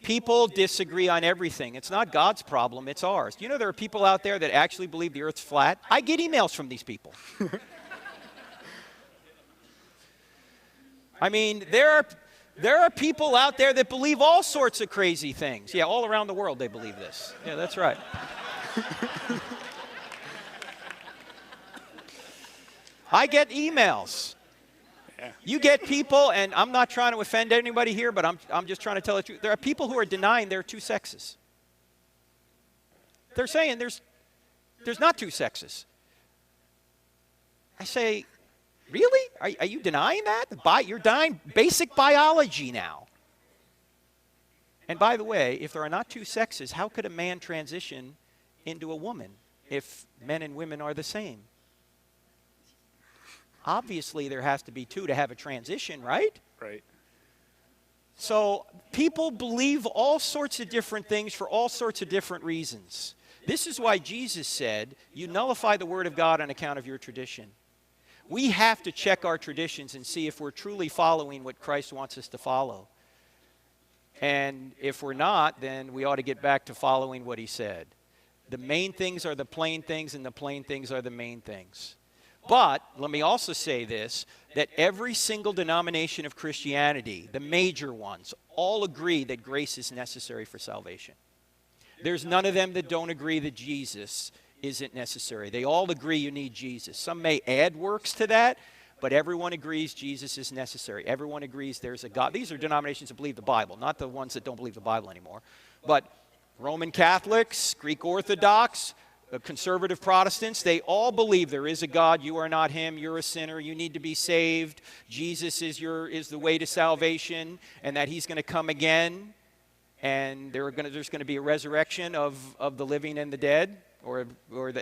People disagree on everything. It's not God's problem, it's ours. You know there are people out there that actually believe the earth's flat? I get emails from these people. I mean, there are people out there that believe all sorts of crazy things. Yeah, all around the world they believe this. Yeah, that's right. I get emails. Yeah. You get people, and I'm not trying to offend anybody here, but I'm just trying to tell the truth. There are people who are denying there are two sexes. They're saying there's not two sexes. I say, really? Are you denying that? You're denying basic biology now. And by the way, if there are not two sexes, how could a man transition into a woman if men and women are the same? Obviously, there has to be two to have a transition, right? Right. So people believe all sorts of different things for all sorts of different reasons. This is why Jesus said, you nullify the word of God on account of your tradition. We have to check our traditions and see if we're truly following what Christ wants us to follow. And if we're not, then we ought to get back to following what he said. The main things are the plain things, and the plain things are the main things. But let me also say this, that every single denomination of Christianity, the major ones, all agree that grace is necessary for salvation. There's none of them that don't agree that Jesus isn't necessary. They all agree you need Jesus. Some may add works to that, but everyone agrees Jesus is necessary. Everyone agrees there's a God. These are denominations that believe the Bible, not the ones that don't believe the Bible anymore. But Roman Catholics, Greek Orthodox, conservative Protestants, they all believe there is a God. You are not him. You're a sinner. You need to be saved. Jesus is the way to salvation, and that he's going to come again, and there's going to be a resurrection of the living and the dead, or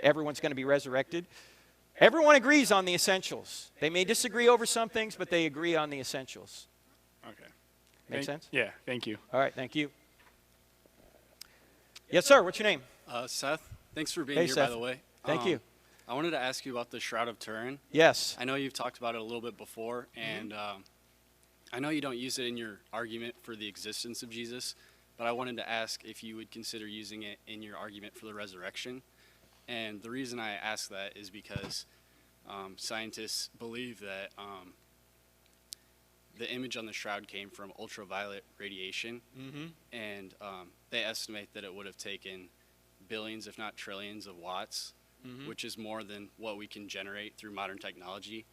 everyone's going to be resurrected. Everyone agrees on the essentials. They may disagree over some things, but they agree on the essentials. Okay. Make sense? Yeah, thank you. All right, thank you. Yes, sir. What's your name? Seth. Thanks for being Hey, here, Seth. by the way. Thank you. I wanted to ask you about the Shroud of Turin. Yes. I know you've talked about it a little bit before, and I know you don't use it in your argument for the existence of Jesus, but I wanted to ask if you would consider using it in your argument for the resurrection. And the reason I ask that is because scientists believe that the image on the shroud came from ultraviolet radiation, and they estimate that it would have taken billions, if not trillions, of watts, which is more than what we can generate through modern technology.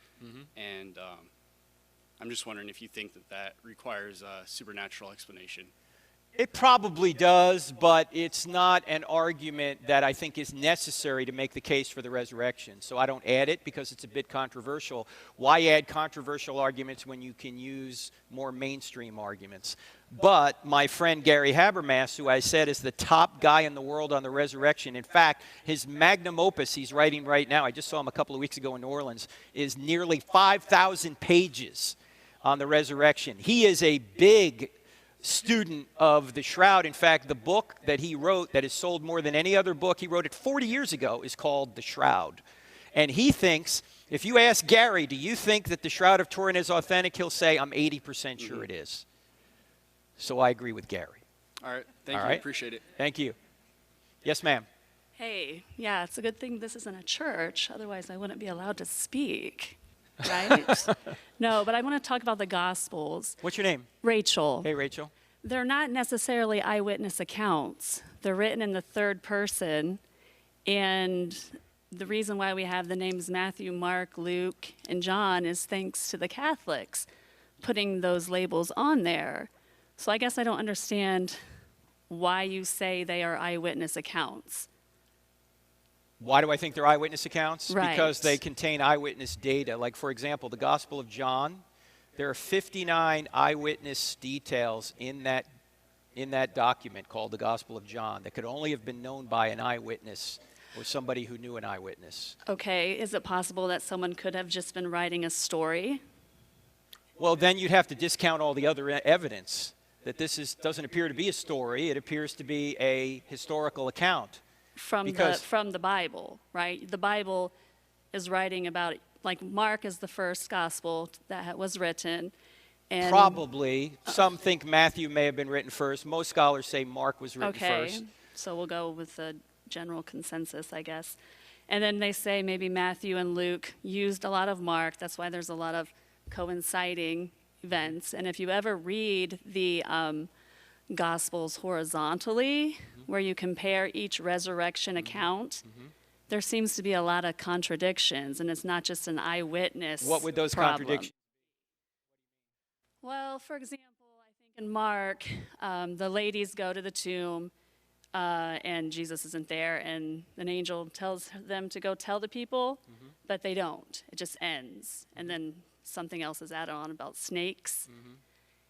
And I'm just wondering if you think that requires a supernatural explanation. It probably does, but it's not an argument that I think is necessary to make the case for the resurrection. So I don't add it because it's a bit controversial. Why add controversial arguments when you can use more mainstream arguments? But my friend Gary Habermas, who I said is the top guy in the world on the resurrection, in fact, his magnum opus he's writing right now, I just saw him a couple of weeks ago in New Orleans, is nearly 5,000 pages on the resurrection. He is a big student of the Shroud. In fact, the book that he wrote that has sold more than any other book, he wrote it 40 years ago, is called The Shroud. And he thinks, if you ask Gary, do you think that the Shroud of Turin is authentic? He'll say, I'm 80% sure it is. So I agree with Gary. All right. Thank All you. right. Appreciate it. Thank you. Yes, ma'am. Hey, yeah, it's a good thing this isn't a church. Otherwise, I wouldn't be allowed to speak, right? No, but I want to talk about the Gospels. What's your name? Rachel. Hey, Rachel. They're not necessarily eyewitness accounts. They're written in the third person. And the reason why we have the names Matthew, Mark, Luke, and John is thanks to the Catholics putting those labels on there. So I guess I don't understand why you say they are eyewitness accounts. Why do I think they're eyewitness accounts? Right. Because they contain eyewitness data. Like, for example, the Gospel of John, there are 59 eyewitness details in that document called the Gospel of John that could only have been known by an eyewitness or somebody who knew an eyewitness. Okay, is it possible that someone could have just been writing a story? Well, then you'd have to discount all the other evidence that this doesn't appear to be a story. It appears to be a historical account. From the Bible, right? The Bible is writing about, like Mark is the first gospel that was written. And Probably. Some think Matthew may have been written first. Most scholars say Mark was written first. Okay, so we'll go with the general consensus, I guess. And then they say maybe Matthew and Luke used a lot of Mark. That's why there's a lot of coinciding events. And if you ever read the Gospels horizontally, where you compare each resurrection account, there seems to be a lot of contradictions, and it's not just an eyewitness What would those problem. contradictions? Well, for example, I think in Mark, the ladies go to the tomb, and Jesus isn't there, and an angel tells them to go tell the people, but they don't. It just ends, and then something else is added on about snakes.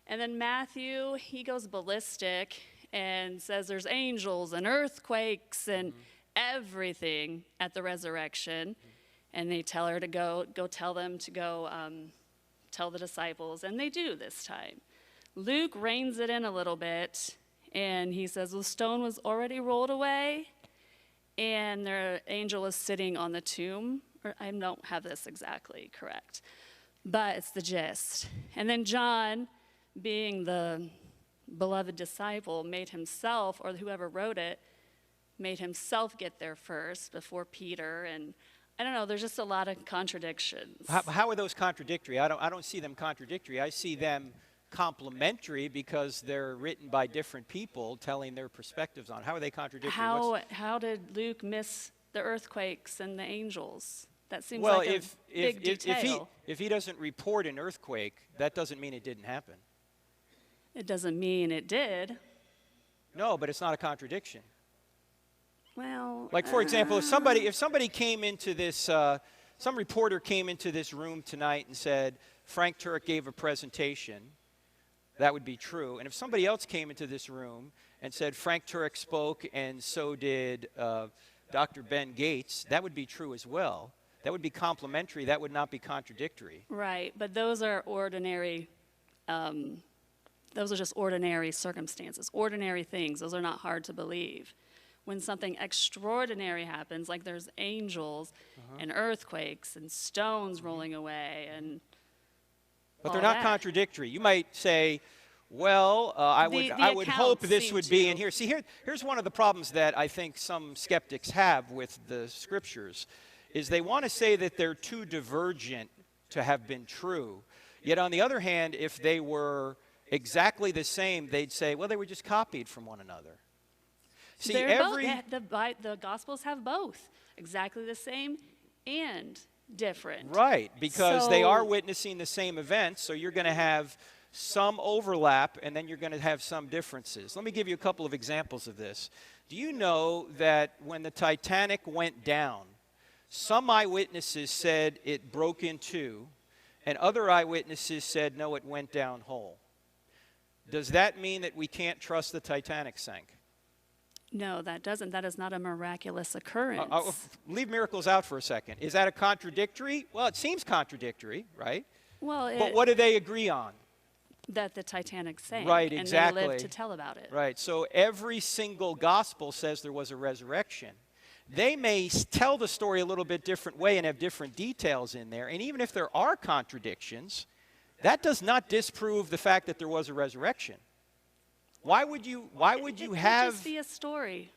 And then Matthew, he goes ballistic and says there's angels and earthquakes and everything at the resurrection. And they tell her to go tell them to go tell the disciples, and they do this time. Luke reins it in a little bit, and he says the stone was already rolled away, and the angel is sitting on the tomb. Or I don't have this exactly correct, but it's the gist. And then John, being the beloved disciple, made himself, or whoever wrote it, made himself get there first before Peter. And I don't know, there's just a lot of contradictions. How are those contradictory? I don't see them contradictory. I see them complementary because they're written by different people telling their perspectives on. How are they contradictory? How did Luke miss the earthquakes and the angels? That seems Well, like a big detail. if he doesn't report an earthquake, that doesn't mean it didn't happen. It doesn't mean it did. No, but it's not a contradiction. Well, Like, for example, if somebody came into this, some reporter came into this room tonight and said, Frank Turek gave a presentation, that would be true. And if somebody else came into this room and said, Frank Turek spoke and so did Dr. Ben Gates, that would be true as well. That would be complementary. That would not be contradictory. right, but those are ordinary, those are just ordinary circumstances, ordinary things. Those are not hard to believe. When something extraordinary happens, like there's angels and earthquakes and stones rolling away and But all they're not that. contradictory. You might say, well, I would hope accounts this seem would be to- in here. See, here's one of the problems that I think some skeptics have with the scriptures, is they want to say that they're too divergent to have been true. Yet on the other hand, if they were exactly the same, they'd say, well, they were just copied from one another. See, They're both, the Gospels have both, exactly the same and different. Right, because they are So- witnessing the same events, so you're going to have some overlap and then you're going to have some differences. Let me give you a couple of examples of this. Do you know that when the Titanic went down, some eyewitnesses said it broke in two, and other eyewitnesses said, no, it went down whole? Does that mean that we can't trust the Titanic sank? No, that doesn't. That is not a miraculous occurrence. Leave miracles out for a second. Is that a contradictory? Well, it seems contradictory, right? Well, But what do they agree on? that the Titanic sank. Right, And exactly. they lived to tell about it. Right, so every single gospel says there was a resurrection. They may tell the story a little bit different way and have different details in there, and even if there are contradictions, that does not disprove the fact that there was a resurrection. Why would you It could have? just be a story.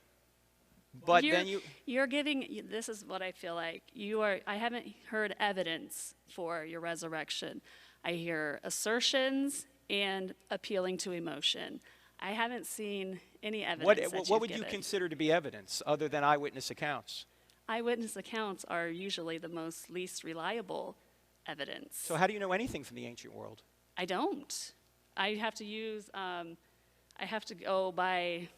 But then You're giving, this is what I feel like. I haven't heard evidence for your resurrection. I hear assertions and appealing to emotion. I haven't seen any evidence what would you consider to be evidence other than eyewitness accounts? Eyewitness accounts are usually the least reliable evidence. So how do you know anything from the ancient world? I don't. I have to go by,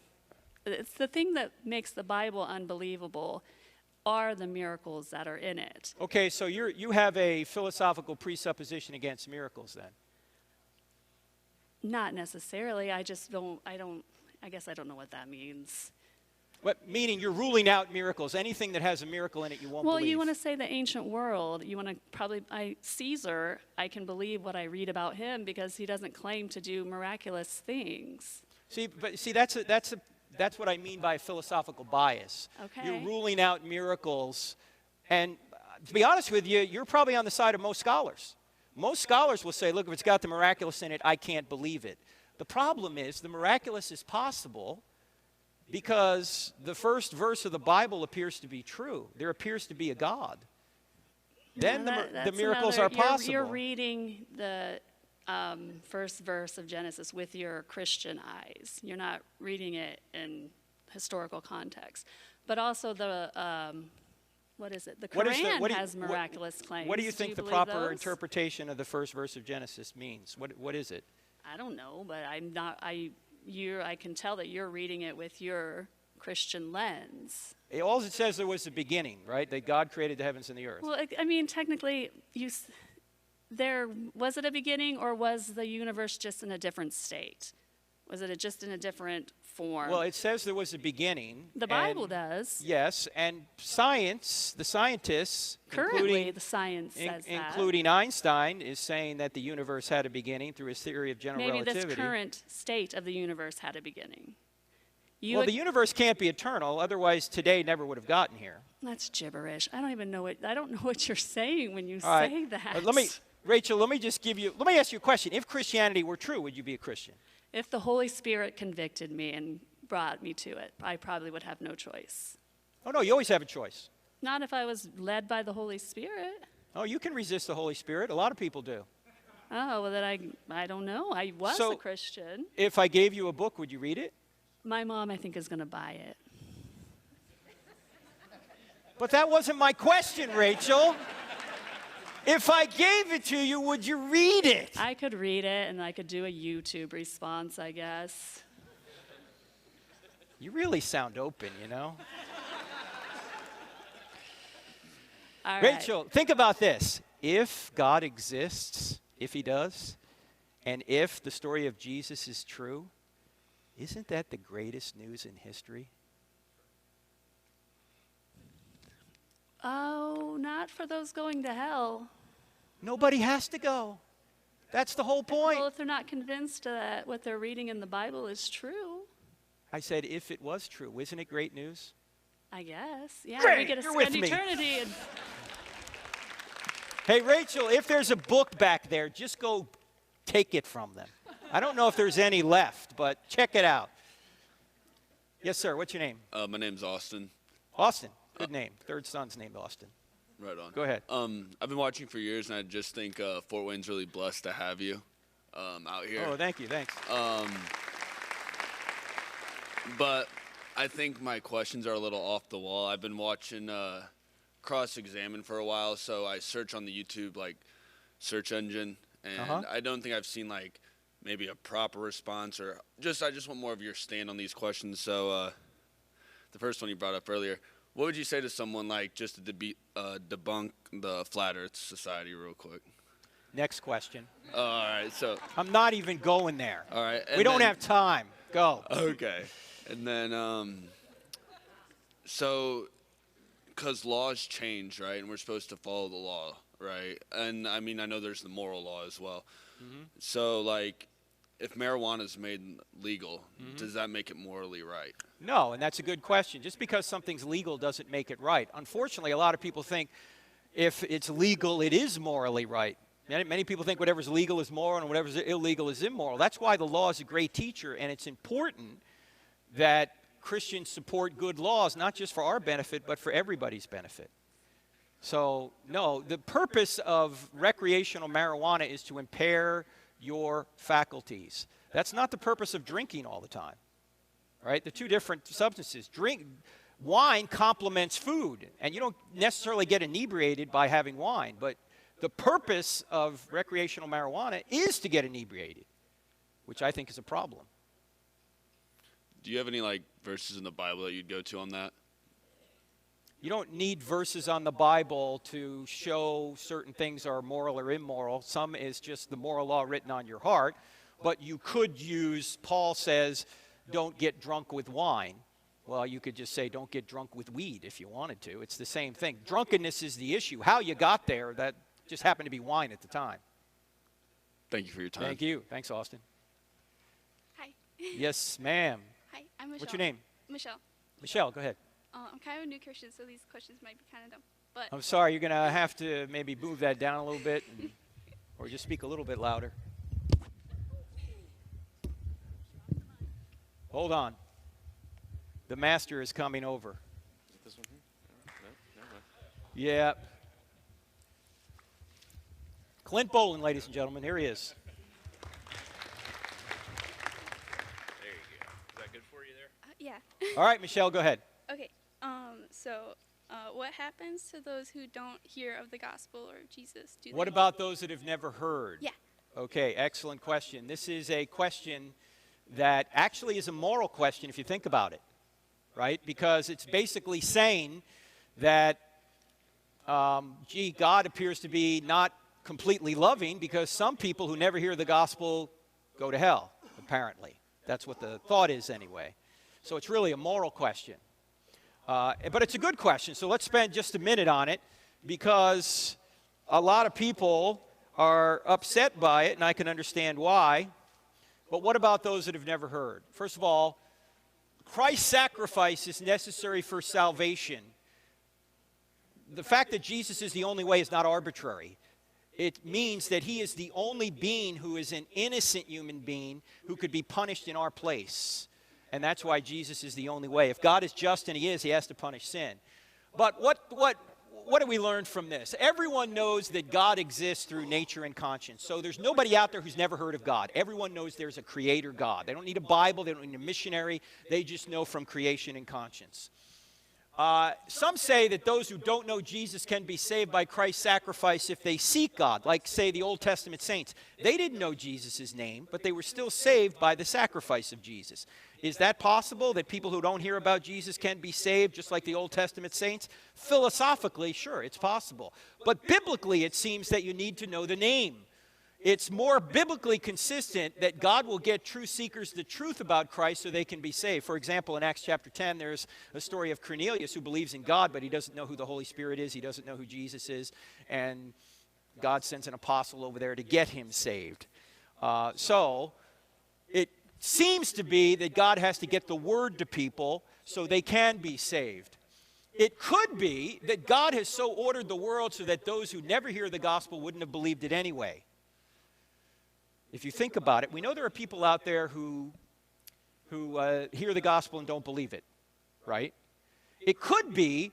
it's the thing that makes the Bible unbelievable are the miracles that are in it. Okay, so you have a philosophical presupposition against miracles then? Not necessarily. I guess I don't know what that means. What, meaning you're ruling out miracles. Anything that has a miracle in it you won't believe. Well, you want to say the ancient world. You want to Caesar, I can believe what I read about him because he doesn't claim to do miraculous things. That's what I mean by philosophical bias. Okay. You're ruling out miracles. And to be honest with you, you're probably on the side of most scholars. Most scholars will say, look, if it's got the miraculous in it, I can't believe it. The problem is the miraculous is possible because the first verse of the Bible appears to be true. There appears to be a God. Then the miracles are possible. You're reading the first verse of Genesis with your Christian eyes. You're not reading it in historical context. But also the, what is it? The Quran has miraculous claims. What do you think the proper interpretation of the first verse of Genesis means? What is it? I don't know, but I can tell that you're reading it with your Christian lens. All it says there was a beginning, right? That God created the heavens and the earth. Well, I mean, technically, was it a beginning, or was the universe just in a different state? Was it just in a different form? Well, it says there was a beginning. The Bible does. Yes, and science, the scientists, currently the science says that. Including Einstein, is saying that the universe had a beginning through his theory of general relativity. Maybe this current state of the universe had a beginning. Well, the universe can't be eternal, otherwise today never would have gotten here. That's gibberish. I don't know what you're saying when you say that. Rachel, let me ask you a question. If Christianity were true, would you be a Christian? If the Holy Spirit convicted me and brought me to it, I probably would have no choice. Oh, no, you always have a choice. Not if I was led by the Holy Spirit. Oh, you can resist the Holy Spirit. A lot of people do. Oh, well, then I don't know. I was a Christian. If I gave you a book, would you read it? My mom, I think, is going to buy it. But that wasn't my question, Rachel. If I gave it to you, would you read it? I could read it, and I could do a YouTube response, I guess. You really sound open, you know? All Rachel, think about this. If God exists, if he does, and if the story of Jesus is true, isn't that the greatest news in history? Oh, not for those going to hell. Nobody has to go. That's the whole point. Well, if they're not convinced that what they're reading in the Bible is true. I said if it was true. Isn't it great news? I guess. Yeah, great, we get to you're spend with me. eternity. Hey, Rachel, if there's a book back there, just go take it from them. I don't know if there's any left, but check it out. Yes, sir. What's your name? My name's Austin. Austin. Good name. Third son's named Austin. Right on. Go ahead. I've been watching for years, and I just think Fort Wayne's really blessed to have you out here. Oh, thank you. Thanks. But I think my questions are a little off the wall. I've been watching Cross-Examine for a while, so I search on the YouTube search engine, and I don't think I've seen maybe a proper response, or I just want more of your stand on these questions. So the first one you brought up earlier, what would you say to someone just to debunk the Flat Earth Society real quick? Next question. All right, so I'm not even going there. All right, we don't have time. Go. Okay, and then because laws change, right, and we're supposed to follow the law, right? And I mean, I know there's the moral law as well. Mm-hmm. So if marijuana is made legal, does that make it morally right? No, and that's a good question. Just because something's legal doesn't make it right. Unfortunately, a lot of people think if it's legal, it is morally right. Many people think whatever's legal is moral and whatever's illegal is immoral. That's why the law is a great teacher, and it's important that Christians support good laws, not just for our benefit, but for everybody's benefit. So, no, the purpose of recreational marijuana is to impair your faculties. That's not the purpose of drinking all the time, right? They're two different substances. Wine complements food, and you don't necessarily get inebriated by having wine, but the purpose of recreational marijuana is to get inebriated, which I think is a problem. Do you have any verses in the Bible that you'd go to on that? You don't need verses on the Bible to show certain things are moral or immoral. Some is just the moral law written on your heart, but you could use, Paul says, don't get drunk with wine. Well, you could just say don't get drunk with weed if you wanted to. It's the same thing. Drunkenness is the issue. How you got there, that just happened to be wine at the time. Thank you for your time. Thank you. Thanks, Austin. Hi. Yes, ma'am. Hi, I'm Michelle. What's your name? Michelle. Michelle, go ahead. I'm kind of a new Christian, so these questions might be kind of dumb. But I'm sorry, you're going to have to maybe move that down a little bit or just speak a little bit louder. Hold on. The master is coming over. This one here? No, never mind. Yeah. Clint Bolin, ladies and gentlemen, here he is. There you go. Is that good for you there? yeah. All right, Michelle, go ahead. Okay. What happens to those who don't hear of the gospel or Jesus? What about those that have never heard? Yeah. Okay, excellent question. This is a question that actually is a moral question if you think about it, right? Because it's basically saying that, God appears to be not completely loving because some people who never hear the gospel go to hell, apparently. That's what the thought is anyway. So it's really a moral question. But it's a good question, so let's spend just a minute on it because a lot of people are upset by it, and I can understand why. But what about those that have never heard? First of all, Christ's sacrifice is necessary for salvation. The fact that Jesus is the only way is not arbitrary. It means that he is the only being who is an innocent human being who could be punished in our place. And that's why Jesus is the only way. If God is just, and he is, he has to punish sin. But what do we learn from this? Everyone knows that God exists through nature and conscience. So there's nobody out there who's never heard of God. Everyone knows there's a creator God. They don't need a Bible. They don't need a missionary. They just know from creation and conscience. Some say that those who don't know Jesus can be saved by Christ's sacrifice if they seek God, like, say, the Old Testament saints. They didn't know Jesus' name, but they were still saved by the sacrifice of Jesus. Is that possible, that people who don't hear about Jesus can be saved just like the Old Testament saints? Philosophically, sure, it's possible. But biblically, it seems that you need to know the name. It's more biblically consistent that God will get true seekers the truth about Christ so they can be saved. For example, in Acts chapter 10, there's a story of Cornelius who believes in God, but he doesn't know who the Holy Spirit is. He doesn't know who Jesus is. And God sends an apostle over there to get him saved. So it seems to be that God has to get the word to people so they can be saved. It could be that God has so ordered the world so that those who never hear the gospel wouldn't have believed it anyway. If you think about it, we know there are people out there who hear the gospel and don't believe it, right? It could be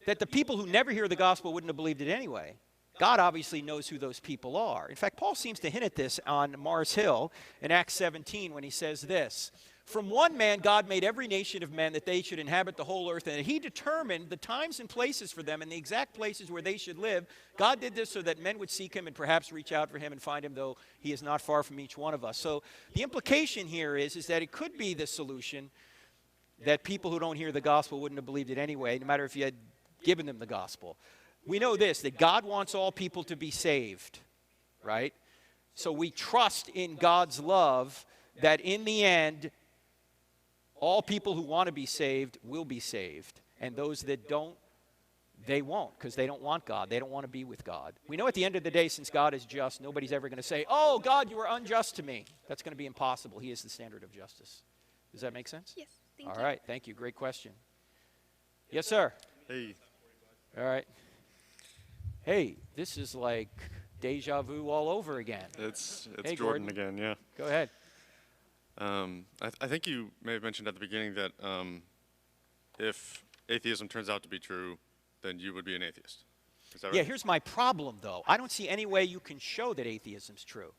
that the people who never hear the gospel wouldn't have believed it anyway. God obviously knows who those people are. In fact, Paul seems to hint at this on Mars Hill in Acts 17 when he says this: "From one man God made every nation of men that they should inhabit the whole earth, and that he determined the times and places for them and the exact places where they should live. God did this so that men would seek him and perhaps reach out for him and find him, though he is not far from each one of us." So the implication here is that it could be the solution that people who don't hear the gospel wouldn't have believed it anyway, no matter if you had given them the gospel. We know this, that God wants all people to be saved, right? So we trust in God's love that in the end, all people who want to be saved will be saved. And those that don't, they won't, because they don't want God. They don't want to be with God. We know at the end of the day, since God is just, nobody's ever going to say, "Oh, God, you were unjust to me." That's going to be impossible. He is the standard of justice. Does that make sense? Yes, thank you. All right, thank you. Great question. Yes, sir. Hey. All right. Hey, this is like Deja vu all over again. It's Hey, Jordan Gordon. again, yeah. Go ahead. I think you may have mentioned at the beginning that if atheism turns out to be true, then you would be an atheist. Is that right? Yeah, here's my problem, though. I don't see any way you can show that atheism's true.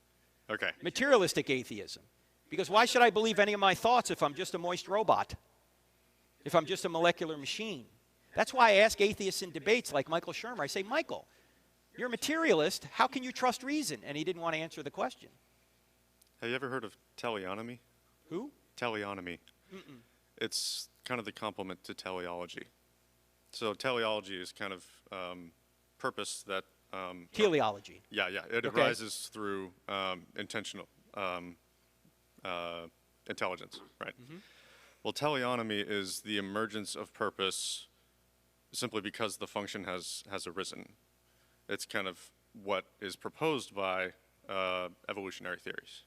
Okay. Materialistic atheism. Because why should I believe any of my thoughts if I'm just a moist robot? If I'm just a molecular machine? That's why I ask atheists in debates like Michael Shermer. I say, Michael, you're a materialist. How can you trust reason? And he didn't want to answer the question. Have you ever heard of teleonomy? Who? Teleonomy. It's kind of the complement to teleology. So teleology is kind of purpose that... teleology. Yeah. It Okay. arises through intentional intelligence, right? Well, teleonomy is the emergence of purpose simply because the function has arisen. It's kind of what is proposed by evolutionary theories.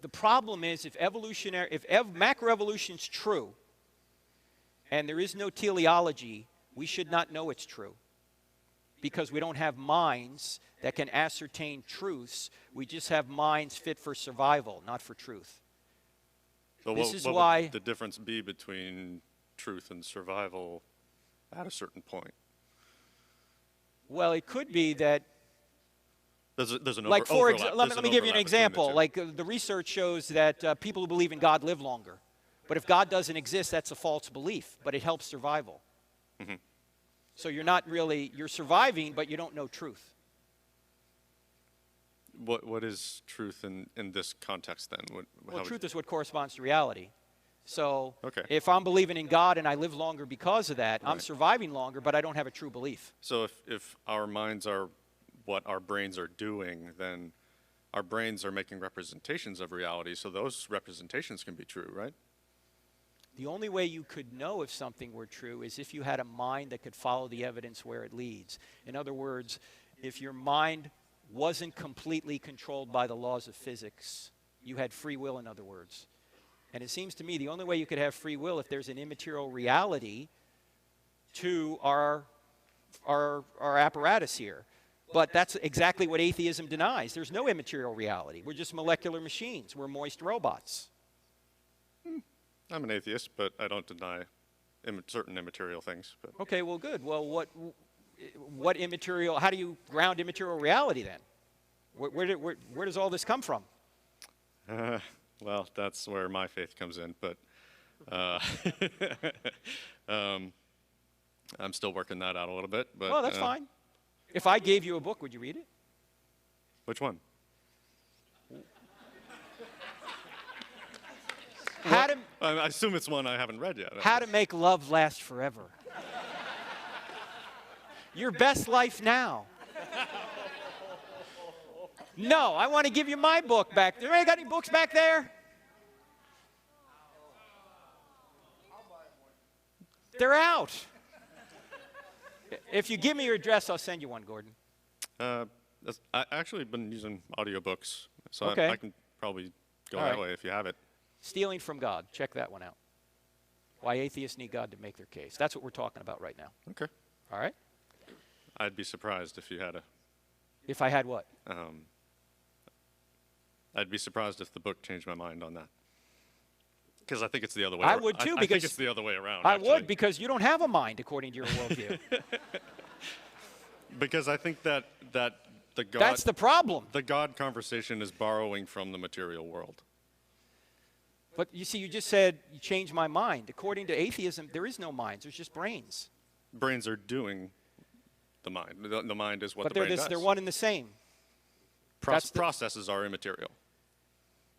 The problem is if macroevolution's true and there is no teleology, we should not know it's true. Because we don't have minds that can ascertain truths. We just have minds fit for survival, not for truth. So This what is would why the difference be between truth and survival at a certain point? Well, it could be that, There's an like overlap. let me give you an example. Like the research shows that people who believe in God live longer. But if God doesn't exist, that's a false belief, but it helps survival. So you're surviving, but you don't know truth. What is truth in this context then? Well, truth is what corresponds to reality. So Okay. if I'm believing in God and I live longer because of that, I'm surviving longer, but I don't have a true belief. So if our minds are what our brains are doing, then our brains are making representations of reality, so those representations can be true, right? The only way you could know if something were true is if you had a mind that could follow the evidence where it leads. In other words, if your mind wasn't completely controlled by the laws of physics, you had free will, in other words. And it seems to me the only way you could have free will if there's an immaterial reality to our apparatus here. But that's exactly what atheism denies. There's no immaterial reality. We're just molecular machines. We're moist robots. I'm an atheist, but I don't deny certain immaterial things. But Okay, well, good. Well, what immaterial? How do you ground immaterial reality then? Where does all this come from? Well, that's where my faith comes in. But I'm still working that out a little bit. But Well, that's fine. If I gave you a book, would you read it? Which one? I assume it's one I haven't read yet. How to Make Love Last Forever. Your Best Life Now. No, I want to give you my book back. Anybody got any books back there? They're out. If you give me your address, I'll send you one, Gordon. I've actually been using audiobooks, so Okay. I can probably go All that right. way if you have it. Stealing from God. Check that one out. Why atheists need God to make their case. That's what we're talking about right now. Okay. All right? I'd be surprised if you had a... If I had what? I'd be surprised if the book changed my mind on that. Because I think it's the other way I around. would too, I because think it's the other way around, I actually. would, because you don't have a mind according to your worldview. Because I think that the God... That's the problem. The God conversation is borrowing from the material world. But you see, you just said you changed my mind. According to atheism, there is no minds. There's just brains. Brains are doing the mind. The mind is what But the brain does. they're one and the same. Processes are immaterial.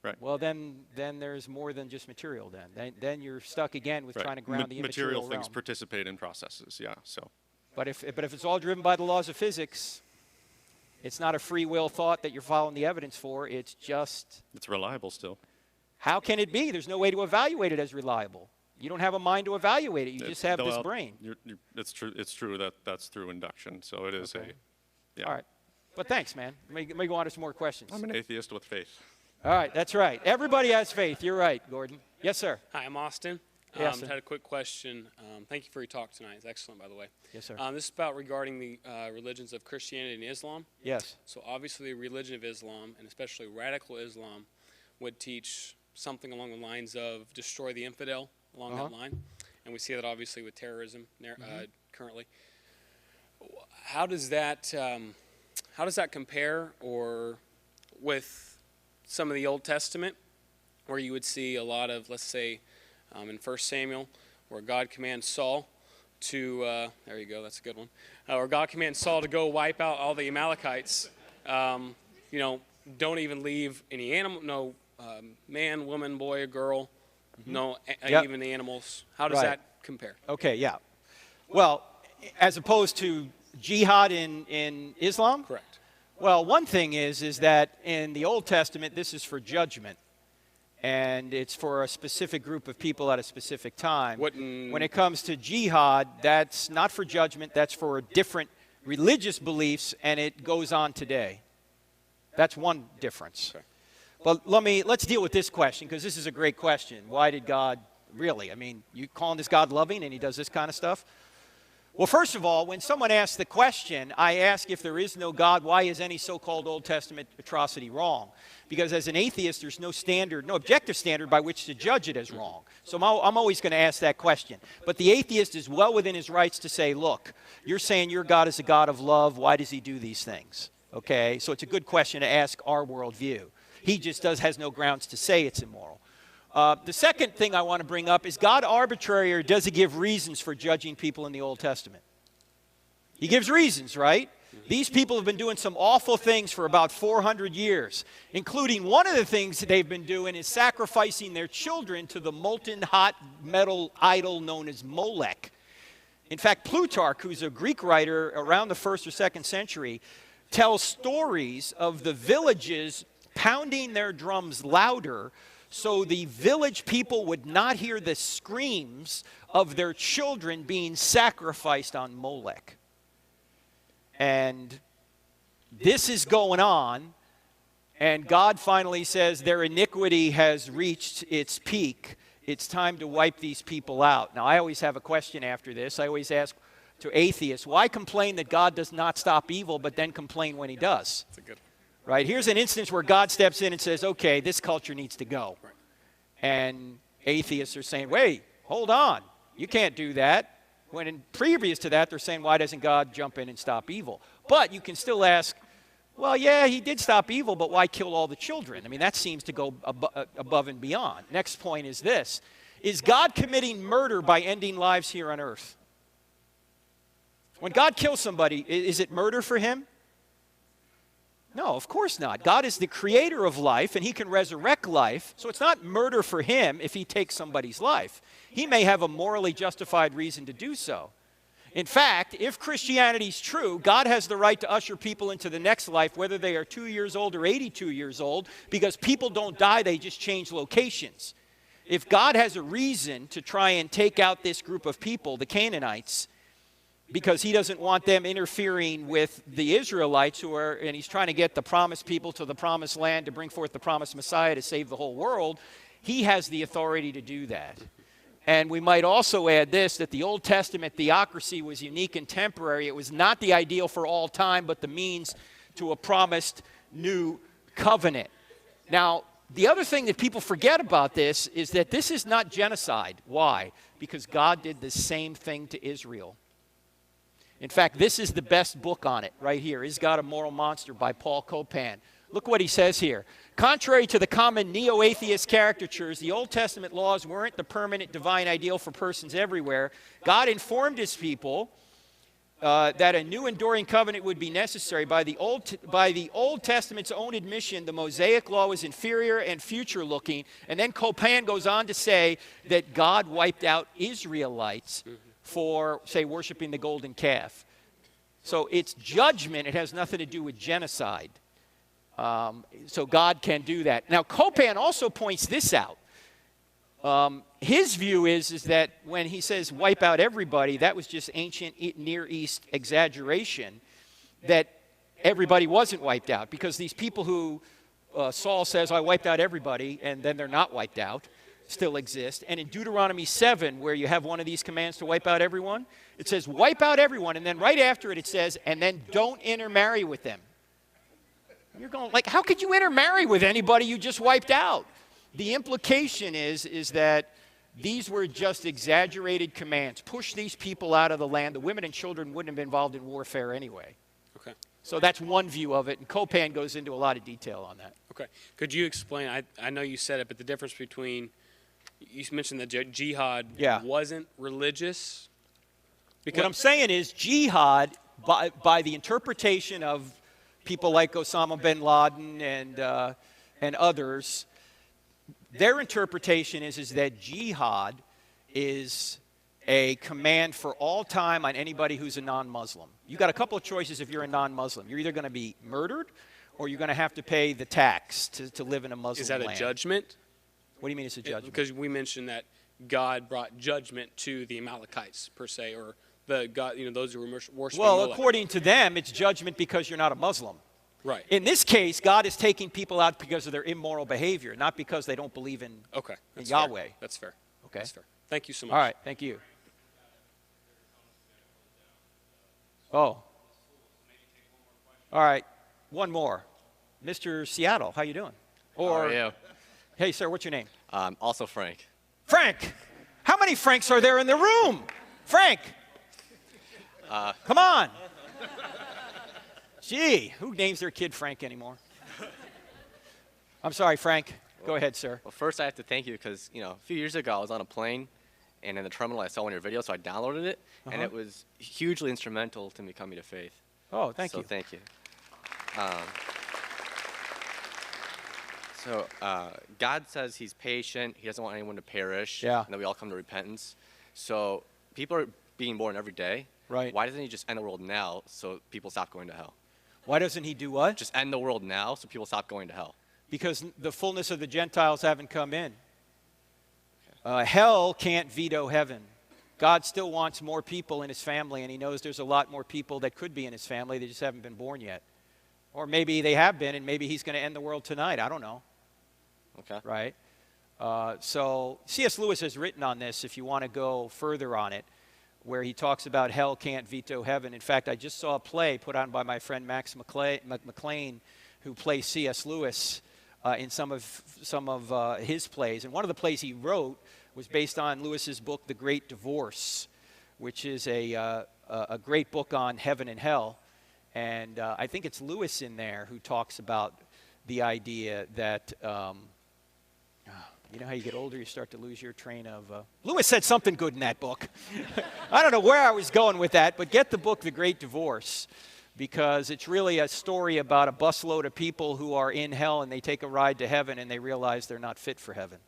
Right. Well, then there's more than just material. Then you're stuck again with Right. trying to ground the immaterial material things realm. participate in processes. Yeah. So. But if it's all driven by the laws of physics, it's not a free will thought that you're following the evidence for. It's just... It's reliable still. How can it be? There's no way to evaluate it as reliable. You don't have a mind to evaluate it. You just have this Well, brain. It's true. It's true that that's through induction. So it is Okay. Yeah. All right. But thanks, man. Let me go on to some more questions. I'm an atheist with faith. All right, that's right. Everybody has faith. You're right, Gordon. Yes, sir. Hi, I'm Austin. Yes, sir. Had a quick question. Thank you for your talk tonight. It's excellent, by the way. Yes, sir. This is about regarding the religions of Christianity and Islam. Yes. So obviously the religion of Islam, and especially radical Islam, would teach something along the lines of destroy the infidel along that line. And we see that obviously with terrorism currently. How does that compare or with some of the Old Testament, where you would see a lot of, let's say, in 1 Samuel, where God commands Saul to, there you go, that's a good one, where God commands Saul to go wipe out all the Amalekites, you know, don't even leave any animal, no man, woman, boy, or girl, no, even the animals. How does that compare? Okay, yeah. Well, as opposed to jihad in Islam? Correct. Well, one thing is that in the Old Testament, this is for judgment. And it's for a specific group of people at a specific time. When it comes to jihad, that's not for judgment, that's for different religious beliefs, and it goes on today. That's one difference. Okay. But let's deal with this question, because this is a great question. Why did God, really? I mean, you calling this God loving and he does this kind of stuff? Well, first of all, when someone asks the question, I ask if there is no God, why is any so-called Old Testament atrocity wrong? Because as an atheist, there's no standard, no objective standard by which to judge it as wrong. So I'm always going to ask that question. But the atheist is well within his rights to say, look, you're saying your God is a God of love. Why does he do these things? Okay, so it's a good question to ask our worldview. He just has no grounds to say it's immoral. The second thing I want to bring up is God arbitrary, or does he give reasons for judging people in the Old Testament? He gives reasons, right? These people have been doing some awful things for about 400 years, including one of the things that they've been doing is sacrificing their children to the molten hot metal idol known as Molech. In fact, Plutarch, who's a Greek writer around the 1st or 2nd century, tells stories of the villages pounding their drums louder so the village people would not hear the screams of their children being sacrificed on Molech. And this is going on, and God finally says their iniquity has reached its peak. It's time to wipe these people out. Now, I always have a question after this. I always ask to atheists, why complain that God does not stop evil, but then complain when he does? That's a good one. Right? Here's an instance where God steps in and says, okay, this culture needs to go. Right. And atheists are saying, wait, hold on. You can't do that. When previous to that, they're saying, why doesn't God jump in and stop evil? But you can still ask, well, yeah, he did stop evil, but why kill all the children? I mean, that seems to go above and beyond. Next point is this. Is God committing murder by ending lives here on earth? When God kills somebody, is it murder for him? No, of course not. God is the creator of life, and he can resurrect life, so it's not murder for him if he takes somebody's life. He may have a morally justified reason to do so. In fact, if Christianity is true, God has the right to usher people into the next life, whether they are 2 years old or 82 years old, because people don't die, they just change locations. If God has a reason to try and take out this group of people, the Canaanites, because he doesn't want them interfering with the Israelites and he's trying to get the promised people to the promised land to bring forth the promised Messiah to save the whole world, he has the authority to do that. And we might also add this, that the Old Testament theocracy was unique and temporary. It was not the ideal for all time, but the means to a promised new covenant. Now, the other thing that people forget about this is that this is not genocide. Why? Because God did the same thing to Israel. In fact, this is the best book on it right here, Is God a Moral Monster by Paul Copan. Look what he says here. Contrary to the common neo-atheist caricatures, the Old Testament laws weren't the permanent divine ideal for persons everywhere. God informed his people that a new enduring covenant would be necessary. By the Old Testament's own admission, the Mosaic law was inferior and future-looking. And then Copan goes on to say that God wiped out Israelites for, say, worshiping the golden calf. So it's judgment. It has nothing to do with genocide. So God can do that. Now, Copan also points this out. His view is that when he says wipe out everybody, that was just ancient Near East exaggeration, that everybody wasn't wiped out. Because these people who Saul says, I wiped out everybody, and then they're not wiped out. still exist. And in Deuteronomy 7, where you have one of these commands to wipe out everyone, it says wipe out everyone. And then right after it, it says, and then don't intermarry with them. And you're going, like, how could you intermarry with anybody you just wiped out? The implication is that these were just exaggerated commands. Push these people out of the land. The women and children wouldn't have been involved in warfare anyway. Okay. So that's one view of it, and Copan goes into a lot of detail on that. Okay. Could you explain, I know you said it, but the difference between, you mentioned that jihad wasn't religious? What I'm saying is jihad, by the interpretation of people like Osama bin Laden and others, their interpretation is that jihad is a command for all time on anybody who's a non-Muslim. You've got a couple of choices if you're a non-Muslim. You're either going to be murdered or you're going to have to pay the tax to live in a Muslim land. Is that a judgment? What do you mean it's a judgment? Because we mentioned that God brought judgment to the Amalekites, per se, or the God, those who were worshiping Molech. According to them, it's judgment because you're not a Muslim. Right. In this case, God is taking people out because of their immoral behavior, not because they don't believe in Yahweh. Fair. That's fair. Okay. That's fair. Thank you so much. All right. Thank you. Oh. All right. One more. Mr. Seattle, how you doing? Or, how are you? Hey, sir, what's your name? Also Frank. Frank! How many Franks are there in the room? Frank! Come on! Gee, who names their kid Frank anymore? I'm sorry, Frank. Go ahead, sir. Well, first I have to thank you because, a few years ago I was on a plane, and in the terminal I saw one of your videos, so I downloaded it, and it was hugely instrumental to me coming to faith. Oh, thank you. So thank you. So God says he's patient. He doesn't want anyone to perish. Yeah. And that we all come to repentance. So people are being born every day. Right. Why doesn't he just end the world now so people stop going to hell? Why doesn't he do what? Just end the world now so people stop going to hell. Because the fullness of the Gentiles haven't come in. Hell can't veto heaven. God still wants more people in his family, and he knows there's a lot more people that could be in his family. They just haven't been born yet. Or maybe they have been, and maybe he's going to end the world tonight. I don't know. Okay. Right? So C.S. Lewis has written on this, if you want to go further on it, where he talks about hell can't veto heaven. In fact, I just saw a play put on by my friend Max McLean, who plays C.S. Lewis in some of his plays. And one of the plays he wrote was based on Lewis's book, The Great Divorce, which is a great book on heaven and hell. And I think it's Lewis in there who talks about the idea that, you know how you get older, you start to lose your train of... Lewis said something good in that book. I don't know where I was going with that, but get the book, The Great Divorce, because it's really a story about a busload of people who are in hell and they take a ride to heaven and they realize they're not fit for heaven.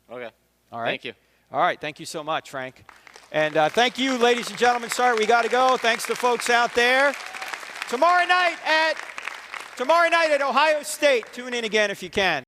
Okay. All right? Thank you. All right. Thank you so much, Frank. And thank you, ladies and gentlemen. Sorry, we got to go. Thanks to folks out there. Tomorrow night at Ohio State. Tune in again if you can.